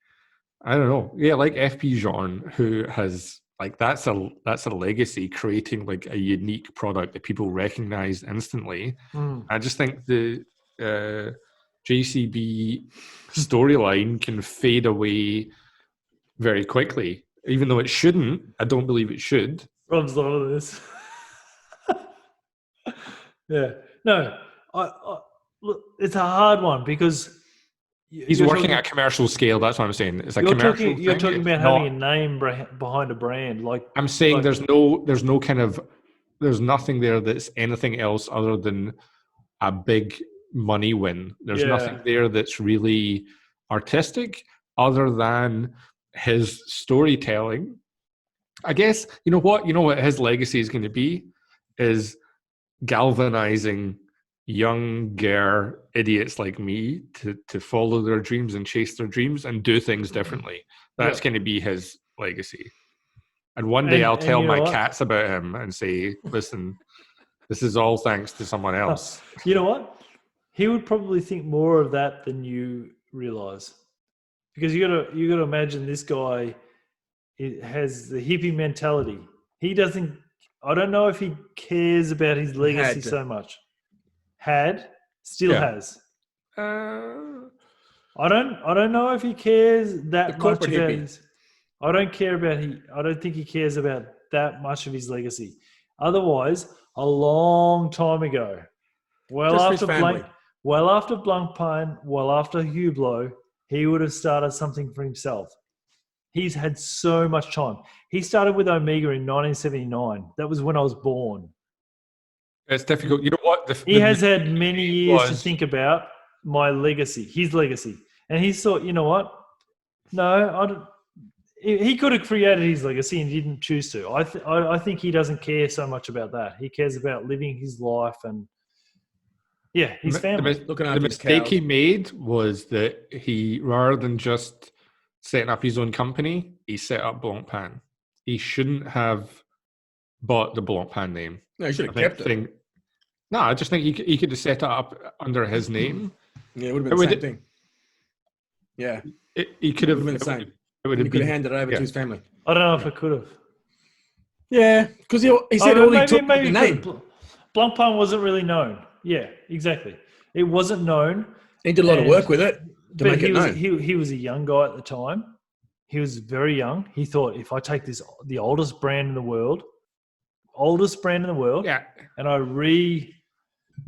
I don't know, like FP Jean, who has like that's a legacy, creating like a unique product that people recognize instantly. I just think the JCB storyline can fade away very quickly, even though it shouldn't. I don't believe it should. Rob's loving this. Yeah. No, look, it's a hard one because He's working at a commercial scale. That's what I'm saying. It's a you're commercial talking. You're thing. talking It's about not- having a name behind a brand. Like I'm saying like- there's no kind of, there's nothing there that's anything else other than a big money win. There's Yeah. nothing there that's really artistic other than his storytelling. I guess, you know what his legacy is going to be is galvanizing younger idiots like me to follow their dreams and chase their dreams and do things differently. That's going to be his legacy. And one day I'll tell my cats about him and say, listen, this is all thanks to someone else. You know what? He would probably think more of that than you realize, because you gotta imagine this guy. It has the hippie mentality. He doesn't. I don't know if he cares about his legacy so much. Still has. I don't know if he cares that much about his. I don't think he cares about that much of his legacy. Otherwise, a long time ago, well after Blancpain, well after Hublot, he would have started something for himself. He's had so much time. He started with Omega in 1979. That was when I was born. It's difficult. You know what? He has had many years to think about his legacy. And he thought, you know what? No, I don't. He could have created his legacy and didn't choose to. I think he doesn't care so much about that. He cares about living his life and, his family. The mistake he made was that he, rather than just setting up his own company, he set up Blancpain. He shouldn't have bought the Blancpain name. No, he should have kept it. No, I just think he could have set it up under his name. Yeah, it would have been the same thing. Yeah. He could have been the same. It would have could have handed it over to his family. I don't know if it could have. Yeah, because he said all he took was the name. Blancpain wasn't really known. Yeah, exactly. It wasn't known. He did a lot of work with it to make it known. He was a young guy at the time. He was very young. He thought, if I take the oldest brand in the world, and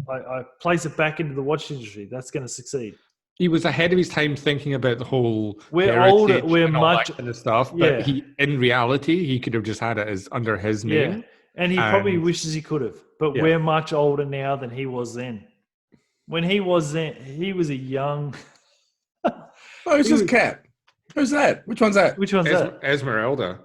I place it back into the watch industry, that's going to succeed. He was ahead of his time thinking about the whole we're older, we're much kind of stuff, but in reality he could have just had it as under his name. Yeah. And he probably wishes he could have, but we're much older now than he was then. When he was then, he was a young. It's just Cat. Who's that? Which one's that? Esmeralda.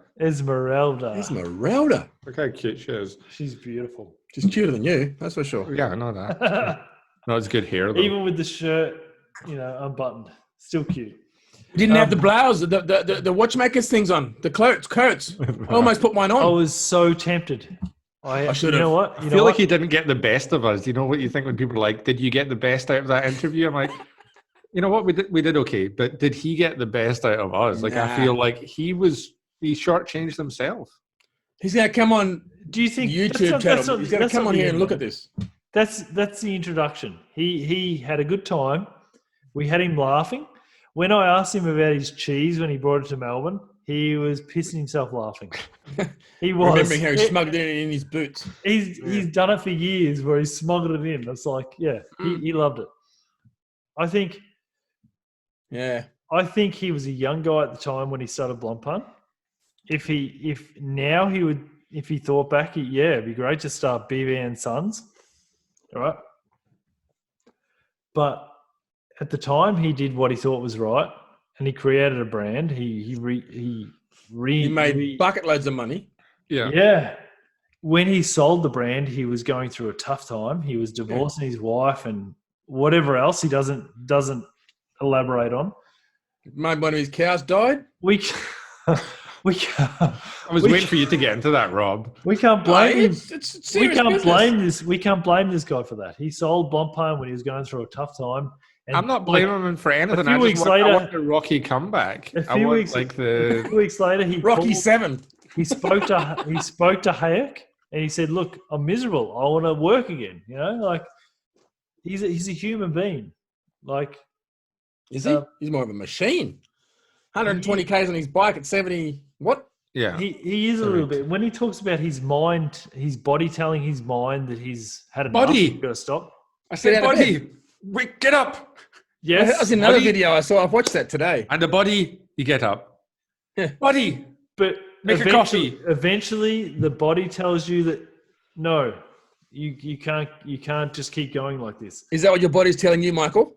Look how cute she is. She's beautiful. She's cuter than you, that's for sure. Yeah, I know that. No, it's good hair though. Even with the shirt, unbuttoned, still cute. You didn't have the blouse, the watchmakers things on, the coats. I almost put mine on. I was so tempted. I should have. You know what? I feel like he didn't get the best of us. You know what you think when people are like, did you get the best out of that interview? I'm like, you know what, we did okay, but did he get the best out of us? Like, I feel like he shortchanged himself. He's going to come on. Do you think YouTube channel? He's going to come on here and look at this. That's the introduction. He had a good time. We had him laughing. When I asked him about his cheese when he brought it to Melbourne, he was pissing himself laughing. He was remembering how he smuggled it in his boots. He's done it for years, where he smuggled it in. It's like, he loved it. I think he was a young guy at the time when he started Blancpain. If he thought back, it'd be great to start Biver and Sons, all right? But at the time, he did what he thought was right, and he created a brand. He made bucket loads of money. Yeah. Yeah. When he sold the brand, he was going through a tough time. He was divorcing his wife and whatever else he doesn't elaborate on. Maybe one of his cows died. I was waiting for you to get into that, Rob. We can't blame him. We can't blame this. We can't blame this guy for that. He sold Blancpain when he was going through a tough time. And I'm not blaming him for anything. I want a Rocky comeback. A few weeks later, Rocky 7. He spoke to Hayek and he said, "Look, I'm miserable. I want to work again." He's a human being. Is he? He's more of a machine. 120 k's on his bike at 70. What? Yeah. He is a little bit. When he talks about his mind, his body telling his mind that he's had enough. Body! You've got to stop. I said, Get out of body, wait, get up. Yes. That was in another Body. video I saw. I've watched that today. And the body, you get up. Yeah. Body, But make a coffee. eventually the body tells you that no, you can't just keep going like this. Is that what your body's telling you, Michael?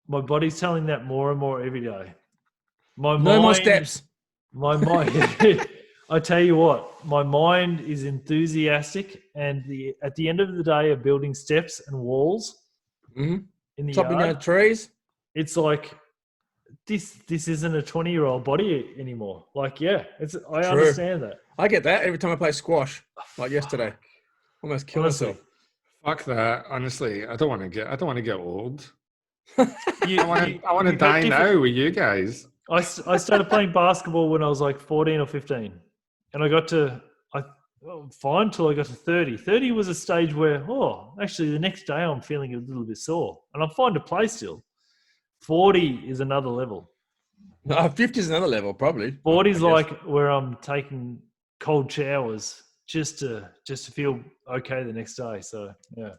My body's telling that more and more every day. My No more steps. My mind. I tell you what, my mind is enthusiastic, and at the end of the day of building steps and walls Mm-hmm. in the Chopping yard, down trees. it's like this isn't a 20-year-old body anymore. Like, yeah, I understand that. I get that every time I play squash, like yesterday. Almost kill Honestly. myself. Fuck that. Honestly, I don't want to get old. You- I want you- to you got die different- now with you guys. I started playing basketball when I was like 14 or 15, and I got to fine till I got to 30. 30 was a stage where actually the next day I'm feeling a little bit sore, and I'm fine to play still. 40 is another level. No, 50 is another level, probably. 40 is I guess. like where I'm taking cold showers just to feel okay the next day. So yeah.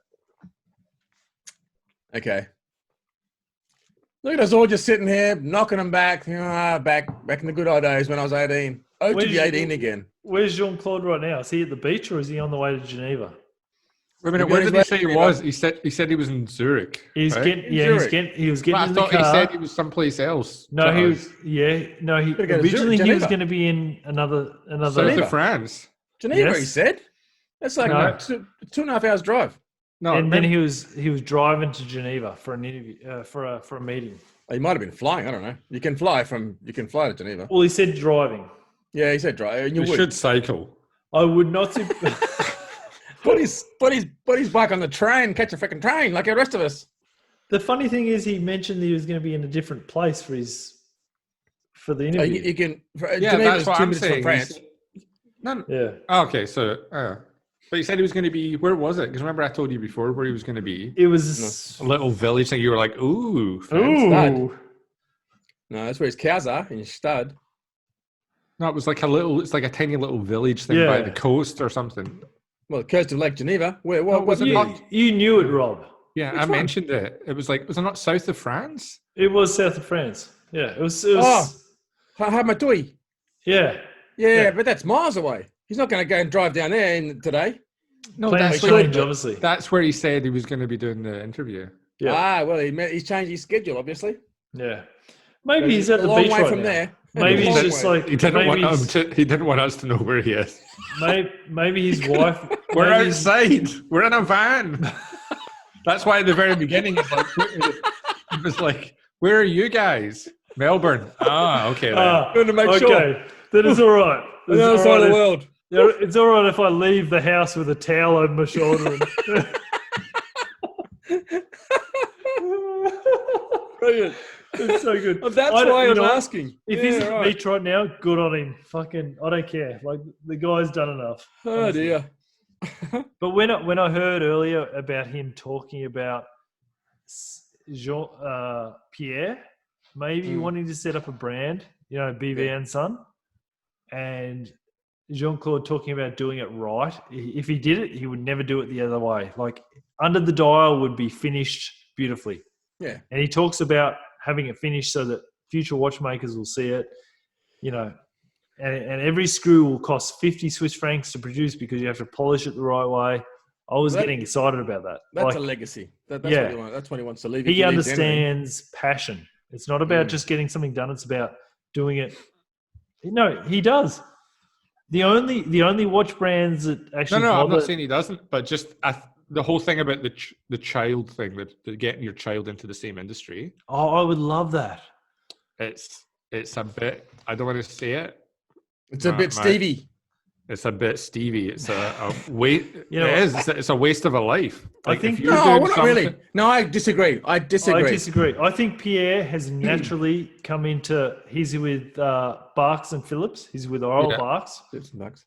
Okay. Look at us all just sitting here, knocking them back. Back in the good old days when I was 18. Oh, to Where's be your- 18 again. Where's Jean Claude right now? Is he at the beach or is he on the way to Geneva? Wait a minute, You're where going did he his say way he to was? He said he was in Zurich. He's right? getting he was But getting I in the thought car. he said he was someplace else. No, he Charles. was. Yeah, no. He Gotta go to originally he was Geneva. going to be in another. South Geneva. of France. Geneva, Yes. he said. That's like No. 2.5 hours drive. No, And then he was driving to Geneva for an interview for a meeting. Oh, he might have been flying. I don't know. You can fly to Geneva. Well, he said driving. Yeah, he said drive. And you we would. should cycle. I would not. Put his bike on the train, catch a freaking train like the rest of us. The funny thing is, he mentioned that he was going to be in a different place for the interview. You can. Yeah, Geneva's that's what 2 I'm minutes saying. from France. No, yeah. okay, so but he said he was going to be. Where was it? Because remember I told you before where he was going to be. It was. A little village thing. You were like, ooh, fancy. Ooh. No, that's where his cows are in stud. No, it was like it's like a tiny little village thing by Yeah. the coast or something. Well, the coast of Lake Geneva. What was it? You knew it, Rob. Yeah, Which I one? mentioned it. It was like, was it not south of France? It was south of France. Yeah, it was. Oh. Hamatui. Yeah. Yeah, but that's miles away. He's not going to go and drive down there today. No, Plans that's where, change, obviously. that's where he said he was going to be doing the interview. Yeah. Well, he's changed his schedule, obviously. Yeah. Maybe he's at a the long beach way right from now. there. Maybe A he's long just way. like He didn't maybe he didn't want us to know where he is. maybe his wife. We're maybe his- outside. We're in a van. That's why at the very beginning it was like, where are you guys? Melbourne. Ah, okay. Then. Going to make okay, sure. that is all right. On the other side of the world. It's all right if I leave the house with a towel over my shoulder. Brilliant. It's so good. Well, that's I don't- why you I'm know what? asking. If he's at the beach right now, good on him. Fucking, I don't care. Like the guy's done enough. Oh, honestly. dear. But when I heard earlier about him talking about Jean Pierre, maybe wanting to set up a brand, BV and Son, and Jean Claude talking about doing it right. If he did it, he would never do it the other way. Like Under the Dial would be finished beautifully. Yeah. And he talks about having it finished so that future watchmakers will see it, and every screw will cost 50 Swiss francs to produce because you have to polish it the right way. I was getting excited about that. That's a legacy. That's what he wants to leave. He understands passion. It's not about just getting something done. It's about doing it. No, he does. The only watch brands that actually No, I'm bother- not saying he doesn't, but just the whole thing about the child thing, that getting your child into the same industry. Oh, I would love that. It's a bit. I don't want to say it. It's a bit Stevie. It's a bit Stevie. It's a waste. You know, it is. It's a waste of a life. I think- if you're No, doing not really. something- No, I disagree. I I disagree. disagree. I think Pierre has naturally come into. He's with Barks and Phillips. He's with Oral Yeah. Barks. $6.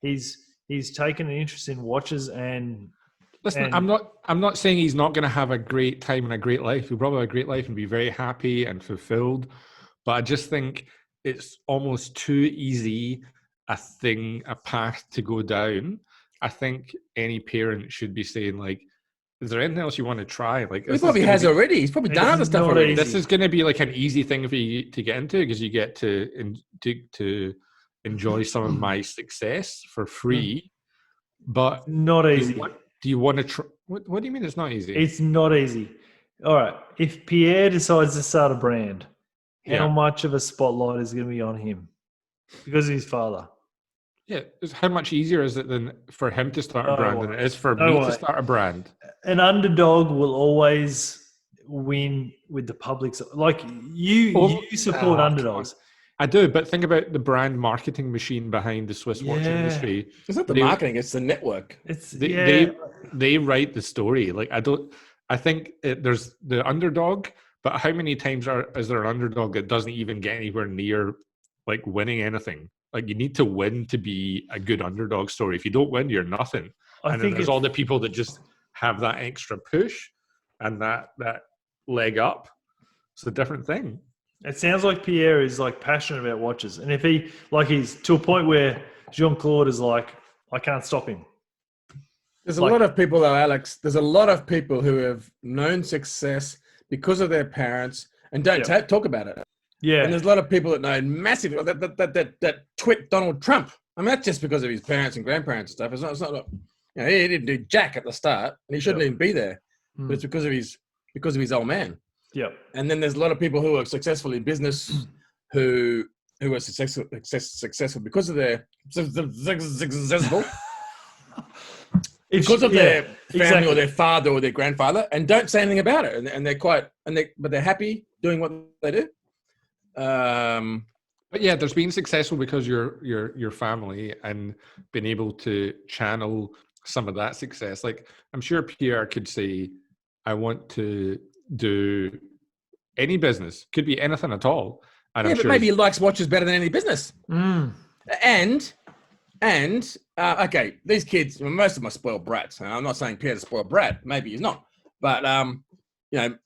He's taken an interest in watches and. Listen, And- I'm not saying he's not going to have a great time and a great life. He'll probably have a great life and be very happy and fulfilled. But I just think it's almost too easy a path to go down. I think any parent should be saying, like, is there anything else you want to try? Like, He probably has already. He's probably done other stuff already. This is going to be like an easy thing for you to get into, because you get to enjoy some of my success for free. But not easy. Do you want to try? What do you mean it's not easy? It's not easy. All right. If Pierre decides to start a brand, how much of a spotlight is going to be on him? Because he's father. Yeah. How much easier is it than for him to start a brand than it is for me to start a brand? An underdog will always win with the public. Like you support underdogs. I do, but think about the brand marketing machine behind the Swiss watch industry. It's not the marketing; it's the network. They write the story. Like I think there's the underdog, but how many times is there an underdog that doesn't even get anywhere near like winning anything? Like, you need to win to be a good underdog story. If you don't win, you're nothing. And then there's all the people that just have that extra push and that leg up. It's a different thing. It sounds like Pierre is like passionate about watches. And if he's to a point where Jean Claude is like, I can't stop him. There's a lot of people though, Alex. There's a lot of people who have known success because of their parents and don't talk about it. Yeah. And there's a lot of people that know massive that twit Donald Trump. I mean, that's just because of his parents and grandparents and stuff. It's not like, you know, he didn't do jack at the start and he shouldn't even be there. But it's because of his old man. Yeah. And then there's a lot of people who are successful in business who are successful because of their successful because of their family or their father or their grandfather, and don't say anything about it. And but they're happy doing what they do. But yeah, there's been successful because your family and been able to channel some of that success. Like, I'm sure Pierre could say, I want to do any business, could be anything at all. And but maybe he likes watches better than any business. And okay, these kids, most of them are spoiled brats. I'm not saying Pierre's a spoiled brat. Maybe he's not, but you know,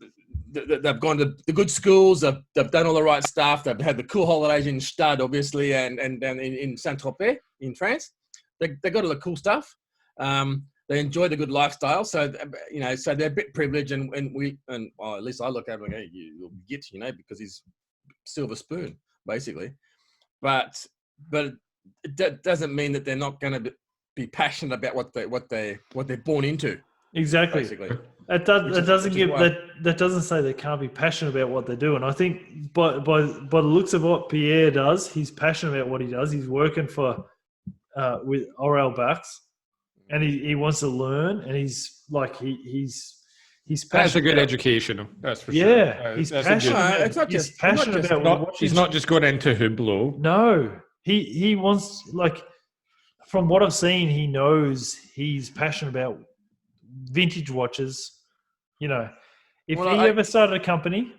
they've gone to the good schools. They've done all the right stuff. They've had the cool holidays in Stade, obviously, and in Saint-Tropez in France. They got all the cool stuff. They enjoy the good lifestyle. So you know, so they're a bit privileged, and at least I look at them and go, you'll get, you know, because he's silver spoon basically. But it doesn't mean that they're not going to be passionate about what they're born into. Exactly. Basically. That doesn't say they can't be passionate about what they do. And I think by the looks of what Pierre does, he's passionate about what he does. He's working for with Oral Backs, and he wants to learn, and he's passionate. That's a good education. That's for sure. Yeah, he's passionate. He's passionate about. He's not just going into Hublot. No, he wants, like, from what I've seen, he knows he's passionate about vintage watches. You know, if he ever started a company,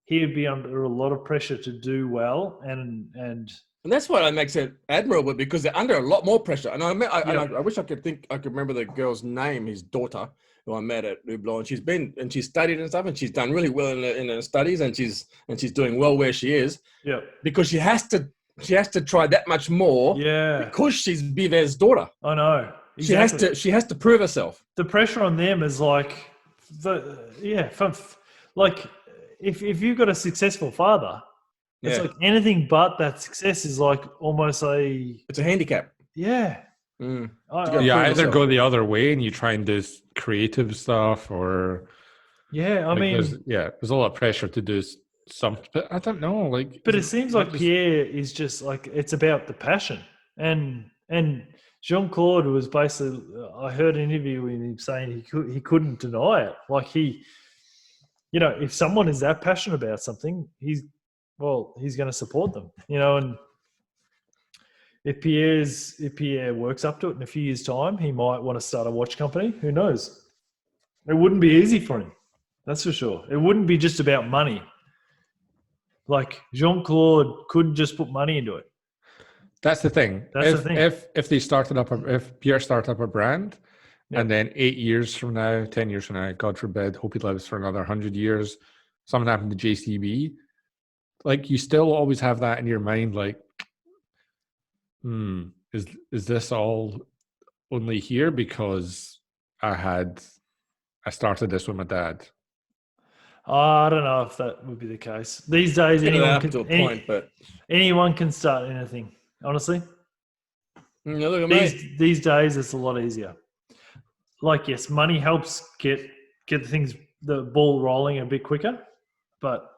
he would be under a lot of pressure to do well, and that's what makes it admirable, because they're under a lot more pressure. And I wish I could remember the girl's name, his daughter, who I met at Hublot, and she's studied and stuff, and she's done really well in her studies, and she's doing well where she is. Yeah, because she has to try that much more. Yeah, because she's Biver's daughter. I know. Exactly. She has to prove herself. The pressure on them is like, if you've got a successful father, it's like anything but that success is like almost it's a handicap. Yeah. Either go the other way and you try and do creative stuff, or there's a lot of pressure to do something. But I don't know, But it seems like Pierre is just like, it's about the passion, and Jean Claude was basically, I heard an interview with him saying he couldn't deny it. Like, if someone is that passionate about something, he's going to support them, you know. And if Pierre works up to it in a few years' time, he might want to start a watch company. Who knows? It wouldn't be easy for him. That's for sure. It wouldn't be just about money. Like, Jean Claude couldn't just put money into it. That's the thing. If Pierre started up a brand, and then 8 years from now, 10 years from now, God forbid, hope he lives for another 100 years, something happened to JCB, like, you still always have that in your mind, like, Is this all only here because I started this with my dad? I don't know if that would be the case. These days, anyone can start anything. Honestly, look at me. These days it's a lot easier. Like, yes, money helps get the ball rolling a bit quicker, but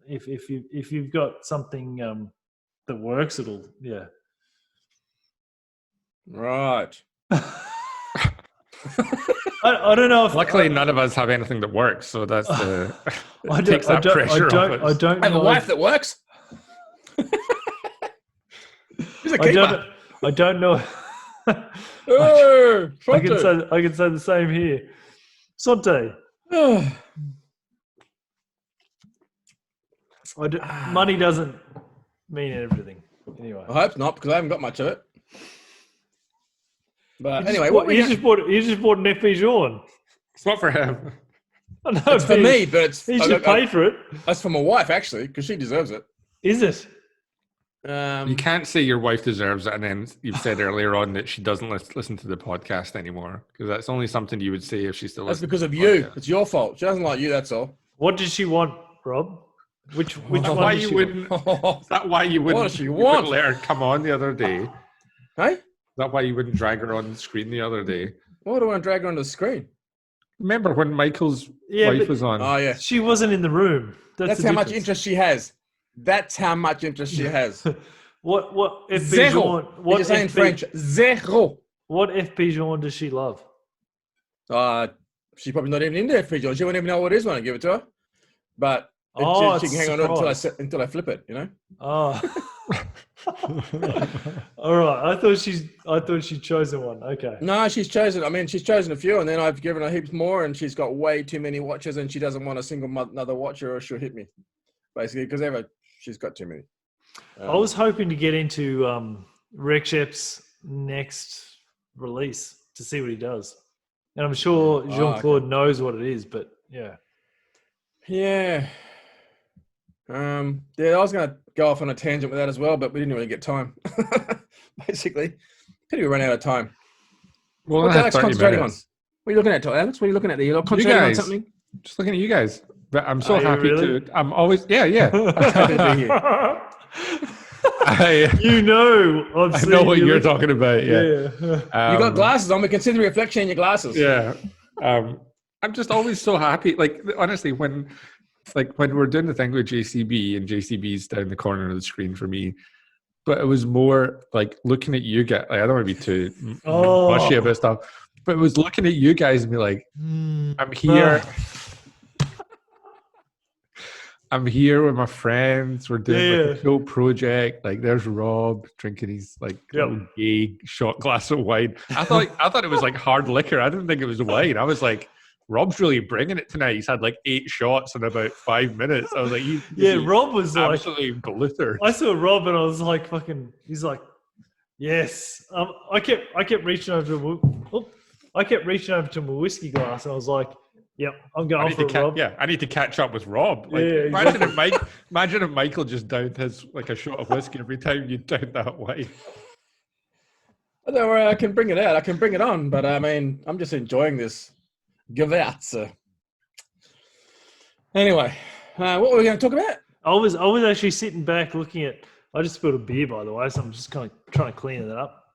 if you've got something that works, it'll Right. I don't know if. Luckily, none of us have anything that works, so that's takes that I pressure off us. don't I have know a wife that works. She's a keeper. I don't know. Oh, I can say the same here. Sante. Money doesn't mean everything. Anyway, I hope not, because I haven't got much of it. But you anyway, just bought an FP Jean. It's not for him. I know, it's for me, but he should pay for it. That's for my wife, actually, because she deserves it. Is it? You can't say your wife deserves it, and then you've said earlier on that she doesn't listen to the podcast anymore, because that's only something you would say if she still. That's because of you. It's your fault. She doesn't like you. That's all. What does she want, Rob? Which one? Why you wouldn't? Is that why you wouldn't? What does she want? Let her come on the other day. Hey? Is that why you wouldn't drag her on the screen the other day? Why do I want to drag her on the screen? Remember when Michael's wife was on? Oh yeah. She wasn't in the room. That's how much interest she has. That's how much interest she has. What FP Zero. Jean? What you say in French? Zero. What FP Jean does she love? She's probably not even into FP Jean. She won't even know what it is when I give it to her. But she can hang on to it until I flip it. You know. Oh. All right. I thought she'd chosen one. Okay. No, she's chosen. I mean, she's chosen a few, and then I've given her heaps more, and she's got way too many watches, and she doesn't want a single another watcher, or she'll hit me, basically, because she's got too many. I was hoping to get into Rekshep's next release to see what he does, and I'm sure Jean Claude knows what it is, but yeah. Yeah. I was going to go off on a tangent with that as well, but we didn't really get time. Basically, pity we ran out of time. Well, what's Alex concentrating on? What are you looking at, Alex? What are you looking at there? You're concentrating on something? Just looking at you guys. But I'm so happy to. I'm always. Yeah. Happy to be here. I know what you're talking about. Yeah. You got glasses on. We can see the reflection in your glasses. Yeah. I'm just always so happy. Like, honestly, when we're doing the thing with JCB, and JCB's down the corner of the screen for me, but it was more like looking at you guys. Like, I don't want to be too mushy about stuff, but it was looking at you guys and be like, I'm here. I'm here with my friends. We're doing like a cool project. Like, there's Rob drinking his little gay shot glass of wine. I thought it was like hard liquor. I didn't think it was wine. I was like, Rob's really bringing it tonight. He's had like 8 shots in about 5 minutes. I was like, Rob was absolutely glittered. I saw Rob and I was like, fucking. He's like, yes. I kept reaching over to my whiskey glass, and I was like, yep, I'm going for it, Rob. Yeah, I need to catch up with Rob. Like, imagine if Michael just downed his like a shot of whiskey every time you down that wine. I don't worry, I can bring it out. I can bring it on, but I mean, I'm just enjoying this Gewürze. Anyway, what were we going to talk about? I was actually sitting back looking at. I just spilled a beer, by the way, so I'm just kind of trying to clean it up.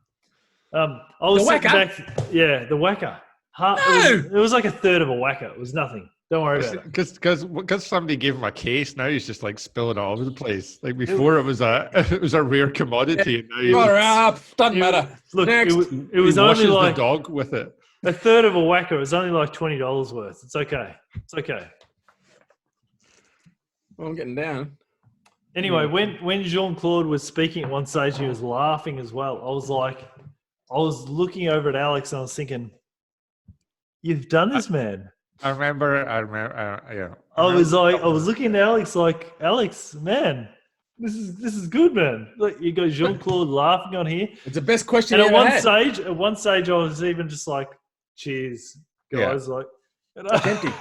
I was sitting back. Yeah, the whacker. It was like a third of a whacker. It was nothing. Don't worry about it. Because somebody gave him a case, now he's just like spilling all over the place. Like before, it was a rare commodity. And now doesn't matter. Look, next. It was only like the dog with it. A third of a whacker is only like $20 worth. It's okay. It's okay. Well, I'm getting down. Anyway, when Jean Claude was speaking at one stage, he was laughing as well. I was looking over at Alex and I was thinking, you've done this, man. I remember. Yeah. I was looking at Alex like, Alex, man, this is good, man. Look, you got Jean Claude laughing on here. It's the best question. And at one stage, I was even just like, cheers, guys. Yeah. Like, it's empty.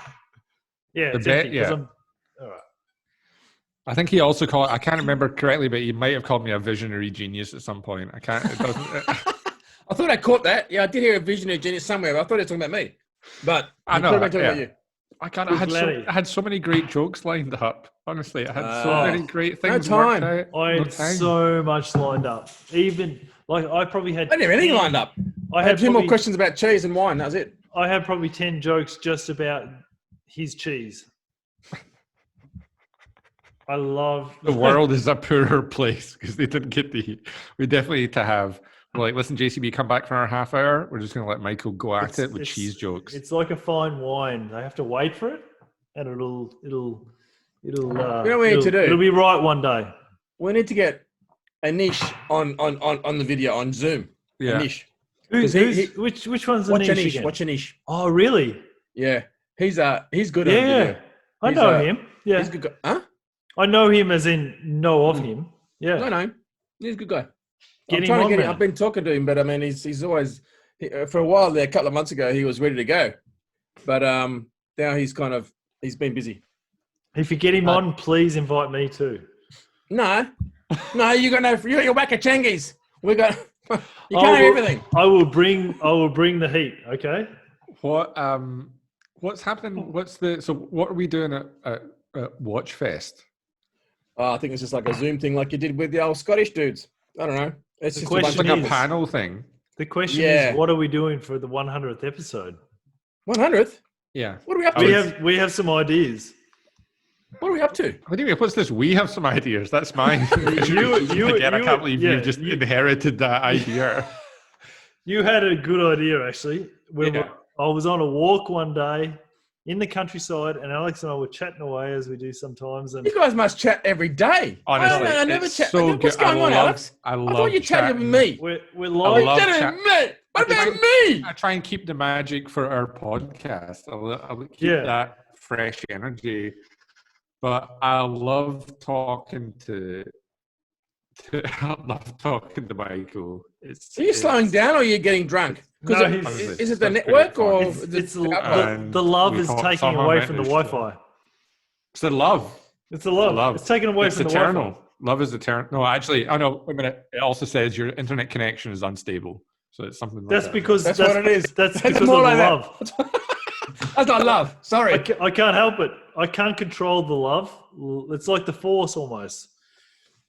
Yeah, it's empty. Yeah. All right. I think he also called. I can't remember correctly, but he might have called me a visionary genius at some point. I can't. It doesn't. I thought I caught that. Yeah, I did hear a visionary genius somewhere. But I thought he was talking about me. But I know. Could have been talking about you. I can't. I had so many great jokes lined up. Honestly, I had so many great things. No time. Worked out. I had so much lined up. Even like I probably had. I didn't have anything lined up. I had two more questions about cheese and wine. That was it. I had probably 10 jokes just about his cheese. I love the world is a poorer place because they didn't get the. We definitely need to have. We're like, listen, JCB, come back for our half hour. We're just going to let Michael go at it with cheese jokes. It's like a fine wine. They have to wait for it, and it'll. You know what we need to do? It'll be right one day. We need to get a niche on the video on Zoom. Yeah. A niche. Which one's the niche again? Watch a niche. Oh, really? Yeah. He's good. Yeah. I know him. Yeah. He's a good guy. Huh? I know him as in know of him. Yeah. I know him. He's a good guy. Get him on, man. I've been talking to him, but I mean, he's always for a while there. A couple of months ago, he was ready to go, but now he's been busy. If you get him on, please invite me too. No, you're whack a changies. We got you can't have everything. I will bring the heat. Okay. What's happening? What are we doing at Watchfest? I think it's just like a Zoom thing, like you did with the old Scottish dudes. I don't know. It's just like a panel thing. The question is, what are we doing for the 100th episode? 100th? Yeah. What are we up to? We have some ideas. What are we up to? What do you mean? What's this? We have some ideas. That's mine. I can't believe you've just inherited that idea. You had a good idea, actually. I was on a walk one day in the countryside, and Alex and I were chatting away as we do sometimes. And you guys must chat every day. Honestly, I never chat. So what's going on, Alex? I thought you chatted with me. We're live. What about me? I try and keep the magic for our podcast. I'll keep that fresh energy. But I love talking to Michael. Are you slowing down or are you getting drunk? No, is it the network or it's the love is taking away from the Wi-Fi. It's the love. It's the love. It's taken away from the eternal. Wi-Fi. Love is eternal. No, actually, oh no, wait a minute. It also says your internet connection is unstable. So it's something like that's what it is. That's because of the love. That's not love. Sorry. I can't help it. I can't control the love. It's like the Force almost.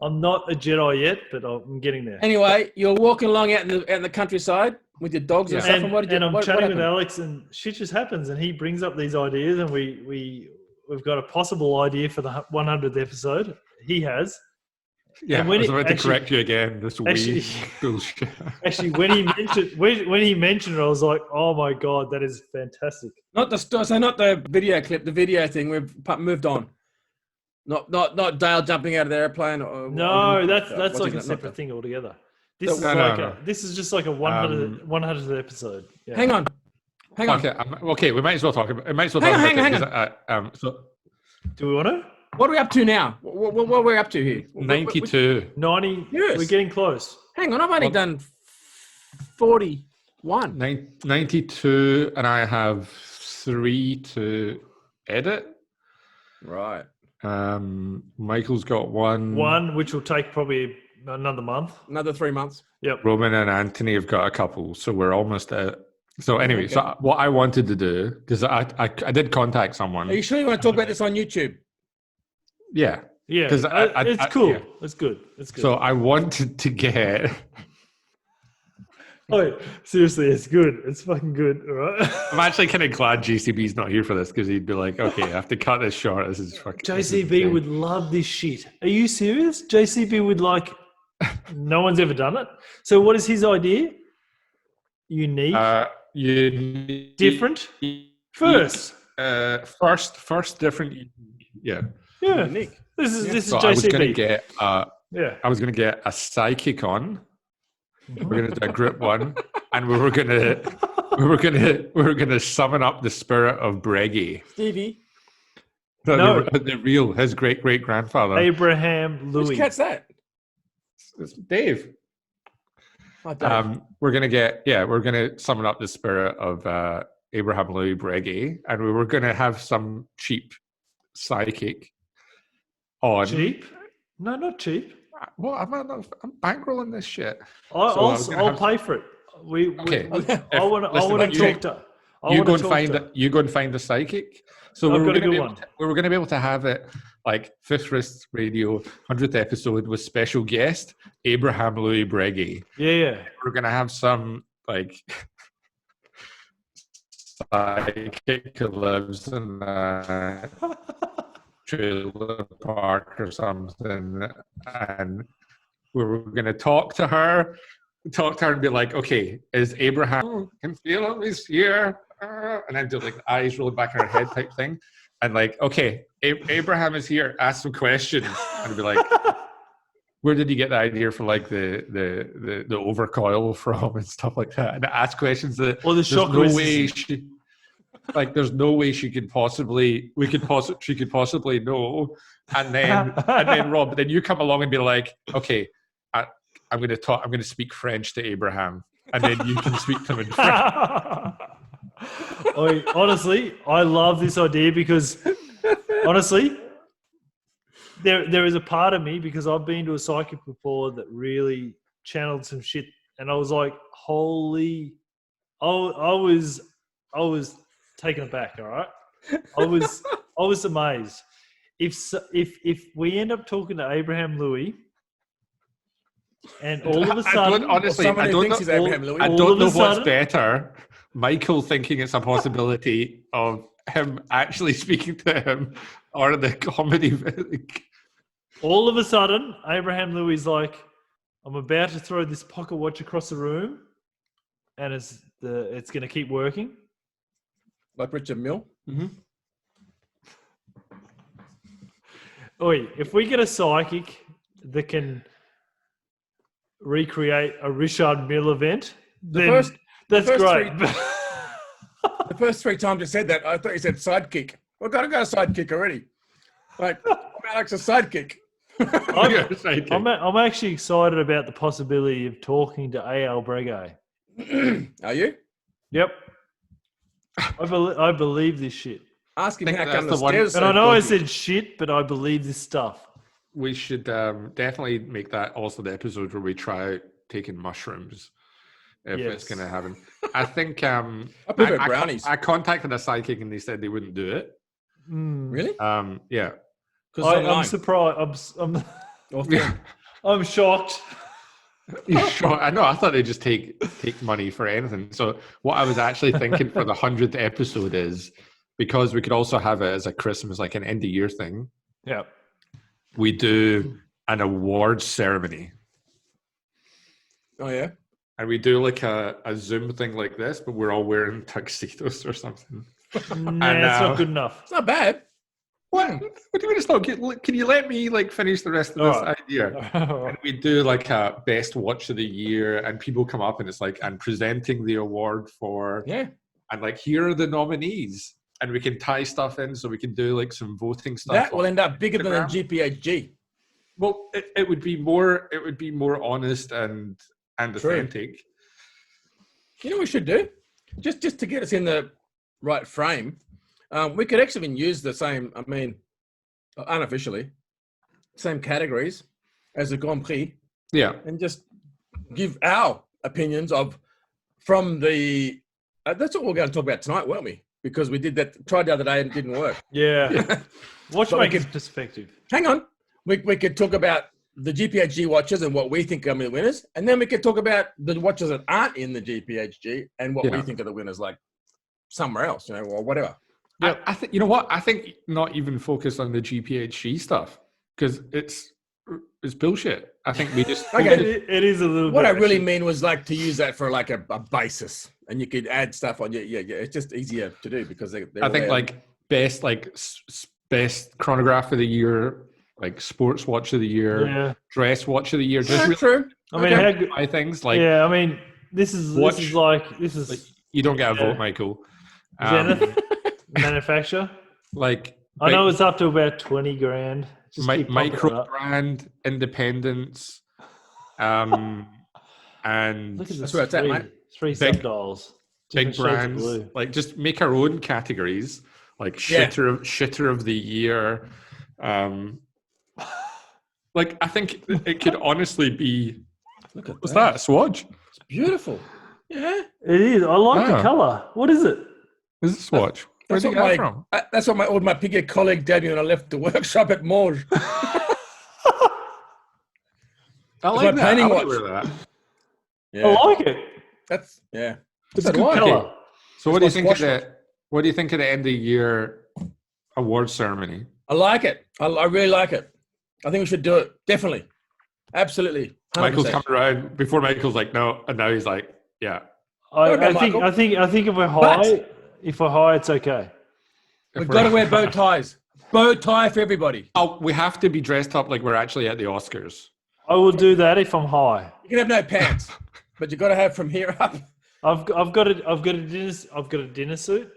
I'm not a Jedi yet, but I'm getting there. Anyway, you're walking along out in the countryside with your dogs and stuff. And I'm chatting with Alex, and shit just happens, and he brings up these ideas, and we've got a possible idea for the 100th episode. He has. Yeah, I was about to correct you again. This bullshit. Actually, when he mentioned it, I was like, "Oh my god, that is fantastic!" Not the video clip, the video thing. We've moved on. Not Dale jumping out of the airplane. That's like a separate thing altogether. This is just like a 100th episode. Yeah. Hang on. Okay, we might as well talk about. Hang on. Do we want to? What are we up to now? What are we up to here? 92. 90. Yes. We're getting close. Hang on, I've only done 41. 92, and I have 3 to edit. Right. Michael's got one, which will take probably another month. Another 3 months. Yep. Roman and Anthony have got a couple, so we're almost at. So anyway, okay. So what I wanted to do, because I did contact someone. Are you sure you want to talk about this on YouTube? Yeah. Yeah. Because it's cool. Yeah. It's good. It's good. So I wanted to get. Oh, seriously, it's good. It's fucking good, all right? I'm actually kind of glad JCB's not here for this because he'd be like, okay, I have to cut this short. This is fucking. JCB would love this shit. Are you serious? JCB would like. No one's ever done it. So what is his idea? Unique. Different. First different. Yeah. Yeah. Unique. This is so JCB. I was gonna get a psychic on. We're gonna do a group one, and we were gonna summon up the spirit of Breggy. Stevie. The real his great grandfather. Abraham Louis. Whose cat's that? It's Dave. Oh, Dave. We're gonna summon up the spirit of Abraham Louis Breggy, and we were gonna have some cheap psychic on Cheap? No, not cheap. Well, I'm bankrolling this shit. I'll pay for it. Okay. I want to talk to. You go and find the psychic. So I've we were got a going good one. we were going to be able to have it like Fifth Wrist Radio 100th episode with special guest Abraham Louis Breguet. Yeah. We're going to have some like psychic who lives in a trailer park or something, and we were going to talk to her and be like, okay, is Abraham, can feel him, he's here, and then do like eyes rolling back in her head type thing, and like, okay, Abraham is here, ask some questions, and be like, where did you get the idea for like the overcoil from and stuff like that, and ask questions that or the shock there's no way she could possibly know, and then Rob, then you come along and be like, okay, I'm going to speak French to Abraham, and then you can speak to him in French. Honestly, I love this idea because honestly, there is a part of me, because I've been to a psychic before that really channeled some shit, and I was like, holy, I was taken aback. All right, I was amazed. If we end up talking to Abraham Louis, and all of a sudden, I don't know what's better, Michael thinking it's a possibility of him actually speaking to him, or the comedy. All of a sudden, Abraham Louis is like, I'm about to throw this pocket watch across the room, and it's going to keep working. Like Richard Mill. Mm-hmm. Oi, if we get a psychic that can recreate a Richard Mill event, then that's great. The first 3 times you said that, I thought you said sidekick. Well, got a sidekick already. Like, Alex a sidekick. I'm actually excited about the possibility of talking to A.L. Breguet. Are you? Yep. I believe this shit. Ask him how that's come the the one- stairs. And I know I said shit, but I believe this stuff. We should definitely make that also the episode where we try out taking mushrooms, if it's going to happen. I think I prefer brownies. I contacted a psychic and they said they wouldn't do it. Really? Yeah. I'm surprised. I'm shocked. You're sure? I know. I thought they'd just take money for anything. So what I was actually thinking for the 100th episode is, because we could also have it as a Christmas, like an end of year thing. Yeah. We do an awards ceremony. Oh yeah. And we do like a Zoom thing like this, but we're all wearing tuxedos or something. Nah, it's not good enough. It's not bad. What do you mean it's not good? Can you let me like finish the rest of this idea? And we do like a best watch of the year, and people come up and it's like, and presenting the award for, and like, here are the nominees, and we can tie stuff in, so we can do like some voting stuff. That will end up bigger than a GPHG. Well, it would be more honest and authentic. You know what we should do? Just to get us in the right frame, we could actually even use the same, I mean, unofficially, same categories as the Grand Prix. Yeah. And just give our opinions from the, that's what we're going to talk about tonight, weren't we? Because we tried the other day and it didn't work. Yeah. Watchmaker's perspective. Hang on. We could talk about the GPHG watches and what we think are the winners. And then we could talk about the watches that aren't in the GPHG and what we think are the winners, like somewhere else, or whatever. Yeah. I think, you know what? I think not even focus on the GPHG stuff, because it's bullshit. I think we just... Okay. It is a little bit... What I really mean was like to use that for like a basis, and you could add stuff on. Yeah. It's just easier to do because they're I think like best chronograph of the year, like sports watch of the year, dress watch of the year. Just really, true. I mean, how good... I things like... Yeah, I mean, this is like... You don't get a vote, Michael. Manufacturer? Like... I know it's up to about 20 grand. Micro brand independence, and look at that's where it's at, mate. Three subdials, big brands. Like, just make our own categories, like shitter of the year, Like, I think it could honestly be. Look at What's that? A swatch? It's beautiful. Yeah. It is. I like the Wow. color. What is it? Is it a swatch? Where'd That's you what get it from? that's what my piggy colleague did when I left the workshop at Morge. I my like that. painting I would watch. wear that. Yeah. I like it. That's yeah. It's So a do good I. color. So, It's what do you my think of squash the? What do you think of the end of the year awards ceremony? I like it. I really like it. I think we should do it. Definitely. Absolutely. 100%. Michael's coming around. Before Michael's like, no, and now he's like, yeah. Okay, I think if we're high, it's okay. We've got to wear bow ties. Bow tie for everybody. Oh, we have to be dressed up like we're actually at the Oscars. I will do that if I'm high. You can have no pants, but you've got to have from here up. I've got a dinner suit.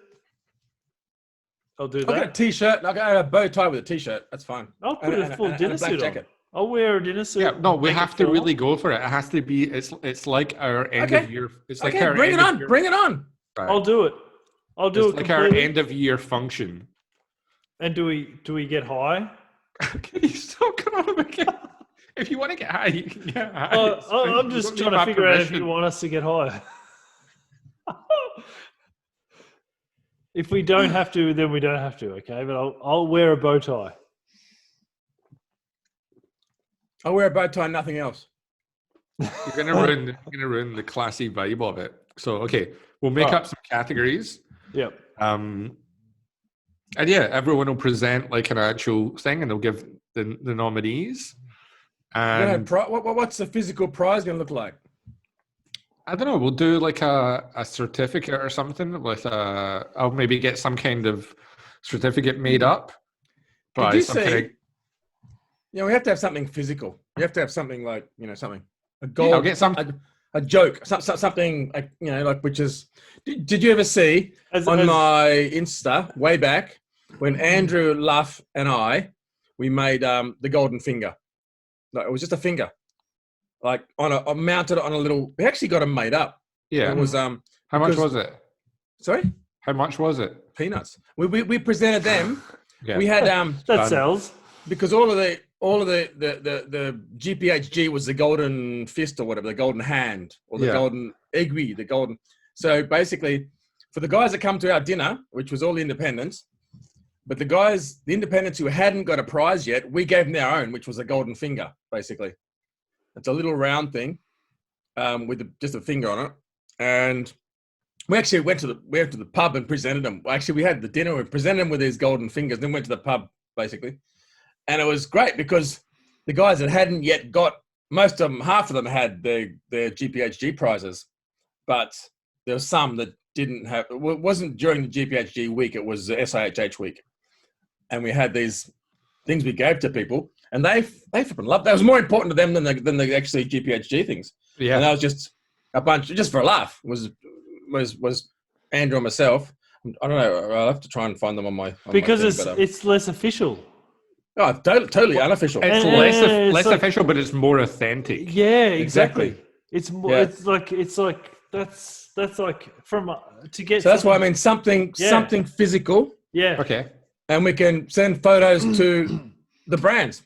I'll do I've got a that. t-shirt. I've got a bow tie with a t-shirt. That's fine. I'll put a full and dinner a black suit on. jacket. I'll wear a dinner suit. Yeah, no, we make it have to formal. really go for it. It has to be. It's like our end Okay. of year. It's like Okay, our bring it end of on. year- Bring it on. Right. I'll do it. I'll do It's it like our completely. end of year function. And do we get high? Can you stop coming on again? If you want to get high, you can get high. It's fine. I'm You just don't trying need to my figure out if permission. you want us to get high. If we don't have to, then we don't have to. Okay, but I'll wear a bow tie. I'll wear a bow tie and nothing else. You're gonna ruin the classy vibe of it. So okay, we'll make Oh. up some categories. Yep. And yeah, everyone will present like an actual thing, and they'll give the nominees. And What's the physical prize going to look like? I don't know. We'll do like a certificate or something with I'll maybe get some kind of certificate made up. Did you some see? kind We have to have something physical. You have to have something like something a of, goal, I'll get some. a joke, something like like which is. Did you ever see As my Insta way back when Andrew Luff and we made the golden finger? No, it was just a finger, like mounted on a little. We actually got them made up. Yeah. It was How much because- was it? sorry, How much was it? peanuts. We presented them. Yeah. We had that done. sells. because all of the GPHG was the golden fist or whatever, the golden hand or the Yeah. golden aiguille, the golden. So basically, for the guys that come to our dinner, which was all the independents, but the independents who hadn't got a prize yet, we gave them their own, which was a golden finger, basically. It's a little round thing with just a finger on it. And we actually went to the pub and presented them. Actually, we had the dinner and presented them with these golden fingers, then went to the pub, basically. And it was great because the guys that hadn't yet got, most of them, half of them had their GPHG prizes, but there were some that didn't have, it wasn't during the GPHG week, it was the SIHH week. And we had these things we gave to people, and they flipping loved. That was more important to them than the actually GPHG things. Yeah. And that was just a bunch, just for a laugh. Was Andrew and myself. I don't know. I'll have to try and find them on my Because thing, but, it's less official. oh, totally unofficial. It's And- less it's less like- official, but it's more authentic. Yeah, exactly. Exactly. It's more. Yeah. It's like that's like from to get. So that's why I something- mean Yeah. something physical, Yeah. Okay. and we can send photos to the brands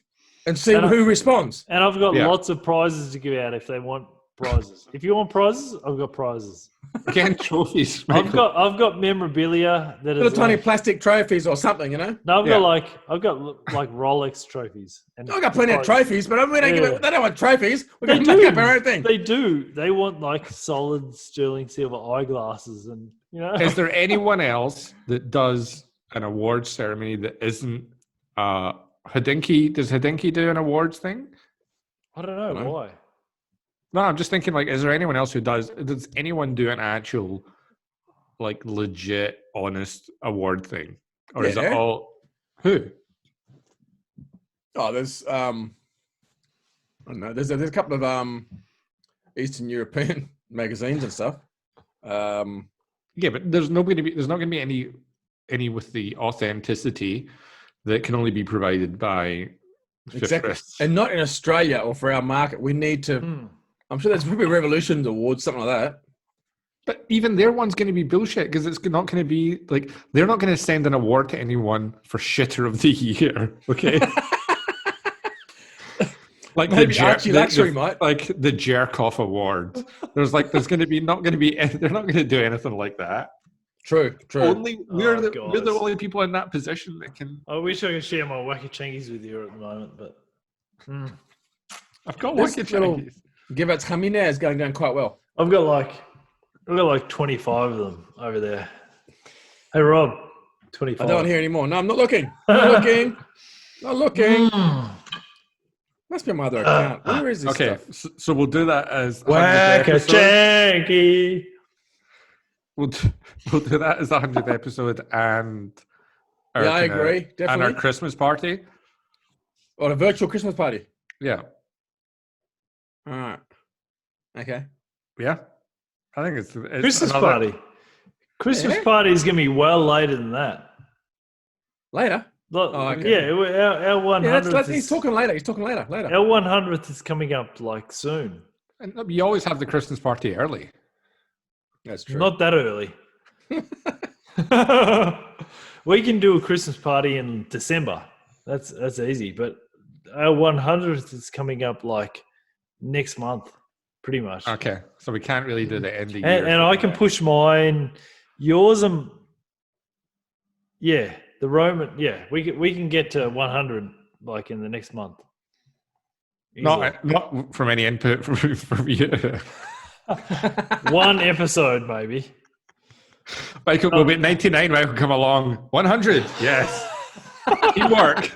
and see And who responds. And I've got Yeah. lots of prizes to give out if they want prizes. If you want prizes, I've got prizes. Again, trophies. I've Michael. got memorabilia that Little is tiny like, plastic trophies or something, no, I've Yeah. got like Rolex trophies. And I've got plenty of prizes. trophies, but we don't Yeah. they don't want trophies. We're They going to do. make up our own thing. They do. They want like solid sterling silver eyeglasses, and Is there anyone else that does an awards ceremony that isn't Hodinkee? Does Hodinkee do an awards thing? I don't know No. why. No, I'm just thinking like, is there anyone else who does? Does anyone do an actual, like, legit, honest award thing, or is it Yeah. all who? Oh, there's I don't know. There's a couple of Eastern European magazines and stuff. Yeah, but there's not going to be any with the authenticity that can only be provided by Exactly. Fifth. And not in Australia or for our market. We need to. Hmm. I'm sure there's probably Revolutions Awards, something like that. But even their one's going to be bullshit because it's not going to be like they're not going to send an award to anyone for shitter of the year. Okay. Like Maybe Archie Luxury might. like the jerk off award. There's not going to be they're not going to do anything like that. True. We're Oh, the only people in that position that can. I wish I could share my wacky chingies with you at the moment, but I've got This wicked little Chinese. give it Hamina is going quite well. I've got like 25 of them over there. Hey Rob, 25. I don't hear anymore. No, I'm not looking. Not looking. Must be my other account. Where is this Okay, stuff? so we'll do that as Wacky chingy. We'll do that as the 100th episode and our, Yeah, I agree. and Definitely. our Christmas party. Or a virtual Christmas party. Yeah, All right. Okay. yeah. I think it's Christmas another- party. Christmas Yeah. party is going to be well later than that. Later. Look, okay. Yeah, our 100th He's is, talking later. He's talking later. our 100th is coming up like soon. And you always have the Christmas party early. That's true. Not that early. We can do a Christmas party in December. That's easy. But our 100th is coming up like next month, pretty much. Okay, so we can't really do the end of the year. And I can push mine. Yours and yeah, the Roman. Yeah, we can get to 100 like in the next month. Easily. Not from any input from you. One episode maybe. Michael will be 99. Michael come along 100. Yes, teamwork.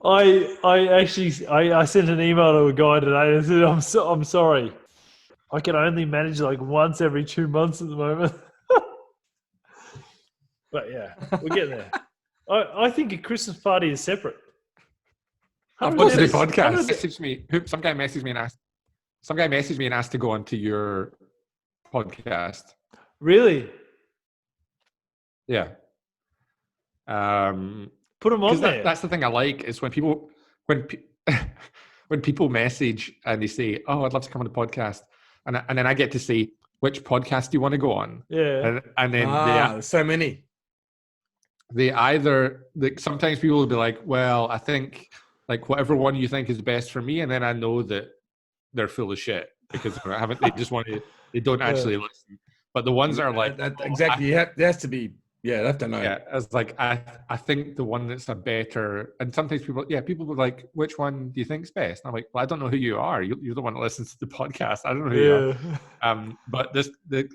I sent an email to a guy today and said I'm sorry. I can only manage like once every 2 months at the moment. But yeah, we're getting there. I think a Christmas party is separate. What's the 100%. podcast? Message me. Some guy messaged me and asked. Some guy messaged me and asked to go onto your podcast. Really? Yeah. Put them on there. That's the thing I like is when people when people message and they say, "Oh, I'd love to come on the podcast," and then I get to say, "Which podcast do you want to go on?" Yeah. And then there's so many. they either sometimes people will be like, "Well, I think like whatever one you think is best for me," and then I know that they're full of shit because they just want to, they don't actually listen. But the ones that are like, exactly. There has to be. Yeah, they have to know. yeah, it's like I think the one that's a better, and sometimes people were like, which one do you think's best? And I'm like, well, I don't know who you are. You're the one that listens to the podcast. I don't know who you are. But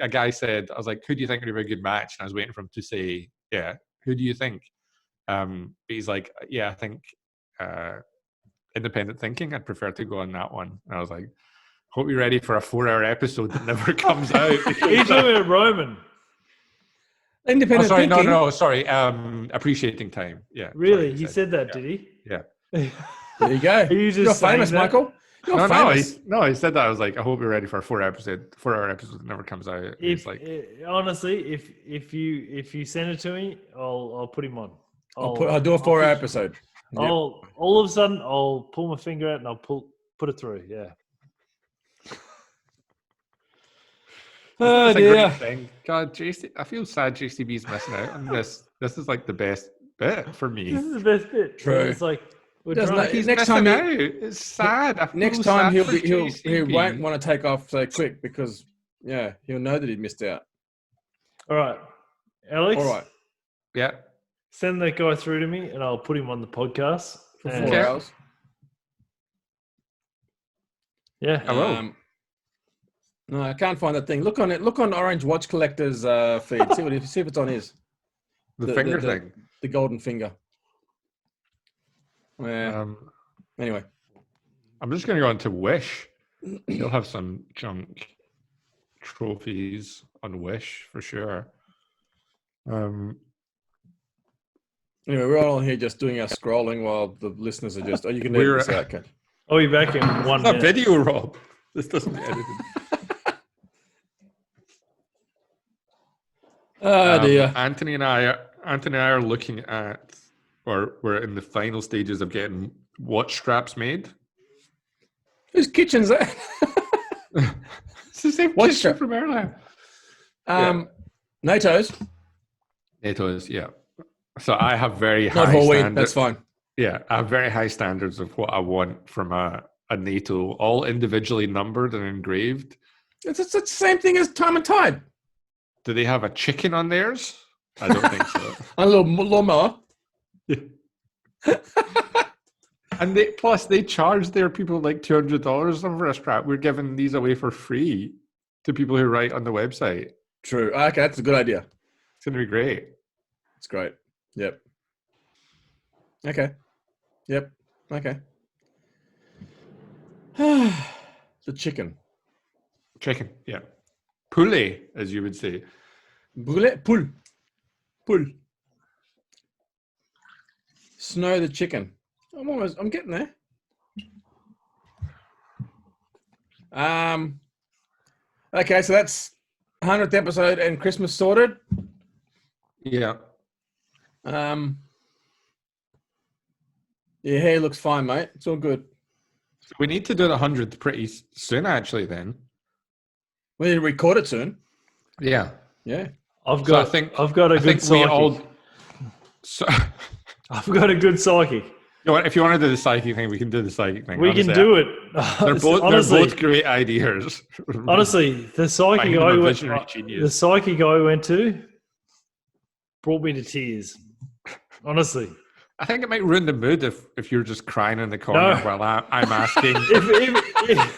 a guy said, I was like, who do you think would be a good match? And I was waiting for him to say, yeah, who do you think? But he's like, yeah, I think independent thinking. I'd prefer to go on that one. And I was like, hope you're ready for a 4-hour episode that never comes out. Are you talking about Roman? Independent sorry, thinking. no, sorry. Appreciating time. Yeah. Really? sorry, He said that, did he? Yeah. There you go. Are you just You're saying famous, that? Michael. You're famous. He said that. I was like, I hope you're ready for a 4-hour episode that never comes out. If like, honestly, if you send it to me, I'll put him on. I'll do a 4-hour episode. All of a sudden I'll pull my finger out and I'll put it through. Yeah. Oh it's a great dear. thing. God, I feel sad JCB's missing out on this. This is like the best bit for me. This is the best bit. True. It's like we're Doesn't drunk. it? He's Next missing time out. It's sad. I feel Next time sad for he JCB. won't want to take off so quick because he'll know that he'd missed out. All right, Alex. All right. Yeah. Send that guy through to me, and I'll put him on the podcast. For And- 4 hours. Yeah. I will. No, I can't find that thing. Look on it. Look on Orange Watch Collector's feed. See if it's on his. The finger thing. The golden finger. Yeah. Anyway. I'm just going to go into Wish. You'll have some junk trophies on Wish for sure. Anyway, we're all here just doing our scrolling while the listeners are just. Oh, you can edit this out, Ken. I'll be back in 1 It's a minute. video, Rob. This doesn't get edited. Oh dear. Anthony and I are looking at, or we're in the final stages of getting watch straps made. Whose kitchen's that? It's the same Watch kitchen strap. from earlier. NATO's. It was, yeah. So I have very Not high Halloween. standards. That's fine. Yeah, I have very high standards of what I want from a NATO, all individually numbered and engraved. It's the same thing as Time and Tide. Do they have a chicken on theirs? I don't think so. A little lawnmower. And they charge their people like $200 for a strap. We're giving these away for free to people who write on the website. True. Okay, that's a good idea. It's going to be great. It's great. Yep. Okay. Yep. Okay. The chicken. Chicken, yeah. Poulet, as you would say. Poulet? Poule. Snow the chicken. I'm getting there. Okay, so that's 100th episode and Christmas sorted. Yeah. Your hair looks fine, mate. It's all good. So we need to do the 100th pretty soon, actually, then. We need to record it soon. Yeah. Yeah. I've got a good psychic. I've got a good psychic. You know what, if you want to do the psychic thing, we can do the psychic thing. We can do it. They're both great ideas. Honestly, the psychic I went to brought me to tears. Honestly. I think it might ruin the mood if you're just crying in the corner while I'm asking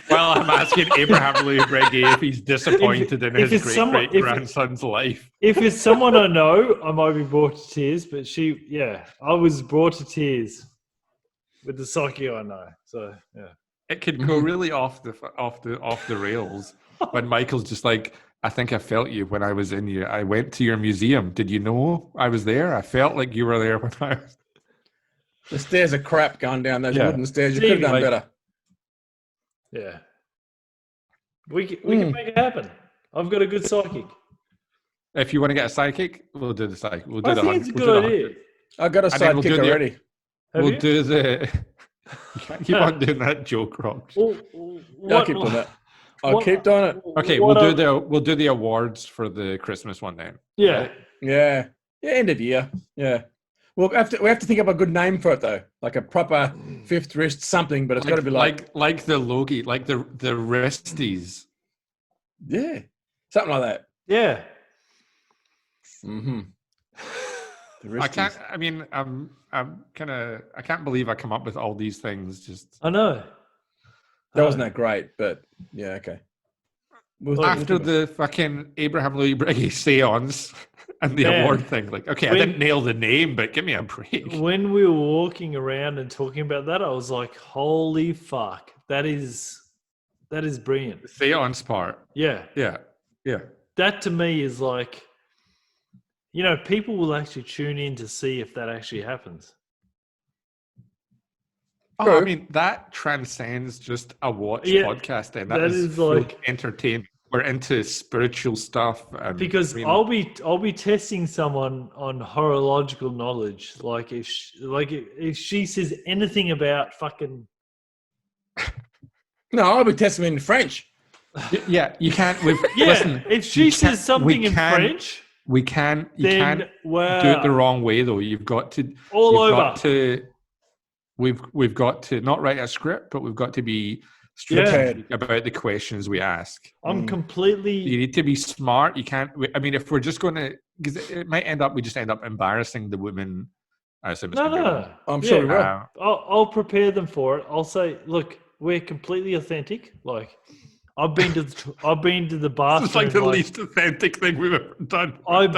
while I'm asking Abraham Louis Breguet if he's disappointed in his great grandson's life. If it's someone I know, I might be brought to tears. But I was brought to tears with the psychic I know. So yeah, it could go really off the rails when Michael's just like, I think I felt you when I was in you. I went to your museum. Did you know I was there? I felt like you were there when I was. The stairs are crap going down those wooden stairs. You could have done better. Yeah. We can make it happen. I've got a good psychic. If you want to get a psychic, we'll do the psychic. We'll do I think it's a good idea. I got a sidekick already. We'll do the. You can't keep on doing that joke, Rob. I'll keep doing that. I'll keep doing it. Okay, we'll do the awards for the Christmas one then. Yeah. Right? Yeah. End of year. Yeah. We have to think of a good name for it though, like a proper fifth wrist something, but it's got to be like the Logie, like the wristies. Yeah, something like that. Yeah. Mm-hmm. I can't. I mean, I can't believe I come up with all these things. Just I know. That wasn't that great, but yeah, okay. After the fucking Abraham Louis Breguet seance and the award thing, like, okay, I didn't nail the name, but give me a break. When we were walking around and talking about that, I was like, holy fuck, that is brilliant. The seance part. Yeah. That to me is like, people will actually tune in to see if that actually happens. Oh, I mean, that transcends just a watch podcast. Then that is like entertainment. We're into spiritual stuff. Because I'll be testing someone on horological knowledge. Like if she says anything about fucking. No, I'll be testing in French. Yeah, you can't. Listen, if she says something in French, you can't do it the wrong way though. You've got to We've got to not write a script, but we've got to be strategic about the questions we ask. I'm completely. You need to be smart. You can't. I mean, if we're just going to, because it might end up, we just end up embarrassing the women. I assume it's no. I'm sure we will. I'll prepare them for it. I'll say, look, we're completely authentic. Like, I've been to the bathroom. It's like the least authentic thing we've ever done. I've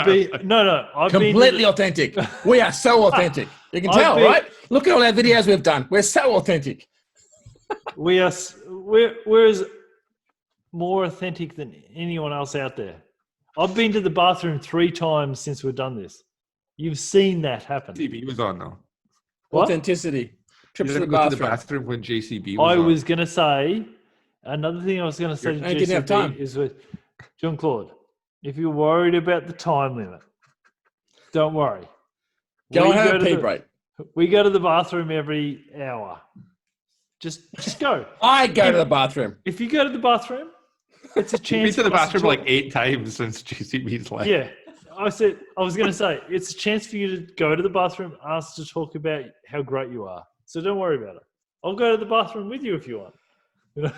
completely authentic. We are so authentic. You can tell, right? Look at all our videos we've done. We're so authentic. We're more authentic than anyone else out there. I've been to the bathroom 3 times since we've done this. You've seen that happen. JCB was on though. What? Authenticity. Trips to the bathroom when JCB was on. I was going to say, another thing I was going to say to JCB is with Jean Claude, if you're worried about the time limit, don't worry. Go and have a pee break. We go to the bathroom every hour. Just go. I go to the bathroom. If you go to the bathroom, it's a chance. You've been to the bathroom like 8 times since JCB's life. Yeah. I was going to say, it's a chance for you to go to the bathroom, ask to talk about how great you are. So don't worry about it. I'll go to the bathroom with you if you want. You know?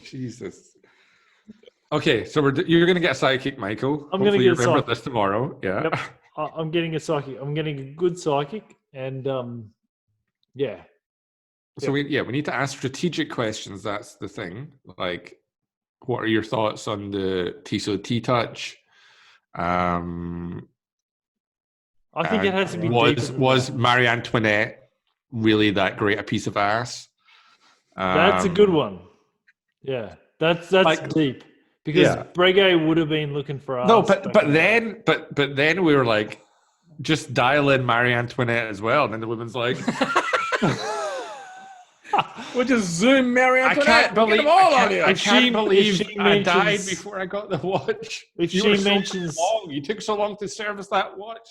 Jesus. Okay, so you're going to get a psychic, Michael. I'm going to get a remember psychic this tomorrow. Yeah. Yep. I'm getting a psychic. I'm getting a good psychic, and yeah. So we need to ask strategic questions. That's the thing. Like, what are your thoughts on the Tissot T-Touch? I think it has to be was Marie Antoinette really that great a piece of ass? That's a good one. Yeah, that's like, deep because Breguet would have been looking for us. No, but then we were like, just dial in Marie Antoinette as well, and then the woman's like. We'll just zoom Marie Antoinette. I can't believe I died before I got the watch. If she mentions, you took so long to service that watch.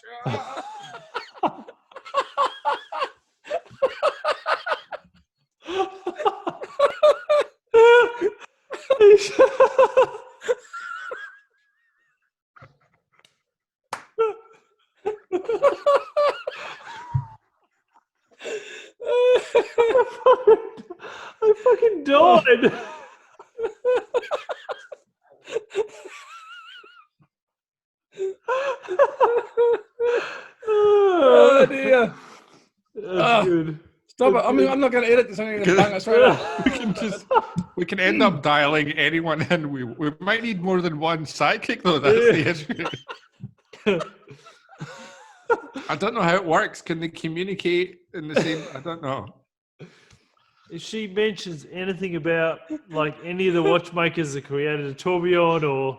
I fucking died. Oh dear. That's good. Stop it. I mean, I'm not going to edit this. I'm going to bang us right out. We can end up dialing anyone in. We might need more than one sidekick though. That's the issue. I don't know how it works. Can they communicate in the same? I don't know. If she mentions anything about like any of the watchmakers that created a tourbillon or...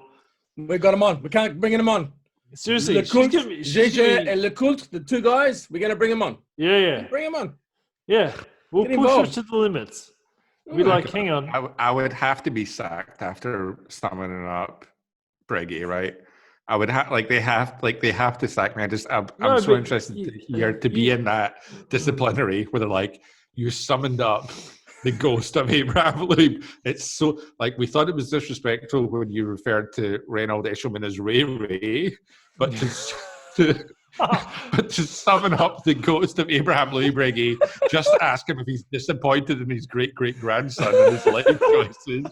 We got them on. We can't bring them on. Seriously. JJ and Lecoultre, the two guys, we're going to bring them on. Yeah. Bring them on. Yeah. We'll push her to the limits. We'd like, hang on. I would have to be sacked after summoning up Breguet, right? I would have they have to sack me. I'm so interested to be in that disciplinary where they're like, you summoned up the ghost of Abraham Loeb. It's so like we thought it was disrespectful when you referred to Reynold Eshelman as Ray, but to summon up the ghost of Abraham Loeb, Breguet, just ask him if he's disappointed in his great grandson and his life choices.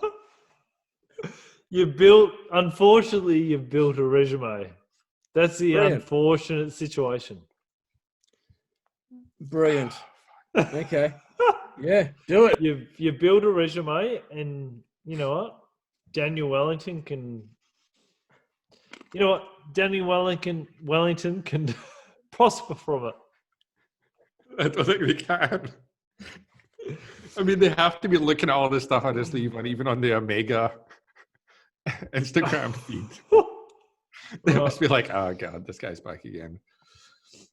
You've built a resume. That's the unfortunate situation. Brilliant. Okay. Yeah, do it. You build a resume, and you know what? Daniel Wellington can. You know what? Daniel Wellington can prosper from it. I don't think they can. I mean, they have to be looking at all this stuff on his sleeve, and even on the Omega Instagram feed. They must be like, oh god, this guy's back again.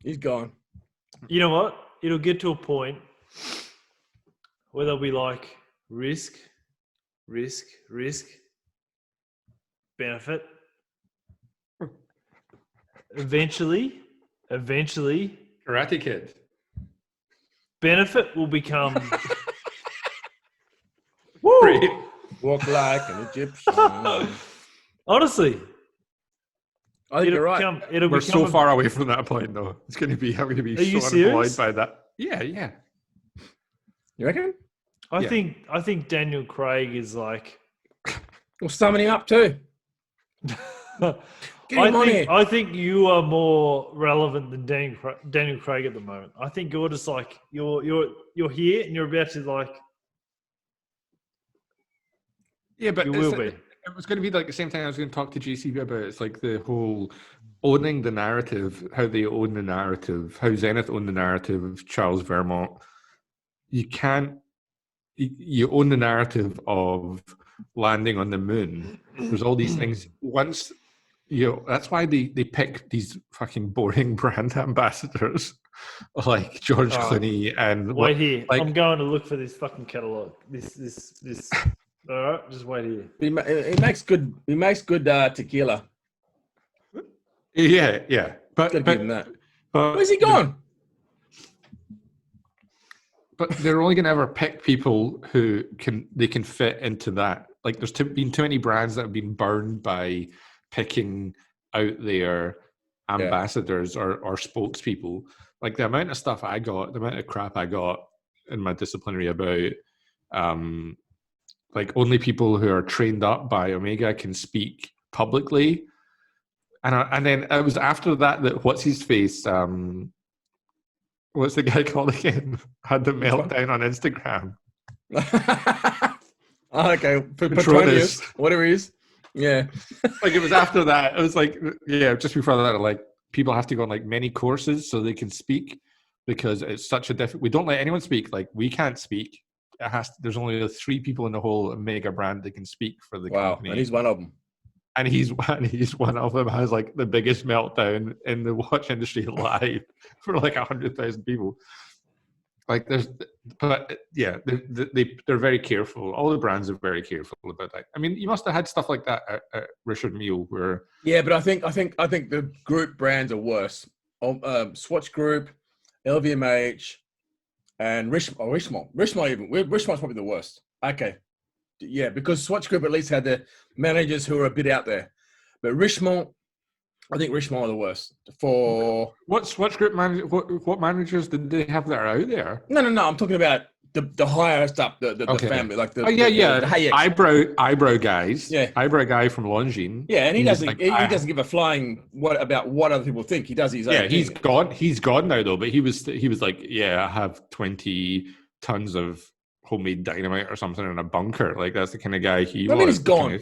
He's gone. You know what? It'll get to a point where they'll be like, risk, benefit. Eventually, Karate Kid. Benefit will become Woo! Walk like an Egyptian. Honestly, I think you're right. We're so far away from that point, though. It's going to be. I'm going to be so annoyed by that. Yeah. You reckon? I think Daniel Craig is like. We'll summon him up too. I think you are more relevant than Daniel Craig at the moment. I think you're just like you're here and you're about to like. Yeah, but you will be. It was going to be like the same thing I was going to talk to JCB about. It's like the whole owning the narrative, how they own the narrative, how Zenith own the narrative of Charles Vermont. You can't. You own the narrative of landing on the moon. There's all these things. Once. That's why they pick these fucking boring brand ambassadors like George Clooney and wait here. Like, I'm going to look for this fucking catalog. This. All right, just wait here. He makes good. He makes good tequila. Yeah. But give him that. Where's he gone? But they're only going to ever pick people who can fit into that. Like, there's been too many brands that have been burned by picking out their ambassadors or spokespeople. Like the amount of stuff I got, the amount of crap I got in my disciplinary about like only people who are trained up by Omega can speak publicly. And then it was after that what's his face, what's the guy called again? Had the meltdown on Instagram. Okay, Petronius, whatever he is. Yeah. Like it was after that. It was like, yeah, just before that, like people have to go on like many courses so they can speak, because it's such a different. We don't let anyone speak. Like we can't speak. There's only 3 people in the whole Omega brand that can speak for the company. And he's one of them. And he's one of them. Has like the biggest meltdown in the watch industry live for like 100,000 people. Like they're very careful. All the brands are very careful about that. I mean, you must have had stuff like that at Richard Mille, where but I think the group brands are worse. Swatch Group, LVMH, and Richemont. Richemont's probably the worst. Okay. Yeah, because Swatch Group at least had the managers who are a bit out there. But Richemont, I think Richemont are the worst. For what Swatch Group what managers did they have that are out there? No. I'm talking about the highest up, the family, like the the eyebrow guys. Yeah, eyebrow guy from Longines. Yeah, and he doesn't give a flying about what other people think. He does his own. Yeah, he's gone. He's gone now though. But he was like, I have 20 tons of homemade dynamite or something in a bunker. Like that's the kind of guy he was. I mean, he's gone.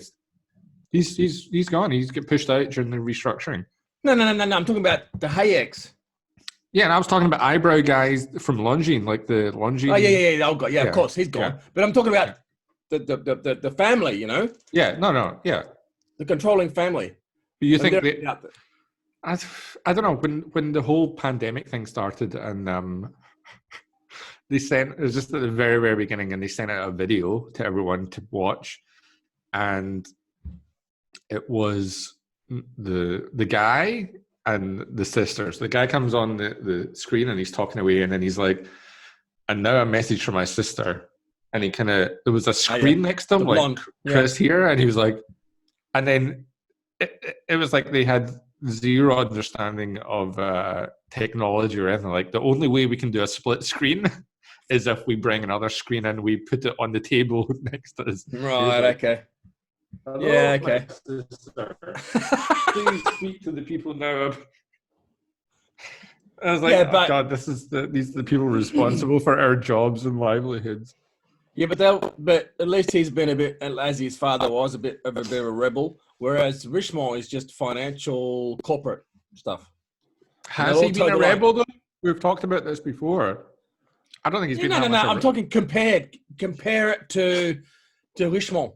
He's gone. He's get pushed out during the restructuring. No. I'm talking about the Hayeks. Yeah, and I was talking about eyebrow guys from Longines, like the Longines. Oh yeah. Oh god, yeah, of course he's gone. Yeah. But I'm talking about the family, you know. Yeah, no, yeah. The controlling family. But you think I don't know, when the whole pandemic thing started, and it was just at the very, very beginning, and they sent out a video to everyone to watch, and it was the guy and the sisters. The guy comes on the screen and he's talking away, and then he's like, and now a message from my sister. And he there was a screen next to him, like Chris here, and he was like, and then it was like they had zero understanding of technology or anything. Like the only way we can do a split screen is if we bring another screen and we put it on the table next to us. Right, okay. Hello, yeah, okay. Please speak to the people now. I was like, God, these are the people responsible for our jobs and livelihoods. Yeah, but at least he's been a bit, as his father was, a bit of a rebel. Whereas Richemont is just financial, corporate stuff. Has he been a rebel though? We've talked about this before. I don't think he's been. No. I'm talking compare it to Richemont.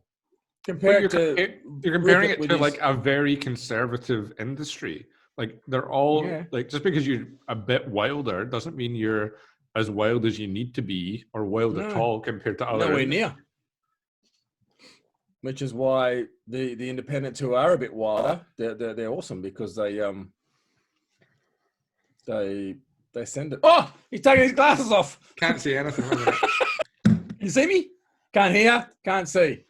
You're comparing it to like a very conservative industry. Like they're all like, just because you're a bit wilder doesn't mean you're as wild as you need to be or wild at all compared to other. Nowhere near. Which is why the independents who are a bit wilder, they're awesome, because they send it. Oh, he's taking his glasses off. Can't see anything. You see me? Can't hear. Can't see.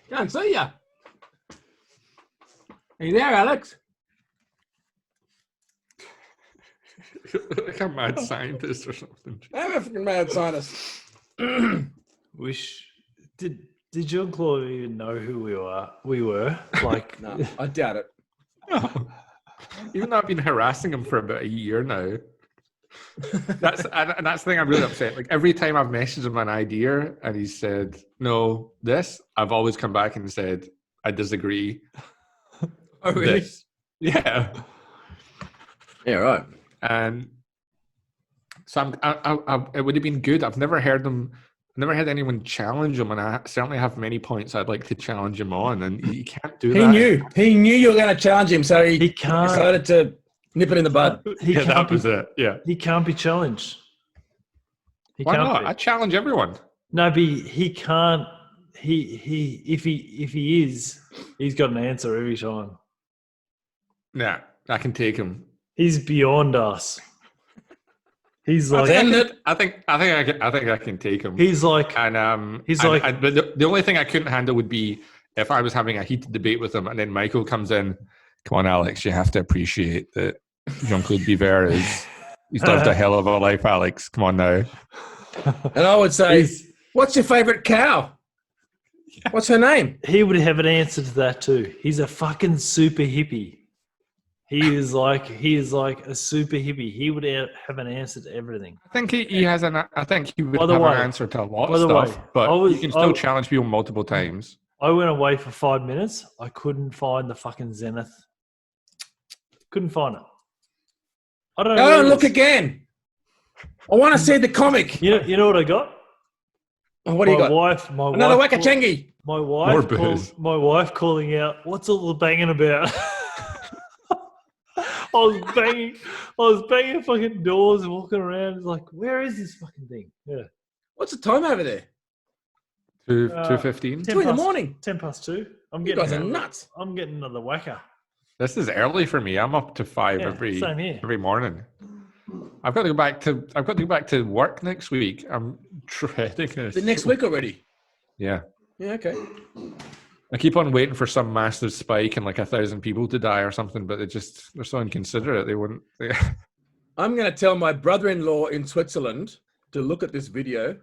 Can't see ya. Are you there, Alex? Like a mad scientist or something. I'm a freaking mad scientist. Did Jean Claude even know who we were? Like, no, I doubt it. No. Even though I've been harassing him for about a year now. That's the thing I'm really upset. Like every time I've messaged him an idea and he said no, I've always come back and said I disagree. Oh really? This. Yeah. Yeah, right. And so it would have been good. I've never heard anyone challenge him, and I certainly have many points I'd like to challenge him on, and he can't do that. He knew you were going to challenge him, so he decided to nip it in the bud. That was it. Yeah, he can't be challenged. Why not? I challenge everyone. No, but he can't. If he is, he's got an answer every time. Nah, I can take him. He's beyond us. He's like, I think I can take him. he's like, but the only thing I couldn't handle would be if I was having a heated debate with him, and then Michael comes in. Come on, Alex, you have to appreciate that Jean Claude Biver he's lived a hell of a life, Alex. Come on now. And I would say, what's your favorite cow? What's her name? He would have an answer to that too. He's a fucking super hippie. He is like a super hippie. He would have an answer to everything. I think he has I think he would have an answer to a lot of stuff, but you can still challenge people multiple times. I went away for 5 minutes. I couldn't find the fucking Zenith. Couldn't find it. I don't know. Go and look again. I want to see the comic. You know what I got? Oh, what do you got? Another Wakachangi. My wife calling out, "What's all the banging about?" I was banging fucking doors and walking around. It's like, where is this fucking thing? Yeah. What's the time over there? 2:15. 2 in the morning. 2:10. You guys are nuts. I'm getting another whacker. This is early for me. I'm up to 5 every morning. I've got to go back to work next week. I'm dreading this. The next week already? Yeah. Yeah, okay. I keep on waiting for some massive spike and like 1,000 people to die or something, but they're so inconsiderate. They wouldn't. I'm going to tell my brother-in-law in Switzerland to look at this video.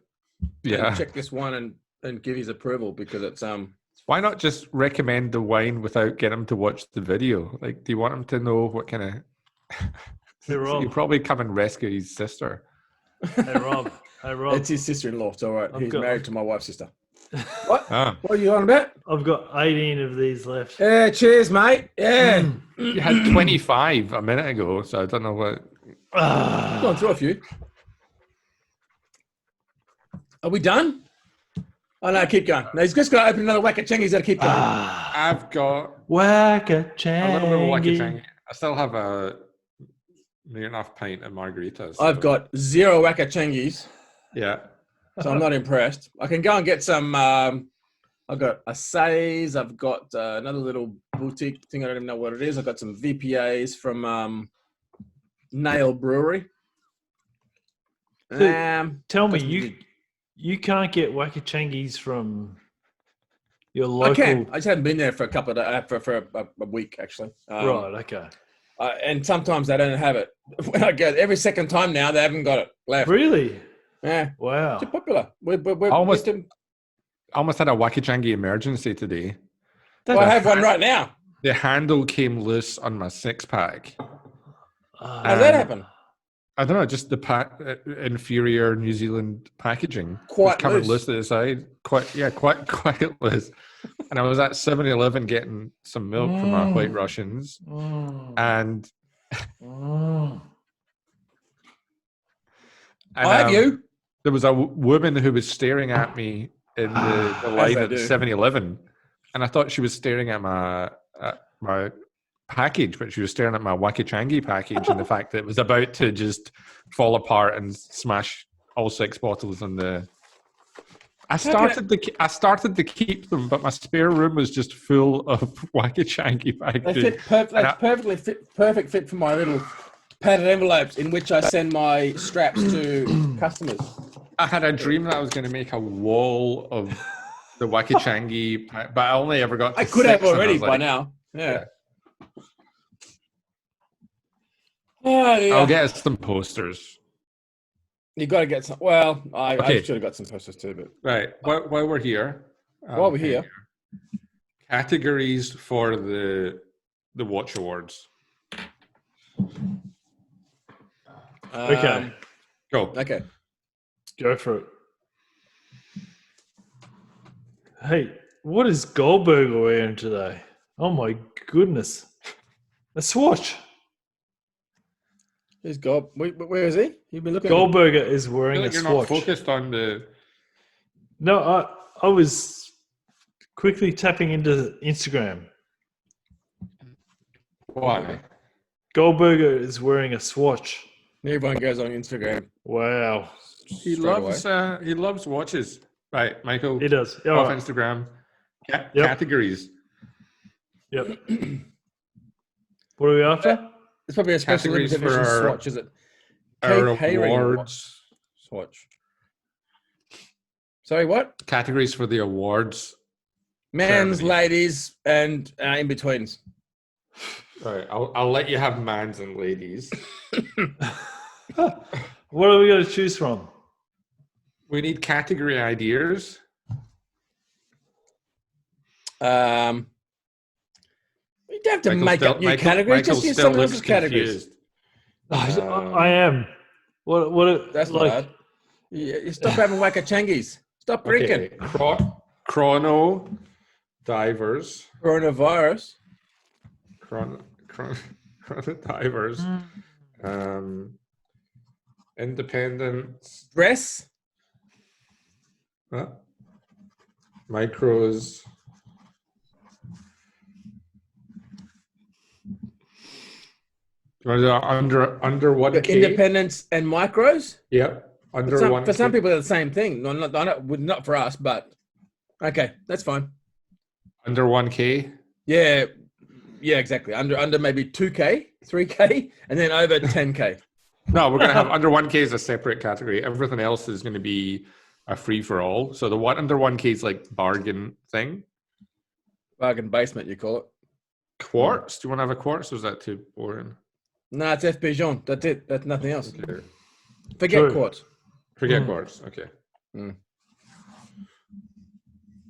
Yeah. And check this one and give his approval because it's Why not just recommend the wine without getting him to watch the video? Like, do you want him to know what kind of? He'll probably come and rescue his sister. Hey Rob. It's his sister-in-law. It's all right. He's married to my wife's sister. What? What are you on about? I've got 18 of these left. Yeah, cheers, mate. Yeah. You had 25 a minute ago, so I don't know what. Gone through a few. Are we done? Oh no, keep going. No, he's just got to open another Wakachangi. He's got to keep going. I've got Wakachangi. a little bit of Wakachangi. I still have a near enough pint of margaritas. I've got 0 Wakachangis. Yeah. So I'm not impressed. I can go and get some. I've got Assays. I've got another little boutique thing. I don't even know what it is. I've got some VPAs from Nail Brewery. Tell me, you can't get Wakachangis from your local. I can. I just haven't been there for a couple of for a week actually. Right. Okay. And sometimes they don't have it. When I go every second time now, they haven't got it left. Really? Yeah. Wow. Too popular. We're almost had a Wakachangi emergency today. I have one right now. The handle came loose on my 6-pack. How did that happen? I don't know, just the inferior New Zealand packaging. Quite coming loose to the side. Quite loose. And I was at 7-Eleven getting some milk from our White Russians. And have you? There was a woman who was staring at me in the line at 7-Eleven, and I thought she was staring at my package, but she was staring at my Wakachangi package and the fact that it was about to just fall apart and smash all 6 bottles in the. I started to keep them, but my spare room was just full of Wakachangi packages. Perfect fit for my little padded envelopes in which I send my straps to customers. I had a dream that I was going to make a wall of the Wakachangi, but I only ever got to I could 6, have already by now. Yeah. Oh, yeah. I'll get us some posters. You got to get some. Well, I should have got some posters too, but right. While we're here, categories for the Watch Awards. Okay. Go. Okay. Go for it. Hey, what is Goldberg wearing today? Oh my goodness. A swatch. Who's where is he? You've been looking Goldberger is wearing a you're swatch. Not focused on the. No, I was quickly tapping into Instagram. Why? Goldberger is wearing a swatch. Everyone goes on Instagram. Wow. He loves watches. Right, Michael. He does. Off right. Instagram. Categories. Yep. What are we after? It's probably a special edition swatch, is it? our Catering awards. Swatch. Sorry, what? Categories for the awards. Men's, ceremony. ladies, and in betweens. All right, I'll let you have mans and ladies. What are we going to choose from? We need category ideas. You don't have to make up new categories. Michael Just use still someone looks else's categories. confused. I am. What? That's like, not hard. You stop having wakachangies. Stop drinking. Okay. Chrono divers. Coronavirus. Chrono divers. Independence. Dress. Micros. You want to do under 1K? Independence and micros. Yep. Under For some 1K. people, they're the same thing. Not for us, but okay, that's fine. Under 1K. Yeah, exactly. Under maybe 2K, 3K, and then over 10K. No, we're going to have under 1K is a separate category. Everything else is going to be a free for all. So the one under 1K is like bargain thing. Bargain basement, you call it. Quartz? Do you want to have a quartz or is that too boring? No, it's FP Jean. That's it. That's nothing else. Okay. Forget True. quartz. Forget quartz. Okay.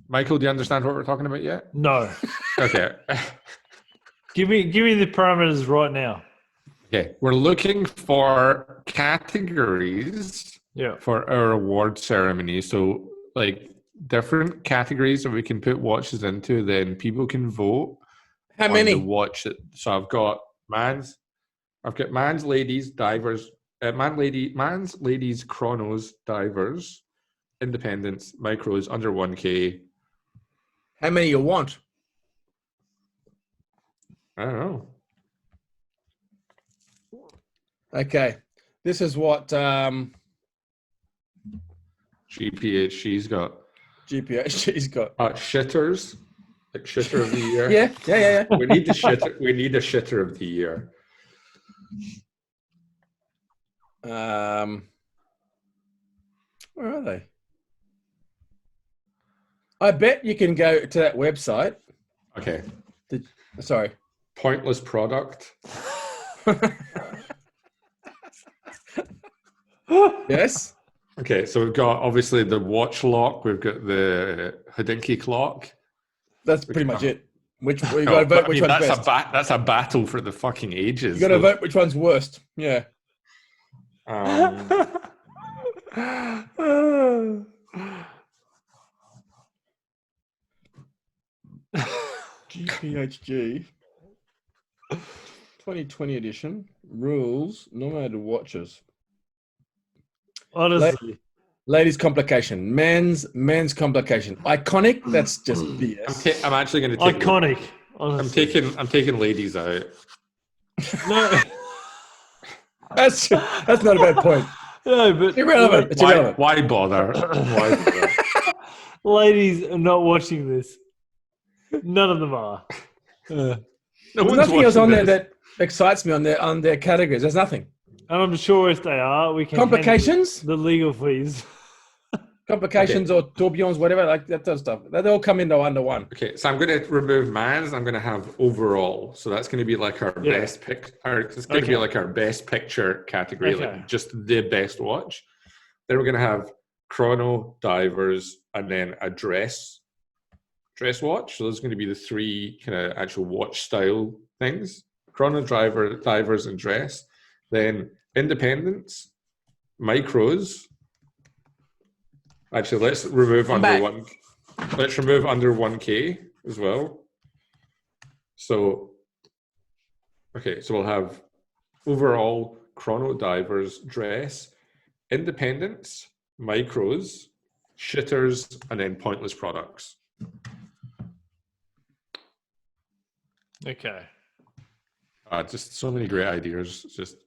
Michael, do you understand what we're talking about yet? no. Okay. Give me the parameters right now. Okay. We're looking for categories Yeah. for our award ceremony. So like different categories that we can put watches into, then people can vote. How on many? the watch. So I've got man's, ladies, divers, man's, ladies, chronos, divers, independents, micros, under 1K. How many you want? I don't know. Okay. This is what GPHG's got. GPHG's got. Shitters, like shitter of the year. Yeah. We need the shitter. We need a shitter of the year. Where are they? I bet you can go to that website. Okay. Sorry. Pointless product. Yes. Okay, so we've got obviously the watch lock. We've got the Hodinkee clock. That's pretty much it. You No, got to vote which one's that's best. that's a battle for the fucking ages. You got to vote which one's worst. Yeah. GPHG 2020 edition rules nominated watches. Honestly. Ladies complication, men's complication. Iconic, that's just BS. I'm actually going to take Iconic. Honestly. I'm taking ladies out. No. That's not a bad point. No, but Irrelevant. It's irrelevant. Why bother? Why bother? ladies are not watching this. None of them are. No There's one's nothing else watching on there this. that excites me on their categories. There's nothing. And I'm sure if they are, we can Complications? handle the legal fees. Complications or tourbillons, whatever, like that sort of stuff. They all come into under one. Okay, so I'm going to remove man's. I'm going to have overall. So that's going to be like our best pick. It's going to be like our best picture category, like just the best watch. Then we're going to have chrono, divers, and then a dress watch. So those are going to be the three kind of actual watch style things: chrono, divers, and dress. Then independents, micros. Actually, let's remove Let's remove under 1K as well. So, okay, so we'll have overall chrono, divers, dress, independents, micros, shitters, and then pointless products. Okay. Just so many great ideas. Just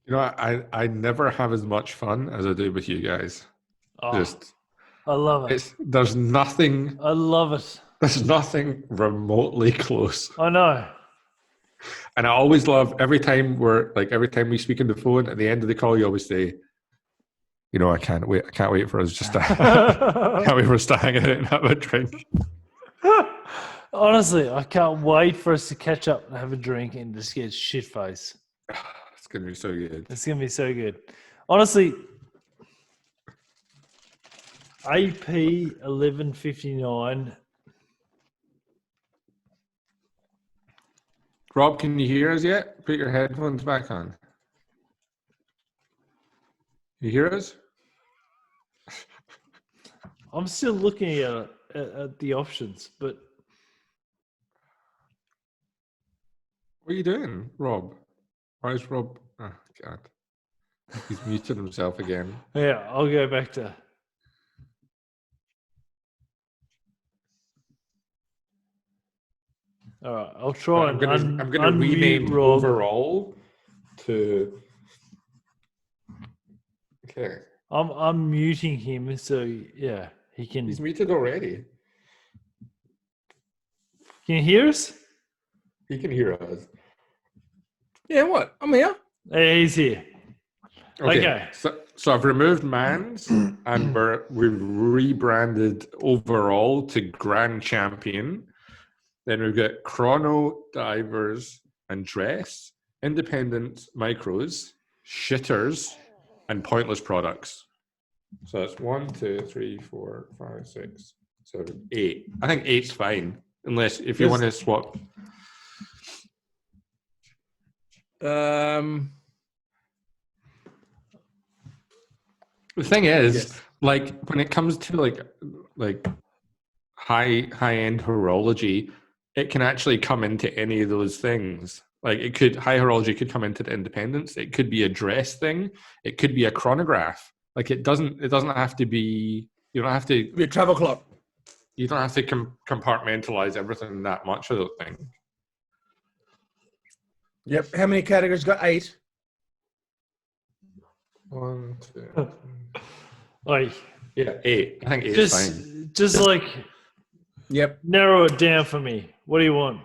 You know, I never have as much fun as I do with you guys. Oh, Just I love it. there's nothing. I love it. There's nothing remotely close. I know. And I always love every time we speak on the phone, at the end of the call, you always say, you know, I can't wait for us just to can't wait for us to hang out and have a drink. Honestly, I can't wait for us to catch up and have a drink and just get shit face. It's gonna be so good. It's gonna be so good. Honestly, AP 1159. Rob, can you hear us yet? Put your headphones back on. You hear us? I'm still looking at the options, but What are you doing, Rob? Why is Rob? Oh, God. He's muted himself again. yeah, I'll go back to. All right, I'll try I'm and gonna rename Rob. overall to. Okay. I'm muting him, so yeah, he can. He's muted already. Can you hear us? He can hear us. Yeah, what? I'm here. Hey, he's here. Okay. So I've removed Mans and we've rebranded overall to Grand Champion. Then we've got Chrono, Divers, and Dress, Independent, Micros, Shitters, and Pointless Products. So that's 1, 2, 3, 4, 5, 6, 7, 8. I think 8's fine, unless if you want to swap. Um, The thing is, Yes. like when it comes to like high end horology, it can actually come into any of those things. Like high horology could come into the independence. It could be a dress thing. It could be a chronograph. Like it doesn't have to be. You don't have to be a travel clock. You don't have to compartmentalize everything that much. I don't think. Yep. How many categories? Got 8. 1, 2. Like, Yeah, 8. I think 8 is fine. just like Yep. narrow it down for me. What do you want?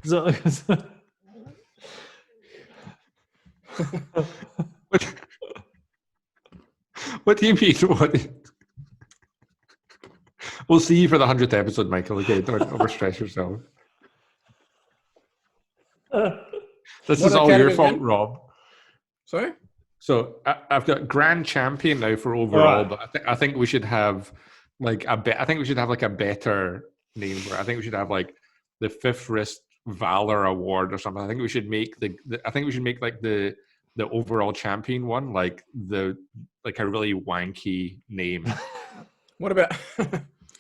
So- What do you mean? We'll see you for the 100th episode, Michael. Okay, don't overstress yourself. This What is are all the your categories fault, then? Rob. Sorry. So I've got Grand Champion now for overall, Right. but I think we should have I think we should have like a better name for it. I think we should have like the Fifth Wrist Valor Award or something. I think we should make like the overall champion one like a really wanky name. What about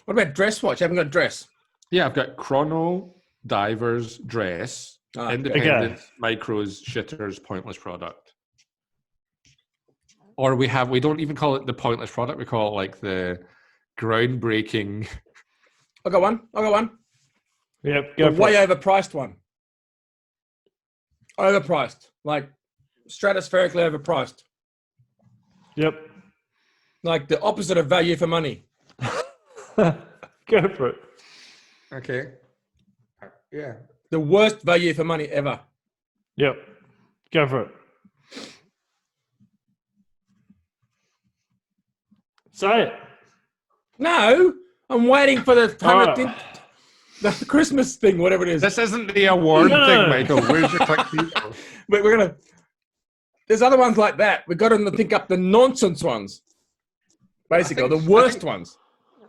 what about dress watch? I haven't got dress. Yeah, I've got Chrono, Divers, Dress, Ah, Independent, Micros, Shitters, Pointless Product. Or we don't even call it the Pointless Product. We call it like the groundbreaking. I got one. Yep, The go for way it. overpriced one. Overpriced. Like stratospherically overpriced. Yep. Like the opposite of value for money. Go for it. Okay. Yeah. The worst value for money ever. Yep. Go for it. Say it. No, I'm waiting for the All 100th, right. the Christmas thing, whatever it is. This isn't the award No. thing, Michael. Where's your click? But we're gonna. There's other ones like that. We've got to think up the nonsense ones. Basically, I think- the worst ones.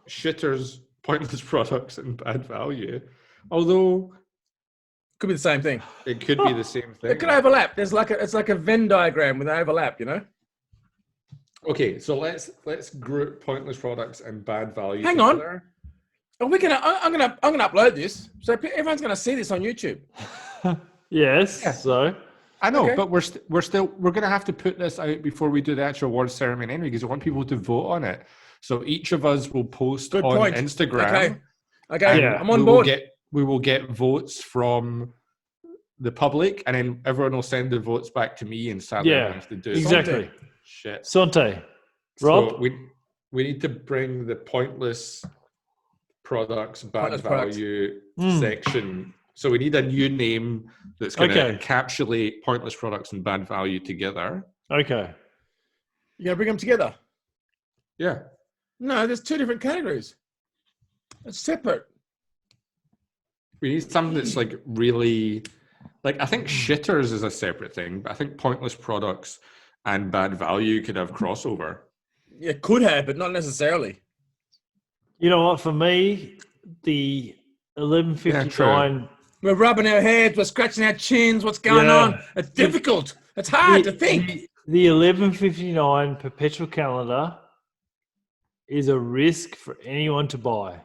Shitters, Pointless Products, and Bad Value. Although Could be the same thing. it could be the same thing. It could overlap. It's like a Venn diagram with an overlap. You know. Okay, so let's group Pointless Products and Bad Value. Hang on. together. Are we gonna? I'm gonna upload this, so everyone's gonna see this on YouTube. Yes. Yeah. So I know, Okay. but we're gonna have to put this out before we do the actual awards ceremony anyway, because we want people to vote on it. So each of us will post Good on point. Instagram. Okay. and Yeah. I'm on board. We will get votes from the public, and then everyone will send the votes back to me, and sadly, I have to do it. Exactly. Shit. Sante. Rob? So we need to bring the pointless products, bad value section. So we need a new name that's going to encapsulate pointless products and bad value together. Okay. You gonna bring them together? Yeah. No, there's two different categories. It's separate. We need something that's like really, like, I think shitters is a separate thing, but I think pointless products and bad value could have crossover. Yeah, could have, but not necessarily. You know what? For me, the 1159. We're rubbing our heads. We're scratching our chins. What's going on? It's difficult. It's hard to think. The 1159 perpetual calendar is a risk for anyone to buy.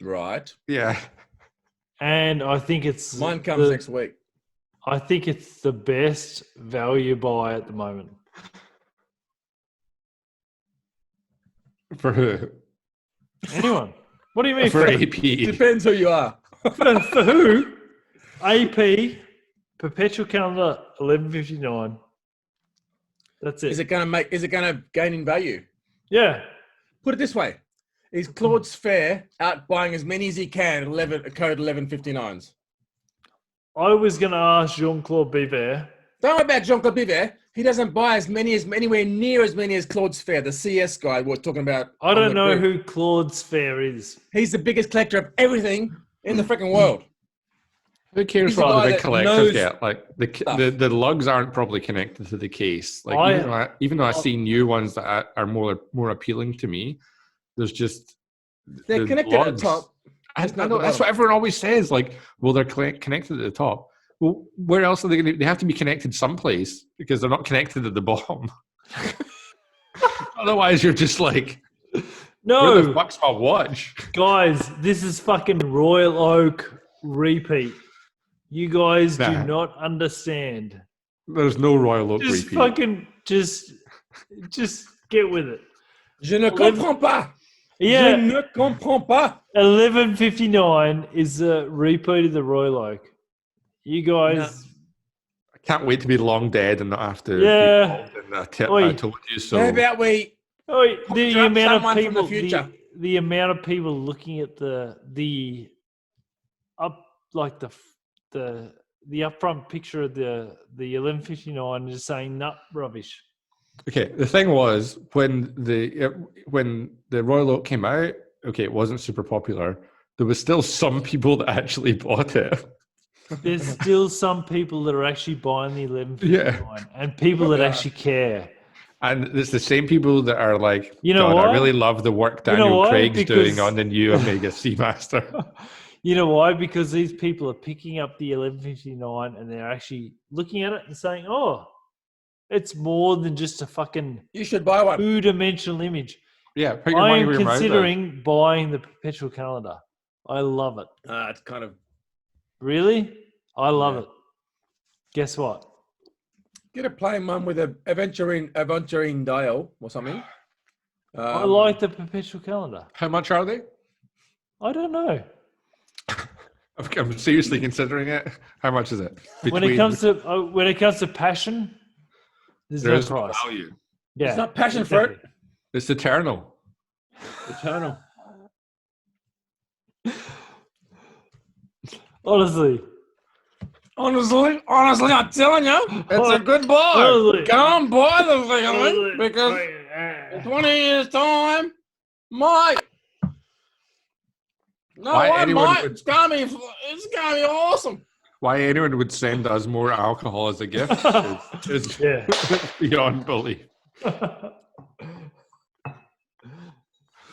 Right. Yeah. And I think it's... Mine comes next week. I think it's the best value buy at the moment. For who? Anyone. What do you mean? For AP. Depends who you are. For who? AP, perpetual calendar, 1159. That's it. Is it going to gain in value? Yeah. Put it this way. Is Claude's Fair out buying as many as he can at code 1159s? I was going to ask Jean Claude Biver. Don't worry about Jean Claude Biver. He doesn't buy anywhere near as many as Claude's Fair, the CS guy we're talking about. I don't know who Claude's Fair is. He's the biggest collector of everything in the freaking world. Who cares what the big collectors get? Like the lugs aren't probably connected to the case. Like even though I see new ones that are more appealing to me, there's just they're connected at the top. I know that's what everyone always says. Like, well, they're connected at the top. Well, where else are they going to? They have to be connected someplace because they're not connected at the bottom. Otherwise, you're just like, no. Where the fuck's my watch? Guys, this is fucking Royal Oak repeat. You guys do not understand. There's no Royal Oak just repeat. Fucking just get with it. Je ne comprends pas. Yeah. Je ne comprends pas. 1159 is a repeat of the Royal Oak. You guys. I can't wait to be long dead and not have to. Yeah. I told you so. How about we? The amount of people. The amount of people looking at the up like the upfront picture of the 1159 and just saying nut rubbish. Okay, the thing was when the Royal Oak came out, okay, it wasn't super popular. There was still some people that actually bought it. There's still some people that are actually buying the 1159 and people that actually care. And it's the same people that are like, you know what? I really love the work Daniel Craig's doing on the new Omega Seamaster. You know why? Because these people are picking up the 1159 and they're actually looking at it and saying, oh, it's more than just a fucking you should buy one. Two-dimensional image. Yeah, put your money where your mouth is. I'm considering buying the perpetual calendar. I love it. It's kind of... Really? I love it. Guess what? Get a plain one with a Aventurine dial or something. I like the perpetual calendar. How much are they? I don't know. I'm seriously considering it. How much is it? When it comes to passion, there's no price. Value. Yeah, it's not passion for it. It's eternal. Eternal. Honestly, I'm telling you, it's a good buy. Honestly. Go and buy the thing because in 20 years' time, mate. No, it's gonna be awesome. Why anyone would send us more alcohol as a gift is beyond belief.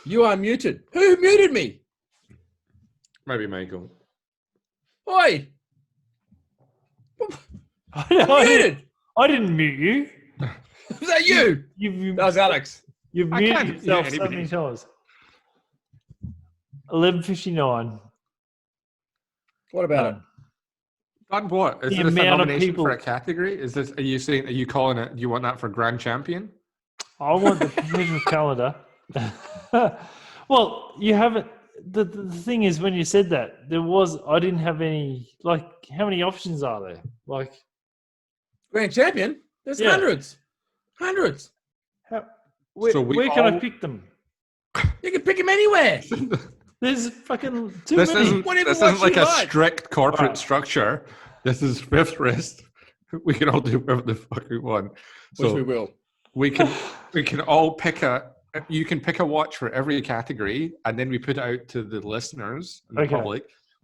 You are muted. Who muted me? Maybe Michael. Oi! I didn't mute you. Was that you? That was Alex. You've muted yourself so many times. 1159. What about it? On what? Is this a nomination for a category? Is this? Are you calling it? Do you want that for Grand Champion? I want the perpetual calendar. Well, you haven't. the thing is, when you said that, I didn't have any, like, how many options are there? Like, Grand champion? There's Yeah. hundreds. where can I pick them? You can pick him anywhere. There's fucking too This many. isn't, Whatever this isn't like you a like. strict corporate Alright. structure. This is fifth wrist. We can all do whatever the fuck we want. Which So we will. we can all pick you can pick a watch for every category, and then we put it out to the listeners and the Okay. public.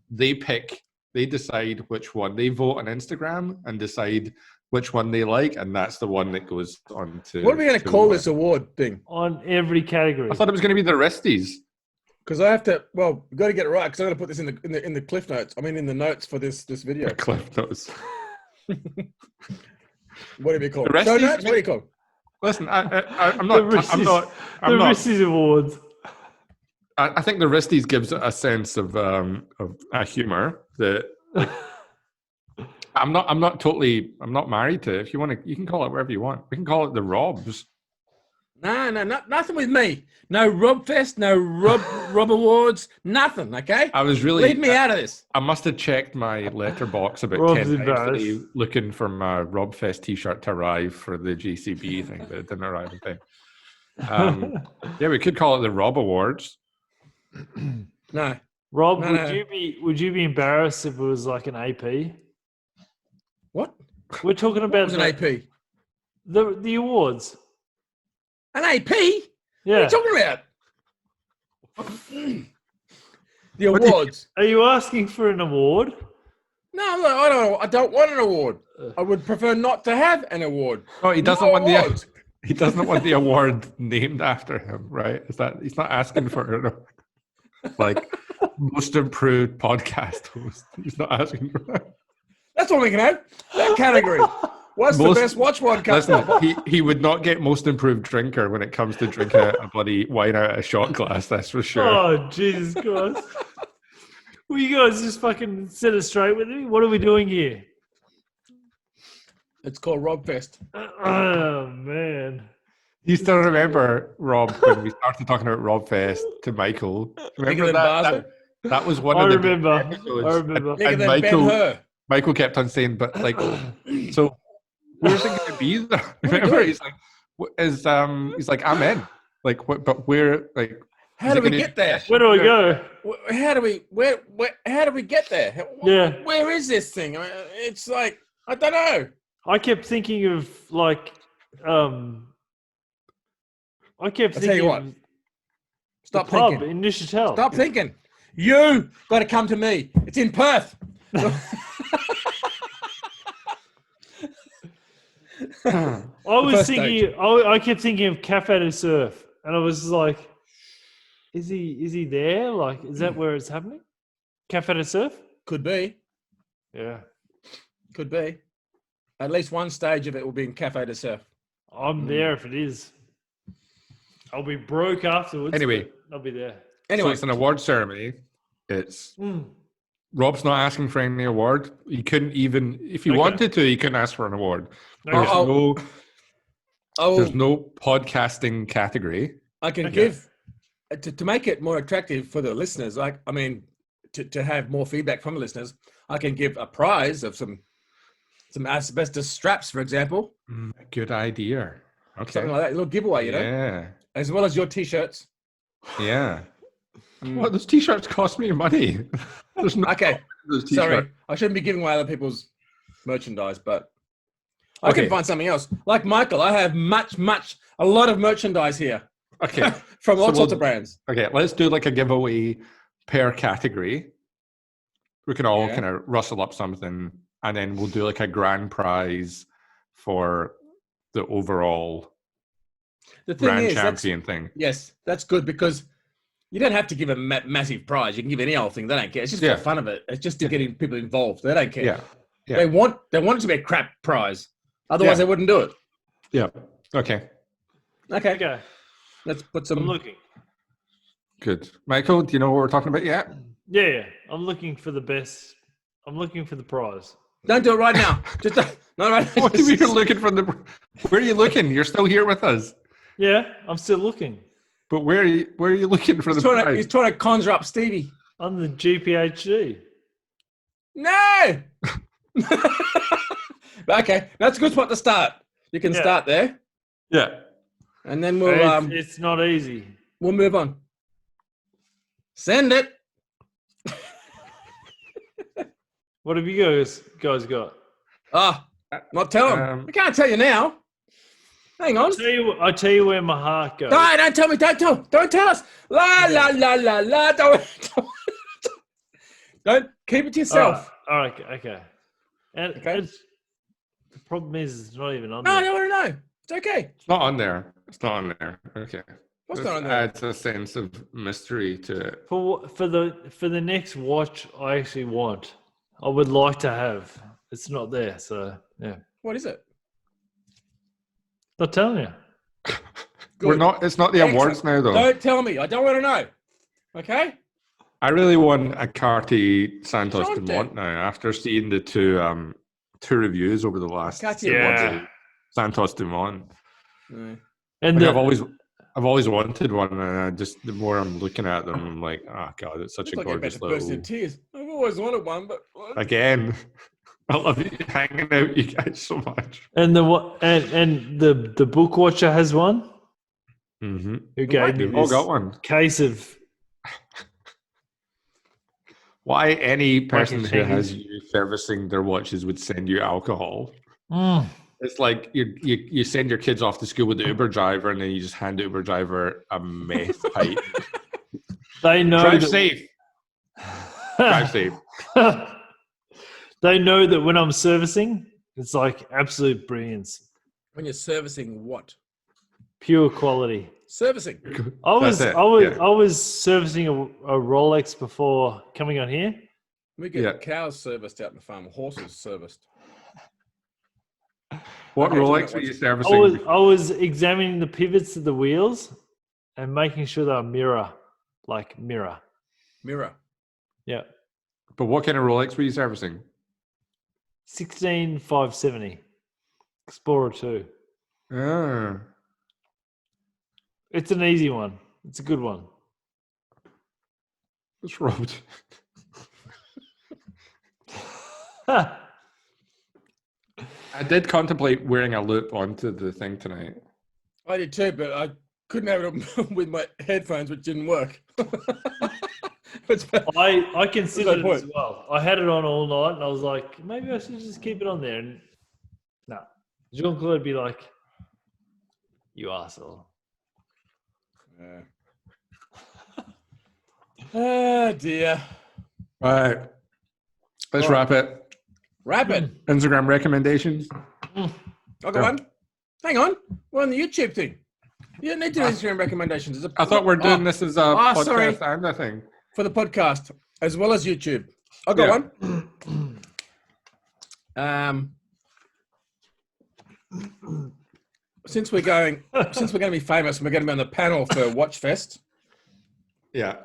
They decide which one. They vote on Instagram and decide which one they like, and that's the one that goes on to. What are we going to call this award thing? On every category. I thought it was going to be the wristies. Because I have to. Well, we've got to get it right. Because I'm going to put this in the cliff notes. I mean, in the notes for this video. Cliff notes. What do you call The it? Show resties- notes. What do you call it? Listen, I'm the not. Risties, I'm the not. Risties Awards. I think the wristies gives a sense of a humor that I'm not married to. If you want to, you can call it whatever you want. We can call it the Robs. No, nothing with me. No Rob Fest, no Rob Awards, nothing, okay? I was really Leave me out of this. I must have checked my letterbox about Rob's 10 times embarrassed. today looking for my Rob Fest t-shirt to arrive for the GCB thing, but it didn't arrive in time. Yeah, we could call it the Rob Awards. No. Rob, No, no. would you be embarrassed if it was like an AP? What? We're talking What about was an AP? the awards. An AP? What are Yeah. you talking about? The What do you- awards. Are you asking for an award? No, I don't want an award. I would prefer not to have an award. Oh, he doesn't No want awards. he doesn't want the award named after him, right? Is that he's not asking for it? Like most improved podcast host. He's not asking for it. That's all we can have. That category. What's Most- the best watch podcast? Listen, he would not get most improved drinker when it comes to drinking a bloody wine out of a shot glass, that's for sure. Oh, Jesus Christ. Will you guys just fucking set it straight with me? What are we doing here? It's called Rob Fest. Oh, man. You still remember, Rob, when we started talking about Rob Fest to Michael? Bigger Remember than that? Basel. That was one I of the remember. episodes. I remember. Bigger And than Ben-Hur. Michael kept on saying, but like, so where's it going to be? There? are you Remember, doing? he's like, he's like, I'm in. Like, what? But where? Like, How is do it we gonna- get there? Where do I go? How do we get there? Yeah. Where is this thing? I mean, it's like, I don't know. I kept thinking of like, I kept I'll tell thinking you what. of Stop the pub thinking. in Nishatel. Stop thinking. You got to come to me. It's in Perth. I was first thinking. I kept thinking of Cafe de Surf, and I was like, "Is he there? Like, is that where it's happening? Cafe de Surf? Could be. Yeah, Could be. At least one stage of it will be in Cafe de Surf. I'm there if it is. I'll be broke afterwards. Anyway. but I'll be there. So Anyway, it's an award ceremony. It's Rob's not asking for any award. He couldn't even, if he Okay. wanted to, he couldn't ask for an award. Okay. There's no podcasting category. I can Okay. give to make it more attractive for the listeners. To have more feedback from the listeners, I can give a prize of some asbestos straps, for example, Good idea. Okay. something like that, a little giveaway, you know, Yeah. as well as your t-shirts. Yeah. What, those t-shirts cost me money. There's no Okay, those t-shirts. sorry, I shouldn't be giving away other people's merchandise, but I Okay. can find something else. Like Michael, I have a lot of merchandise here Okay. from all So sorts of brands. Okay. Let's do like a giveaway per category. We can all Yeah. kind of rustle up something, and then we'll do like a grand prize for the overall The thing grand is, champion thing. yes, that's good because you don't have to give a massive prize. You can give any old thing. They don't care. It's just Yeah. for fun of it. It's just to get people involved. They don't care. Yeah. Yeah. They want it to be a crap prize. Otherwise, Yeah. they wouldn't do it. Yeah. Okay. Okay, Okay, let's put I'm some. looking. Good. Michael, do you know what we're talking about yet? Yeah, I'm looking for the best. I'm looking for the prize. Don't do it right now. Just no, right. What do you mean you're looking for the? Where are you looking? You're still here with us. Yeah, I'm still looking. But where are you looking for He's the trying, to, prize? he's trying to conjure up Stevie. On the GPHG. No! Okay, that's a good spot to start. You can start there. Yeah. And then we'll It's not easy. we'll move on. Send it. What have you guys got? Not tell him. I can't tell you now. Hang on. I tell you where my heart goes. No, don't tell me. Don't tell us. La la la la la. Don't keep it to yourself. All right. Okay. And Okay. the problem is it's not even on No, I there. don't want to know. It's okay. It's not on there. It's not on there. Okay. What's This going on there? adds a sense of mystery to it. For the next watch I actually want, I would like to have. It's not there, so yeah. What is it? Not telling you. We're Good. not. It's not the awards now, though. Don't tell me. I don't want to know. Okay. I really want a Cartier Santos Don't Dumont now. After seeing the two reviews over the last Cartier Yeah. Santos Dumont. No. And Like, the, I've always wanted one, and I just the more I'm looking at them, I'm like, oh god, it's such Looks a like you're about gorgeous to burst little. in tears. I've always wanted one, but Again, I love you hanging out, you guys, so much. and the book watcher has one. Mm-hmm. Who gave me We've all this got one. case of Why any person who Fucking has you servicing their watches would send you alcohol? mm, It's like you send your kids off to school with the Uber driver, and then you just hand the Uber driver a meth pipe. they know Drive that, safe. Drive safe. they know that when I'm servicing, it's like absolute brilliance, when you're servicing what? pure quality. Servicing. I was That's it, I was yeah. I was servicing a Rolex before coming on here. We get Yeah. cows serviced out in the farm, horses serviced. What Okay, Rolex so were you what's- servicing? I was examining the pivots of the wheels and making sure they're mirror. Mirror. Yeah. But what kind of Rolex were you servicing? 16570 Explorer 2. Ah. It's an easy one. It's a good one. It's robbed. Ha! I did contemplate wearing a loop onto the thing tonight. I did too, but I couldn't have it with my headphones, which didn't work. I considered no it as point. well. I had it on all night and I was like, maybe I should just keep it on there. And no. Jean Claude would be like, you arsehole. Oh dear. All right. Let's All right. wrap it. Rapid. Instagram recommendations. I got Go. one. Hang on. We're on the YouTube thing. You don't need to do Instagram recommendations. I thought we're doing this as a podcast sorry. and a thing. For the podcast as well as YouTube. I got one. Since we're going to be famous, and we're going to be on the panel for Watchfest. Yeah.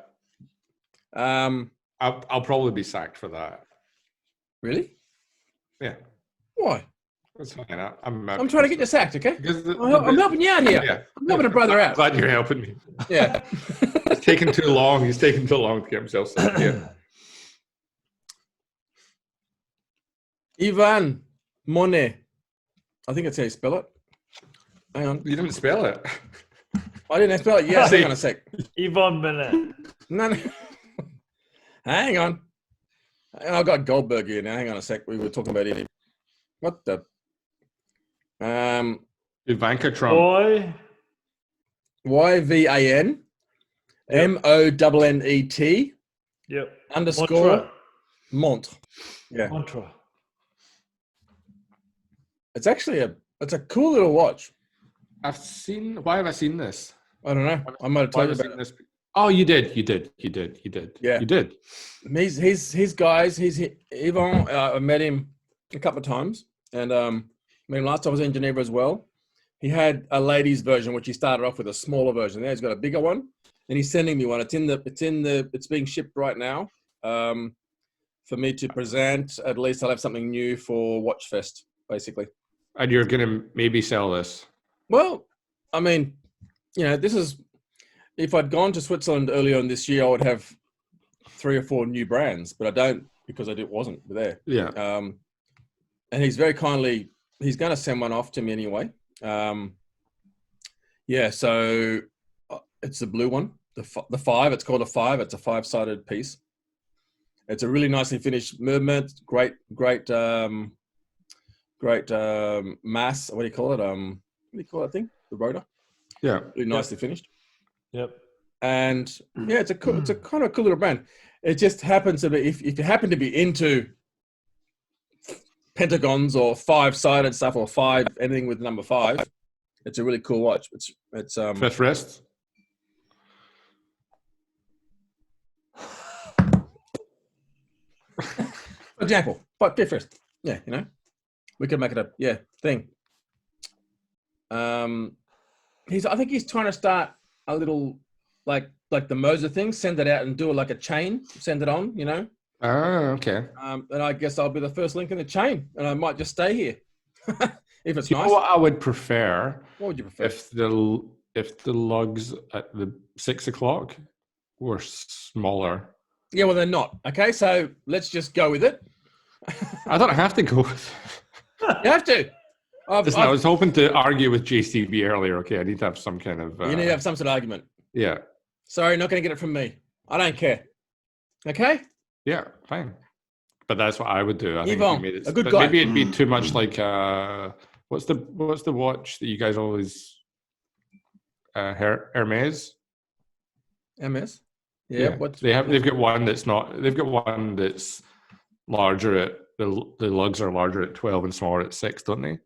I'll probably be sacked for that. Really? Yeah. Why? That's fine. I'm trying to get you sacked, okay? Because I'm helping you out here. Yeah. I'm helping a brother out. Glad you're helping me. Yeah. It's taking too long. He's taking too long to get himself sacked. Yeah. Ivan Monet. I think that's how you spell it. Hang on. You didn't spell it. I didn't spell it. Yes, hang on a sec. Yvonne Bennett. No. Hang on. I got Goldberg here now. Hang on a sec. We were talking about it. What the? Ivanka Trump. Boy. YVAN MONNET Yep. underscore Mont. Yeah. Mantra. It's actually it's a cool little watch. Why have I seen this? I don't know. I might have Why told you have I about seen this? Oh, you did. Yeah. You did. it. He's guys. He's Yvon. I met him a couple of times, and I mean last time I was in Geneva as well. He had a ladies version, which he started off with a smaller version. Now he's got a bigger one, and he's sending me one. It's being shipped right now for me to present. At least I'll have something new for Watchfest, basically. And you're gonna maybe sell this. Well, I mean, this is if I'd gone to Switzerland earlier on this year, I would have 3 or 4 new brands, but I don't because wasn't there. Yeah. And he's very kindly, he's going to send one off to me anyway. Yeah, so it's the blue one, the 5. It's called a 5. It's a 5-sided piece. It's a really nicely finished movement. Great mass. What do you call it? What do you call that thing? The rotor. Yeah. Really nicely finished. Yep. And yeah, it's a kind of cool little brand. It just happens to be if you happen to be into pentagons or 5-sided stuff or 5 anything with number 5, it's a really cool watch. It's Fifth wrist. For example, but fifth wrist. Yeah, you know, we could make it a thing. I think he's trying to start a little like the Moser thing, send it out and do it like a chain, send it on, you know. Oh, okay. And I guess I'll be the first link in the chain, and I might just stay here if it's You nice. know what I would prefer? What would you prefer? If the lugs at the 6 o'clock were smaller. Yeah, well, they're not. Okay, so let's just go with it. I don't have to go with You have to. Listen, I was hoping to argue with JCB earlier. Okay, I need to have some kind of... you need to have some sort of argument. Yeah. Sorry, not going to get it from me. I don't care. Okay? Yeah, fine. But that's what I would do. I think Yvonne, if you made it, a good but guy. Maybe it'd be too much like... what's the watch that you guys always... Hermes? MS? Yeah. They've got one that's not... They've got one that's larger at... The lugs are larger at 12 and smaller at 6, don't they?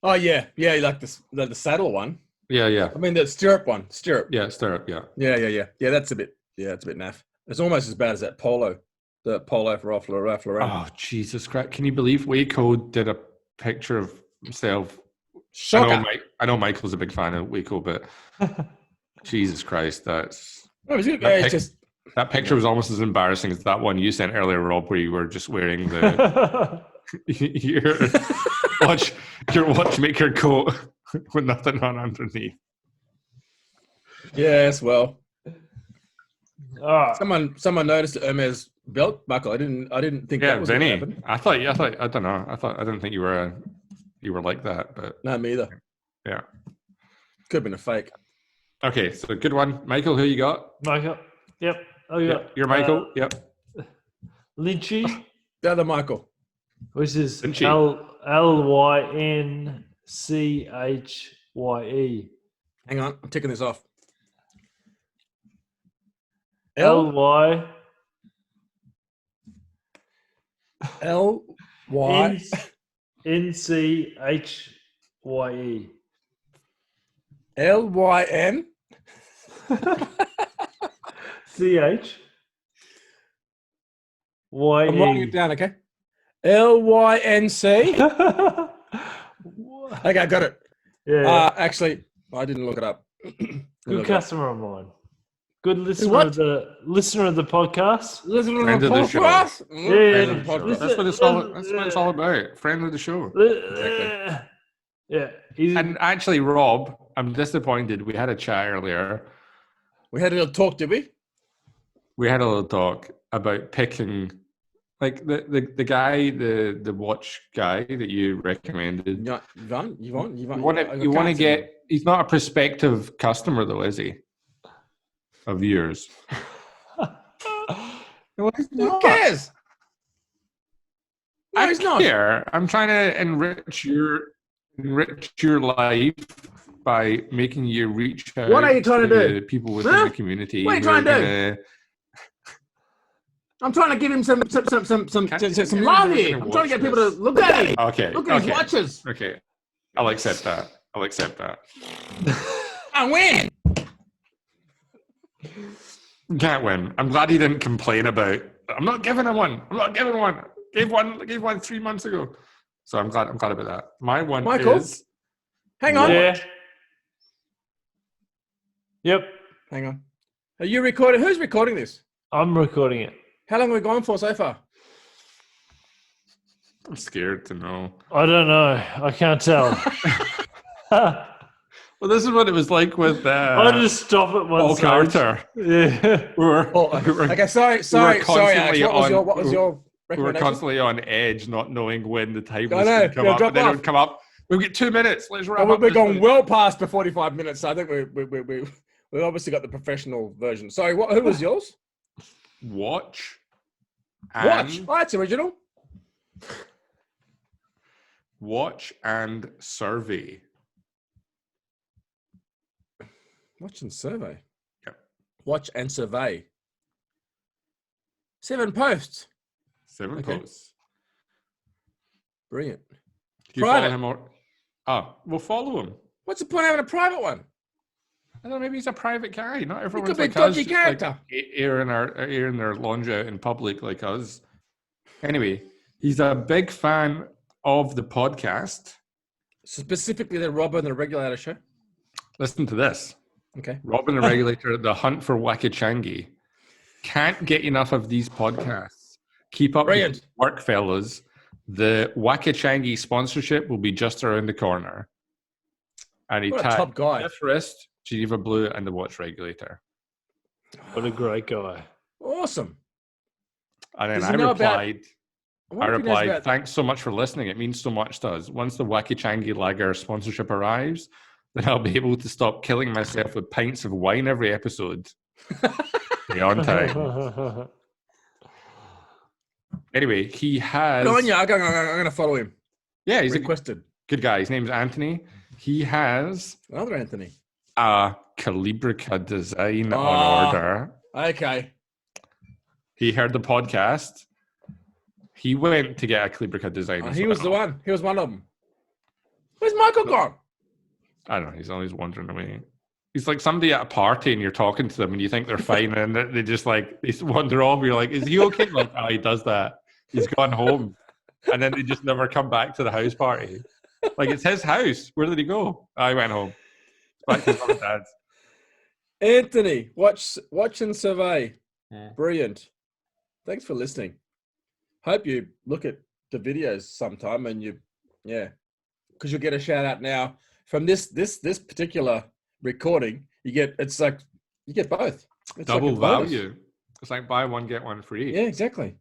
Oh, yeah. Yeah, like the saddle one. Yeah. I mean, the stirrup one. Stirrup. Yeah, stirrup, yeah. Yeah. Yeah, that's a bit naff. It's almost as bad as that polo. The polo for Ralph Lauren. Oh, Jesus Christ. Can you believe Waco did a picture of himself? Shocker. I know Michael's a big fan of Waco, but Jesus Christ, that's... No, that picture was almost as embarrassing as that one you sent earlier, Rob, where you were just wearing the your watchmaker coat with nothing on underneath. Yes, well... Ah, Someone noticed the Hermes belt buckle. I didn't think that was Vinny. going to happen. I don't know. I didn't think you were like that, but No, me either. yeah. Could have been a fake. Okay, so good one, Michael. Who you got? Michael. Yep. Oh, yeah. You're Michael. Yep. Lynchy, The other Michael. which is Lynchy. Lynchye. Hang on, I'm ticking this off. LY LY NCHYE. LYN CH. I'm writing it down, okay? LYNC. Okay, I got it. Yeah. Actually, I didn't look it up. Good customer of mine. Good listener What? of the podcast. Listen to Friend the of the show. podcast. Yeah, Friend of the show. listen- That's what it's all. That's what it's all about. Friend of the show. Exactly. Yeah. He's, And actually, Rob, I'm disappointed. We had a chat earlier. We had a little talk, did we? We had a little talk about picking, like the guy, the watch guy that you recommended. Yvonne. You want to get. He's not a prospective customer, though, is he? Of yours. Who cares? No, I he's not. care. I'm trying to enrich your life by making you reach out. What are you trying to do? People within Huh? the community. What are you who are trying to do? I'm trying to give him some love here. I'm trying to get people to look at him. Okay. Look at his watches. Okay. I'll accept that. I win. Can't win. I'm glad he didn't complain about. I'm not giving him one. Gave one 3 months ago. So I'm glad about that. My one Michael? is. Hang on. yeah. Yep. Hang on. Are you recording? Who's recording this? I'm recording it. How long have we gone for so far? I'm scared to know. I don't know. I can't tell. Well, this is what it was like with I'll just stop at one Paul stage. Carter. Yeah. Okay, sorry, Alex. What was your we were recommendation? constantly on edge, not knowing when the time I was know, going to come yeah, up. drop And then it off. would come up. We've got 2 minutes. Let's wrap And up. we're this going thing. well past the 45 minutes. So I think we obviously got the professional version. Sorry, who was yours? Watch. Watch. And Oh, that's original. watch and survey. Watch and survey. Yep. Watch and survey. 7 posts. 7 Okay. posts. Brilliant. Do you Private. follow him or? Oh, we'll follow him. What's the point of having a private one? I don't know. Maybe he's a private guy. Not He everyone's could be a like us, dodgy just, like, character. airing their laundry out in public like us. Anyway, he's a big fan of the podcast. Specifically the Robber and the Regulator show. Listen to this. Okay. Robin the Regulator, The Hunt for Wakachangi. Can't get enough of these podcasts. Keep up Brilliant. the good work, fellas. The Wakachangi sponsorship will be just around the corner. And he What a tagged top guy. Fifth Wrist, Geneva Blue, and the Watch Regulator. What a great guy. Awesome. And then Does I he know about- replied, wonder if he knows about- thanks so much for listening. It means so much to us. Once the Wakachangi Lager sponsorship arrives, then I'll be able to stop killing myself with pints of wine every episode. Be on time. Anyway, he has... Good on you. I'm going to follow him. Yeah, he's a Requested. good guy. His name's Anthony. He has Another Anthony. a Calibrica design Oh. on order. Okay. He heard the podcast. He went to get a Calibrica design. as He was the well. one. He was one of them. Where's Michael gone? I don't know. He's always wandering away. He's like somebody at a party and you're talking to them and you think they're fine and they just like, they wander off. You're like, is he okay? Like, oh, he does that. He's gone home. And then they just never come back to the house party. Like, it's his house. Where did he go? Oh, he went home. Back to his mum and dad's. Anthony, watch and survey. Yeah. Brilliant. Thanks for listening. Hope you look at the videos sometime and because you'll get a shout out now from this particular recording. You get both. It's Double like a bonus. value. It's like buy one, get one free. Yeah, exactly.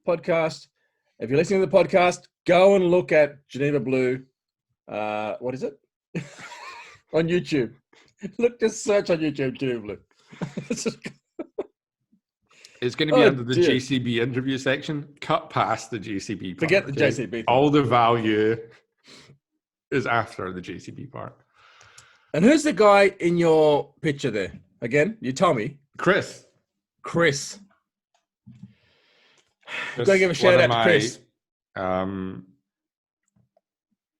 Podcast. If you're listening to the podcast, go and look at Geneva Blue. What is it? On YouTube. Just search on YouTube, Geneva Blue. It's going to be Oh, under the dear. JCB interview section. Cut past the JCB part. Forget the okay? JCB thing. All the value is after the JCB part. And who's the guy in your picture there? Again, you tell me. Chris. Chris. Gotta give a shout one of out to Chris.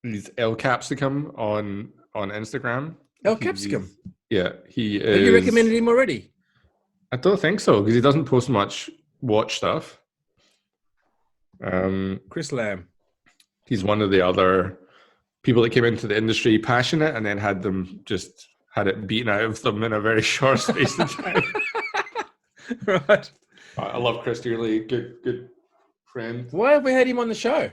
He's El Capsicum on Instagram. El Capsicum. Yeah, he is. Have you recommended him already? I don't think so because he doesn't post much watch stuff. Chris Lamb. He's one of the other people that came into the industry passionate and then had it beaten out of them in a very short space of time. Right. I love Chris dearly. Good friend. Why have we had him on the show?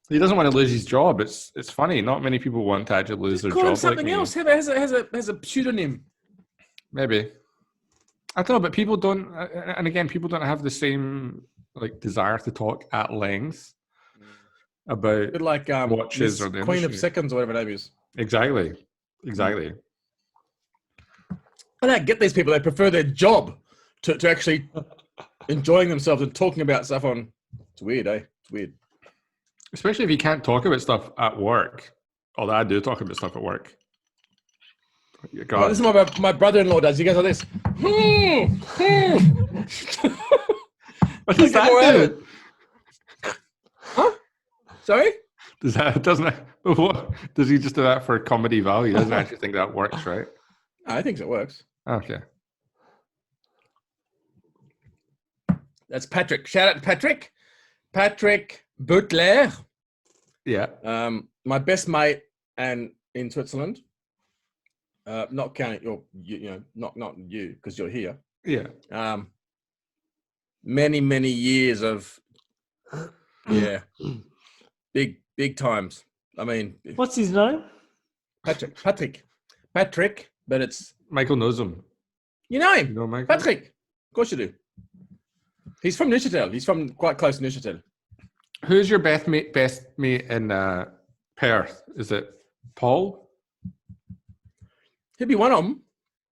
He doesn't want to lose his job. It's funny. Not many people want to actually lose their Call him job. something like me. else. Has a pseudonym. Maybe. I don't know, but people don't, and again, people don't have the same like desire to talk at length about A bit like watches Miss or the Queen of industry. Seconds or whatever her name is. Exactly. I don't get these people. They prefer their job to actually enjoying themselves and talking about stuff on. It's weird, eh? It's weird. Especially if you can't talk about stuff at work. Although I do talk about stuff at work. God. Well, this is what my brother-in-law does. He goes like this. What does that do? Huh? Sorry? What, does he just do that for comedy value? He doesn't actually think that works, right? I think it works. Okay. That's Patrick. Shout out to Patrick. Patrick Butler. Yeah. My best mate and in Switzerland. Not counting not you because you're here. Yeah. Many years of big times. I mean, What's his name? Patrick. Patrick, but it's Michael knows him. you know him. You know Michael? Patrick. Of course you do. He's from Neuchâtel. He's from quite close to Neuchâtel. Who's your best mate in Perth? Is it Paul? He'd be one of them.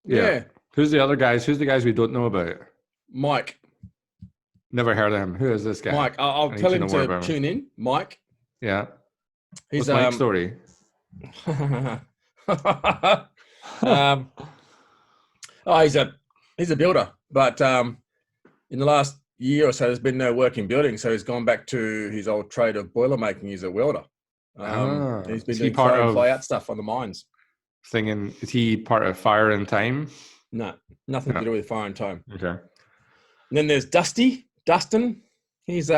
Yeah. Who's the other guys? Who's the guys we don't know about? Mike. Never heard of him. Who is this guy? Mike. I'll tell him to tune in. Mike. Yeah. He's What's Mike's story? He's a builder, but in the last year or so, there's been no work in building, so he's gone back to his old trade of boiler making. He's a welder. He's been doing fly in, fly out stuff on the mines. Singing, is he part of Fire in Time? No, nothing to do with Fire in Time. Okay. And then there's Dustin. He's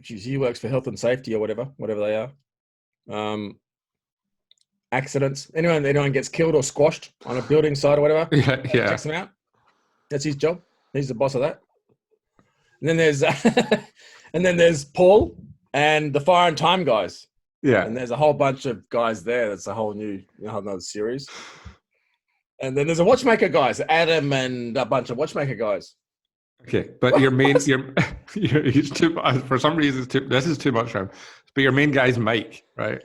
he works for health and safety or whatever they are. Accidents. Anyone gets killed or squashed on a building site or whatever. Yeah. Checks him out. That's his job. He's the boss of that. And then there's there's Paul and the Fire and Time guys. Yeah. And there's a whole bunch of guys there. That's a whole new another series. And then there's a watchmaker guys, Adam and a bunch of watchmaker guys. Okay, but your main, he's too. For some reason, this is too much for him. But your main guy's Mike, right?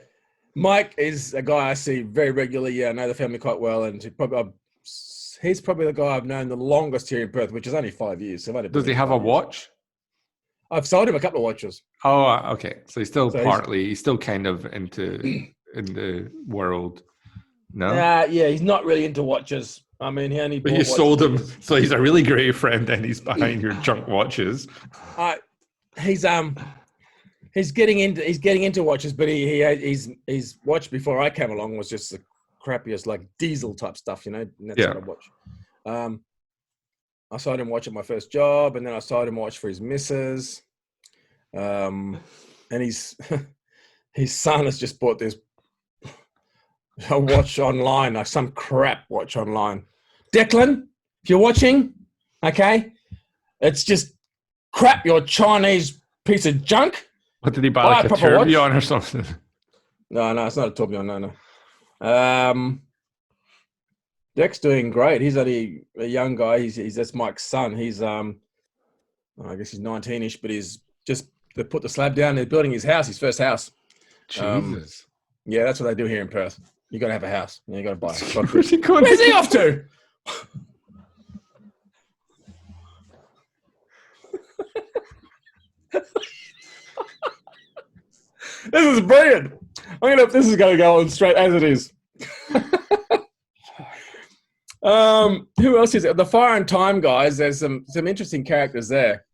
Mike is a guy I see very regularly. Yeah, I know the family quite well, and he's probably the guy I've known the longest here in Perth, which is only 5 years. So does he have a watch? I've sold him a couple of watches. Oh, okay. So he's still he's still kind of in the world. No. Yeah, he's not really into watches. I mean, he only. But you sold him, so he's a really great friend, and he's behind your junk watches. He's getting into watches, but his watch before I came along was just the crappiest, like diesel type stuff, And that's what I watch. I sold him watch at my first job, and then I sold him watch for his missus. And his son has just bought this a watch online, like some crap watch online. Declan, if you're watching, okay, it's just crap. You're a Chinese piece of junk. What did he buy? Like a tourbillon or something? No, it's not a tourbillon. No. Dec's doing great. He's only a young guy. He's that's Mike's son. He's I guess he's 19ish, but he's just they put the slab down. They're building his house, his first house. Jesus. Yeah, that's what they do here in Perth. You got to have a house. You got to buy. Where's he going? Where's he off to? This is brilliant. This is going to go on straight as it is. Who else is it? The Fire and Time guys. There's some interesting characters there.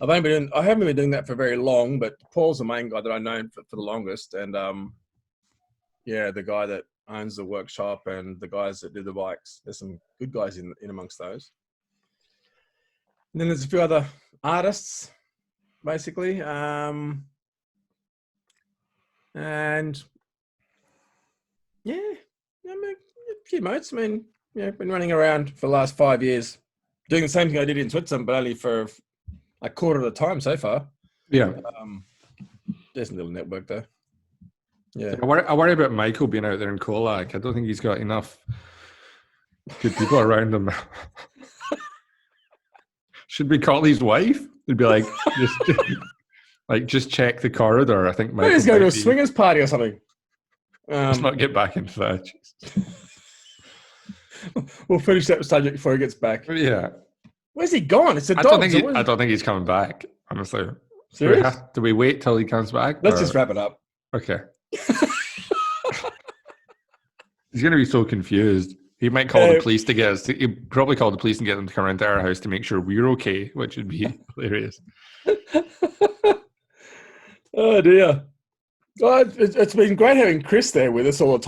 I haven't been doing that for very long, but Paul's the main guy that I've known for the longest, and the guy that owns the workshop and the guys that do the bikes. There's some good guys in amongst those. And then there's a few other artists, basically, and a few mates. I've been running around for the last 5 years, doing the same thing I did in Switzerland, but only for a quarter of the time so far. Yeah. There's a little network there. Yeah. I worry about Michael being out there in Colac. I don't think he's got enough good people around him. Should we call his wife? It'd be like, just check the corridor. I think Michael He's going to a swingers party or something. Let's not get back into that. We'll finish that subject before he gets back. Yeah. Where's he gone? It's a I dog. don't think he's coming back, honestly. Serious? Do we wait till he comes back? Let's just wrap it up. Okay. He's going to be so confused. He might call the police to get us. He'd probably call the police and get them to come around to our house to make sure we're okay, which would be hilarious. Oh dear. God, it's been great having Chris there with us all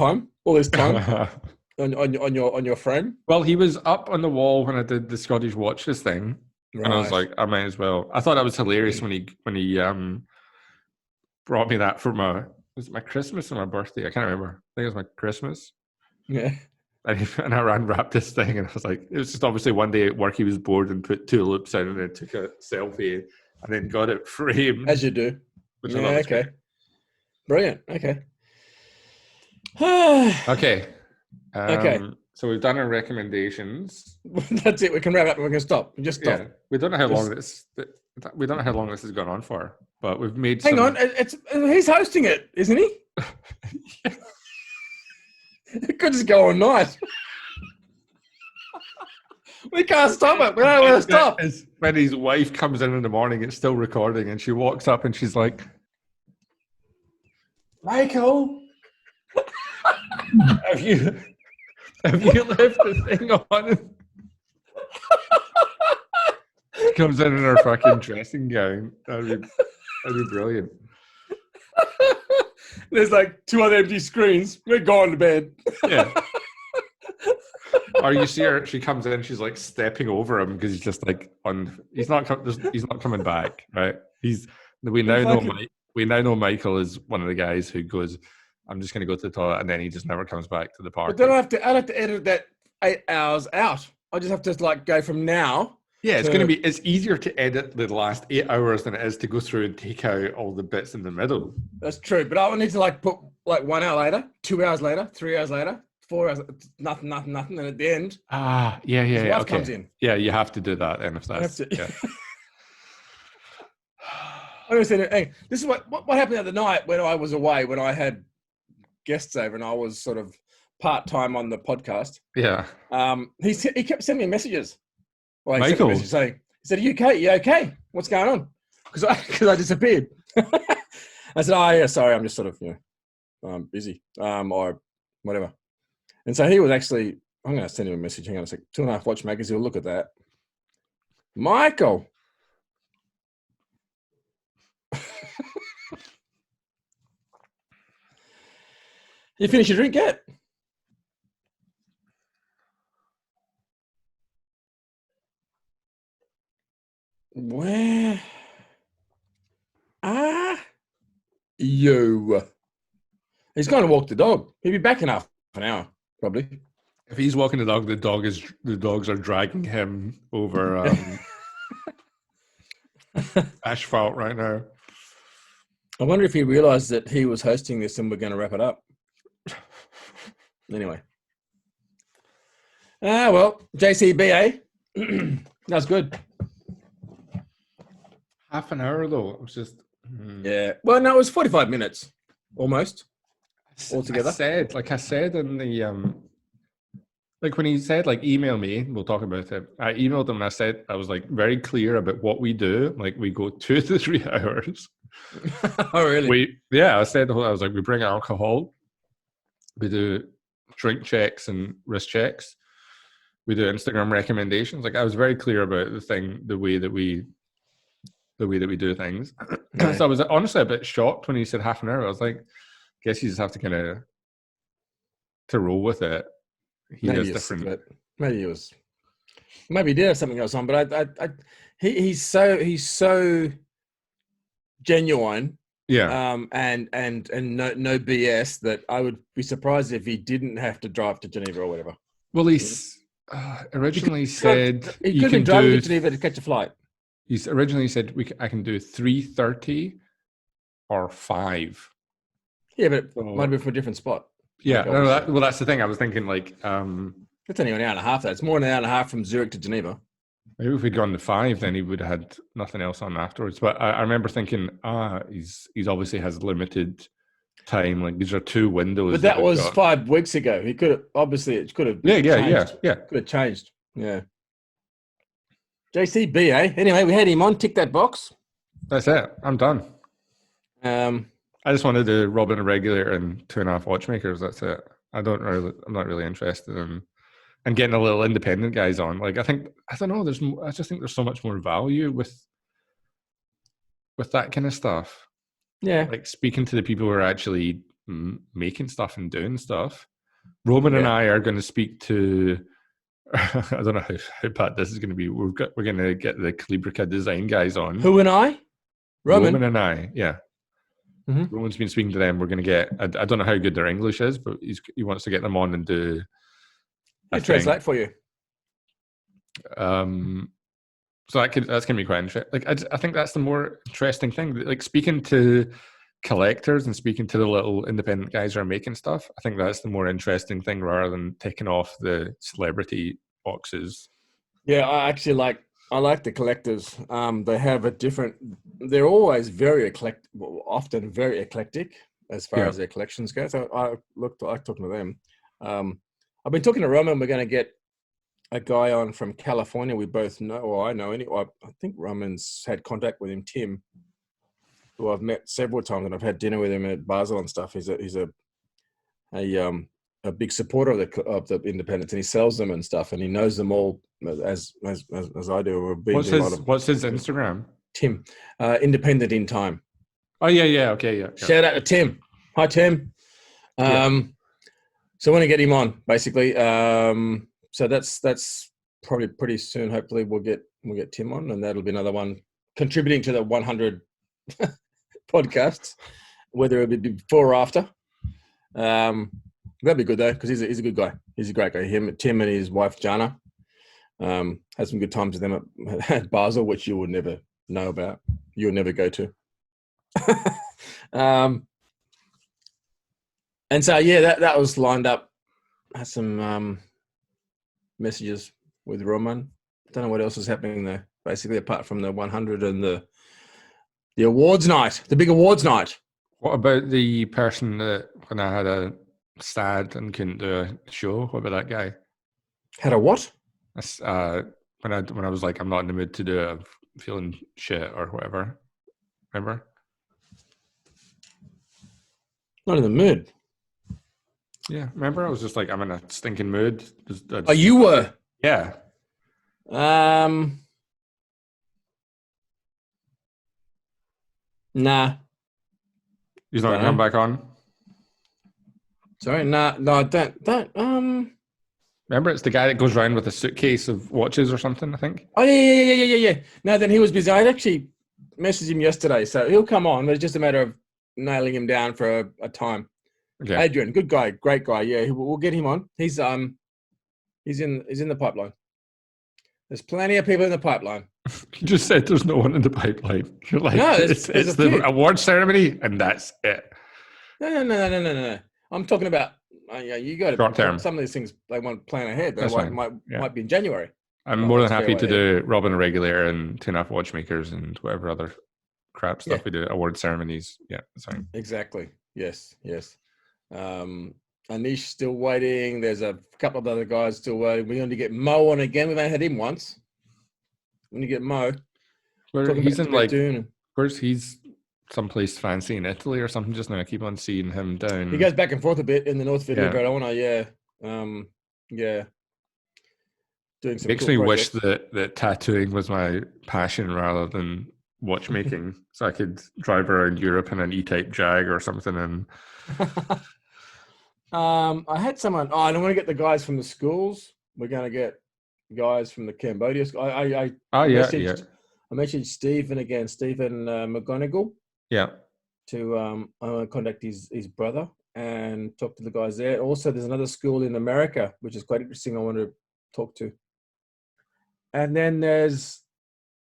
this time on your frame. Well, he was up on the wall when I did the Scottish Watches thing, right. And I was like, I might as well. I thought that was hilarious when he brought me that for was it my Christmas or my birthday? I can't remember. I think it was my Christmas. Yeah. And I wrapped this thing, and I was like, it was just obviously one day at work he was bored and put 2 loops in and then took a selfie and then got it framed. As you do. Which okay. Brilliant. Okay. Okay. Okay. So we've done our recommendations. That's it. We can wrap up. We can stop. Just stop. Yeah. We don't know how long this. We don't know how long this has gone on for, but we've made. Hang on. He's hosting it, isn't he? It could just go all night. We can't stop it. We don't know where to stop. When his wife comes in the morning, it's still recording, and she walks up and she's like, "Michael, have you left the thing on?" She comes in her fucking dressing gown. That'd be brilliant. There's like 2 other empty screens. We're going to bed. Yeah. Or you see her, she comes in, she's like stepping over him because he's just like he's not coming back, right? We now know Michael is one of the guys who goes, "I'm just going to go to the toilet," and then he just never comes back to the park. But then I'd have to edit that 8 hours out. I just have to like go from now. Yeah, it's easier to edit the last 8 hours than it is to go through and take out all the bits in the middle. That's true, but I would need to like put like 1 hour later, 2 hours later, 3 hours later, 4 hours, nothing, and at the end, yeah, his wife okay. comes in. Yeah, you have to do that, and if that's yeah. I understand. Hey, this is what happened the other night when I was away, when I had guests over and I was sort of part-time on the podcast. Yeah. He kept sending me messages. Well, he Michael. sent me a message saying, he said, "Are you okay? What's going on?" Because I disappeared. I said, "Oh yeah, sorry, I'm just sort of busy or whatever." And so he was actually, I'm going to send him a message. Hang on a sec. 2.5 Watchmakers. He'll look at that. Michael. You finished your drink yet? Where are you? He's going to walk the dog. He'll be back in half an hour, probably. If he's walking the dog, the dogs are dragging him over asphalt right now. I wonder if he realized that he was hosting this and we're going to wrap it up. Anyway. Well, JCBA. That's good. Half an hour though. It was just Yeah. Well, no, it was 45 minutes almost altogether. I said in the like when he said like email me, we'll talk about it. I emailed him and I said I was like very clear about what we do. Like we go 2 to 3 hours. Oh really? I said I was like we bring alcohol. We do drink checks and wrist checks. We do Instagram recommendations. Like I was very clear about the way that we do things. Yeah. So I was honestly a bit shocked when he said half an hour. I was like, guess you just have to kind of to roll with it. Maybe he did have something else on, but he's so genuine. Yeah. And no BS that I would be surprised if he didn't have to drive to Geneva or whatever. Well, he's originally said he could have been driving to Geneva to catch a flight. He's originally said I can do 3:30 or 5. Yeah, but it might have been from a different spot. Yeah, that's the thing. I was thinking like it's only an hour and a half. It's more than an hour and a half from Zurich to Geneva. Maybe if we'd gone to 5, then he would have had nothing else on afterwards. But I remember thinking, he's obviously has limited time. Like these are 2 windows. But that was 5 weeks ago. He could have it could have changed. Yeah. Could have changed. Yeah. JCBA. Anyway, we had him on. Tick that box. That's it. I'm done. I just wanted to rob in a regular and 2.5 Watchmakers. That's it. I'm not really interested in getting a little independent guys on. Like I don't know. I just think there's so much more value with that kind of stuff. Yeah. Like speaking to the people who are actually making stuff and doing stuff. Roman and I are going to speak to. I don't know how bad this is going to be. We're going to get the Calibrica design guys on. Who and I? Roman and I. Yeah. Mm-hmm. Roman's been speaking to them. We're going to get. I don't know how good their English is, but he wants to get them on and do. I translate for you. So that's going to be quite interesting. Like I think that's the more interesting thing. Like speaking to collectors and speaking to the little independent guys who are making stuff. I think that's the more interesting thing rather than taking off the celebrity boxes. Yeah, I like the collectors. They have a different. They're always very eclectic, often very eclectic as far as their collections go. So I talking to them. I've been talking to Roman. We're going to get a guy on from California. We both know, or I know anyway. I think Roman's had contact with him, Tim, who I've met several times, and I've had dinner with him at Basel and stuff. He's a big supporter of the independents, and he sells them and stuff, and he knows them all as I do. What's his Instagram? Tim, Independent in Time. Oh yeah, okay, yeah. Shout out to Tim. Hi Tim. So I want to get him on basically. So that's probably pretty soon. Hopefully we'll get Tim on, and that'll be another one contributing to the 100 podcasts, whether it be before or after. That'd be good though, because he's a good guy. He's a great guy. Tim and his wife Jana had some good times with them at Basel, which you would never know about. You would never go to. And so that was lined up. Had some messages with Roman. Don't know what else is happening there. Basically, apart from the 100 and the awards night, the big awards night. What about the person that when I had a sad and couldn't do a show? What about that guy? Had a what? When I was like, I'm not in the mood to do it, I'm feeling shit or whatever. Remember? Not in the mood. Yeah, remember? I was just like, I'm in a stinking mood. Oh, you were? Yeah. Nah. He's not going to come back on? Sorry, no, I don't. Remember, it's the guy that goes around with a suitcase of watches or something, I think? Oh, yeah. No, then he was busy. I actually messaged him yesterday, so he'll come on, but it's just a matter of nailing him down for a time. Okay. Adrian, good guy, great guy. Yeah, we'll get him on. He's in the pipeline. There's plenty of people in the pipeline. You just said there's no one in the pipeline. You're like, no, it's the award ceremony, and that's it. No. I'm talking about you got to short term. Some of these things they want to plan ahead. They might be in January. I'm more than happy to do Robin Regulator and 2.5 Watchmakers and whatever other crap stuff we do. Award ceremonies. Yeah, that's fine. Exactly. Yes. Anish still waiting. There's a couple of other guys still waiting. We're going to get Mo on again. We've only had him once. When you get Mo, he's in like, where's he's someplace fancy in Italy or something just now. I keep on seeing him down. He goes back and forth a bit in the North of Italy, but I want to, doing some makes me wish that tattooing was my passion rather than watchmaking, so I could drive around Europe in an E-type Jag or something. And I had someone. Oh, and I'm going to get the guys from the schools. We're going to get guys from the Cambodia school. I messaged Stephen McGonigal. Yeah. To contact his brother and talk to the guys there. Also, there's another school in America which is quite interesting. I want to talk to. And then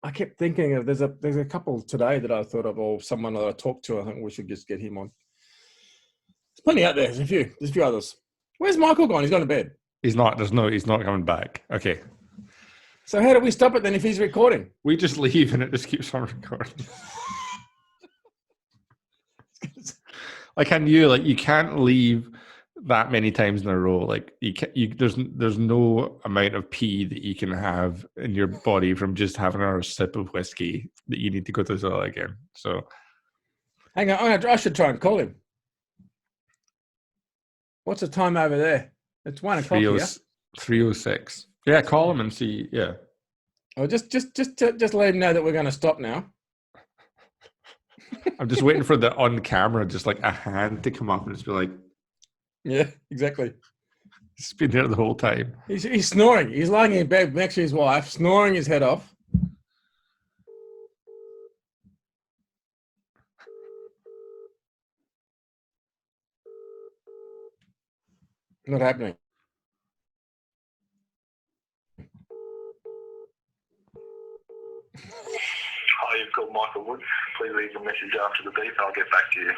I kept thinking of there's a couple today that I thought of, or someone that I talked to. I think we should just get him on. There's plenty out there. There's a few others. Where's Michael gone? He's gone to bed. He's not. He's not coming back. Okay. So how do we stop it then if he's recording? We just leave and it just keeps on recording. Like I knew, like you can't leave that many times in a row. Like there's no amount of pee that you can have in your body from just having a sip of whiskey that you need to go to the toilet again. So, hang on, I should try and call him. What's the time over there? It's 1 o'clock here. 3:06. Yeah, call him and see. Yeah. Oh, just let him know that we're going to stop now. I'm just waiting for the on camera, just like a hand to come up and just be like, yeah, exactly. He's been there the whole time. He's snoring. He's lying in bed next to his wife, snoring his head off. Not happening. Hi, you've got Michael Wood. Please leave a message after the beep. I'll get back to you.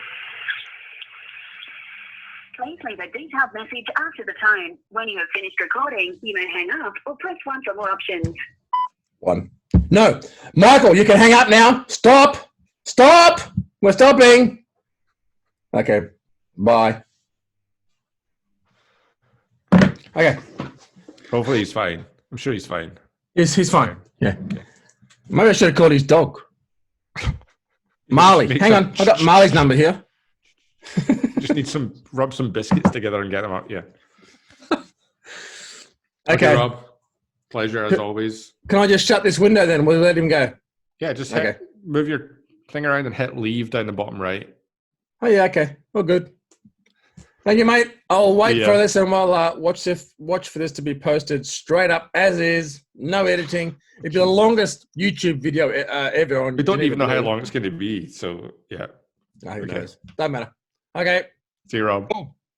Please leave a detailed message after the tone. When you have finished recording, you may hang up or press 1 for more options. 1. No, Michael, you can hang up now. Stop. Stop. We're stopping. Okay. Bye. Okay. Hopefully he's fine. I'm sure he's fine. Yes, he's fine. Yeah. Okay. Maybe I should have called his dog. Marley. Hang on. I got Marley's number here. Just need rub some biscuits together and get them up. Yeah. Okay. Rob. Pleasure as always. Can I just shut this window then? We'll let him go. Yeah, just Okay. move your thing around and hit leave down the bottom right. Oh yeah, okay. Well, good. Thank you, mate. I'll wait Yeah. for this and I'll watch for this to be posted straight up as is, no editing. It'd be the longest YouTube video ever on. We don't even know how long it's going to be, so yeah. No, who knows? Doesn't matter. Okay. See you, Rob.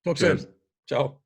Talk Cheers. soon. Ciao.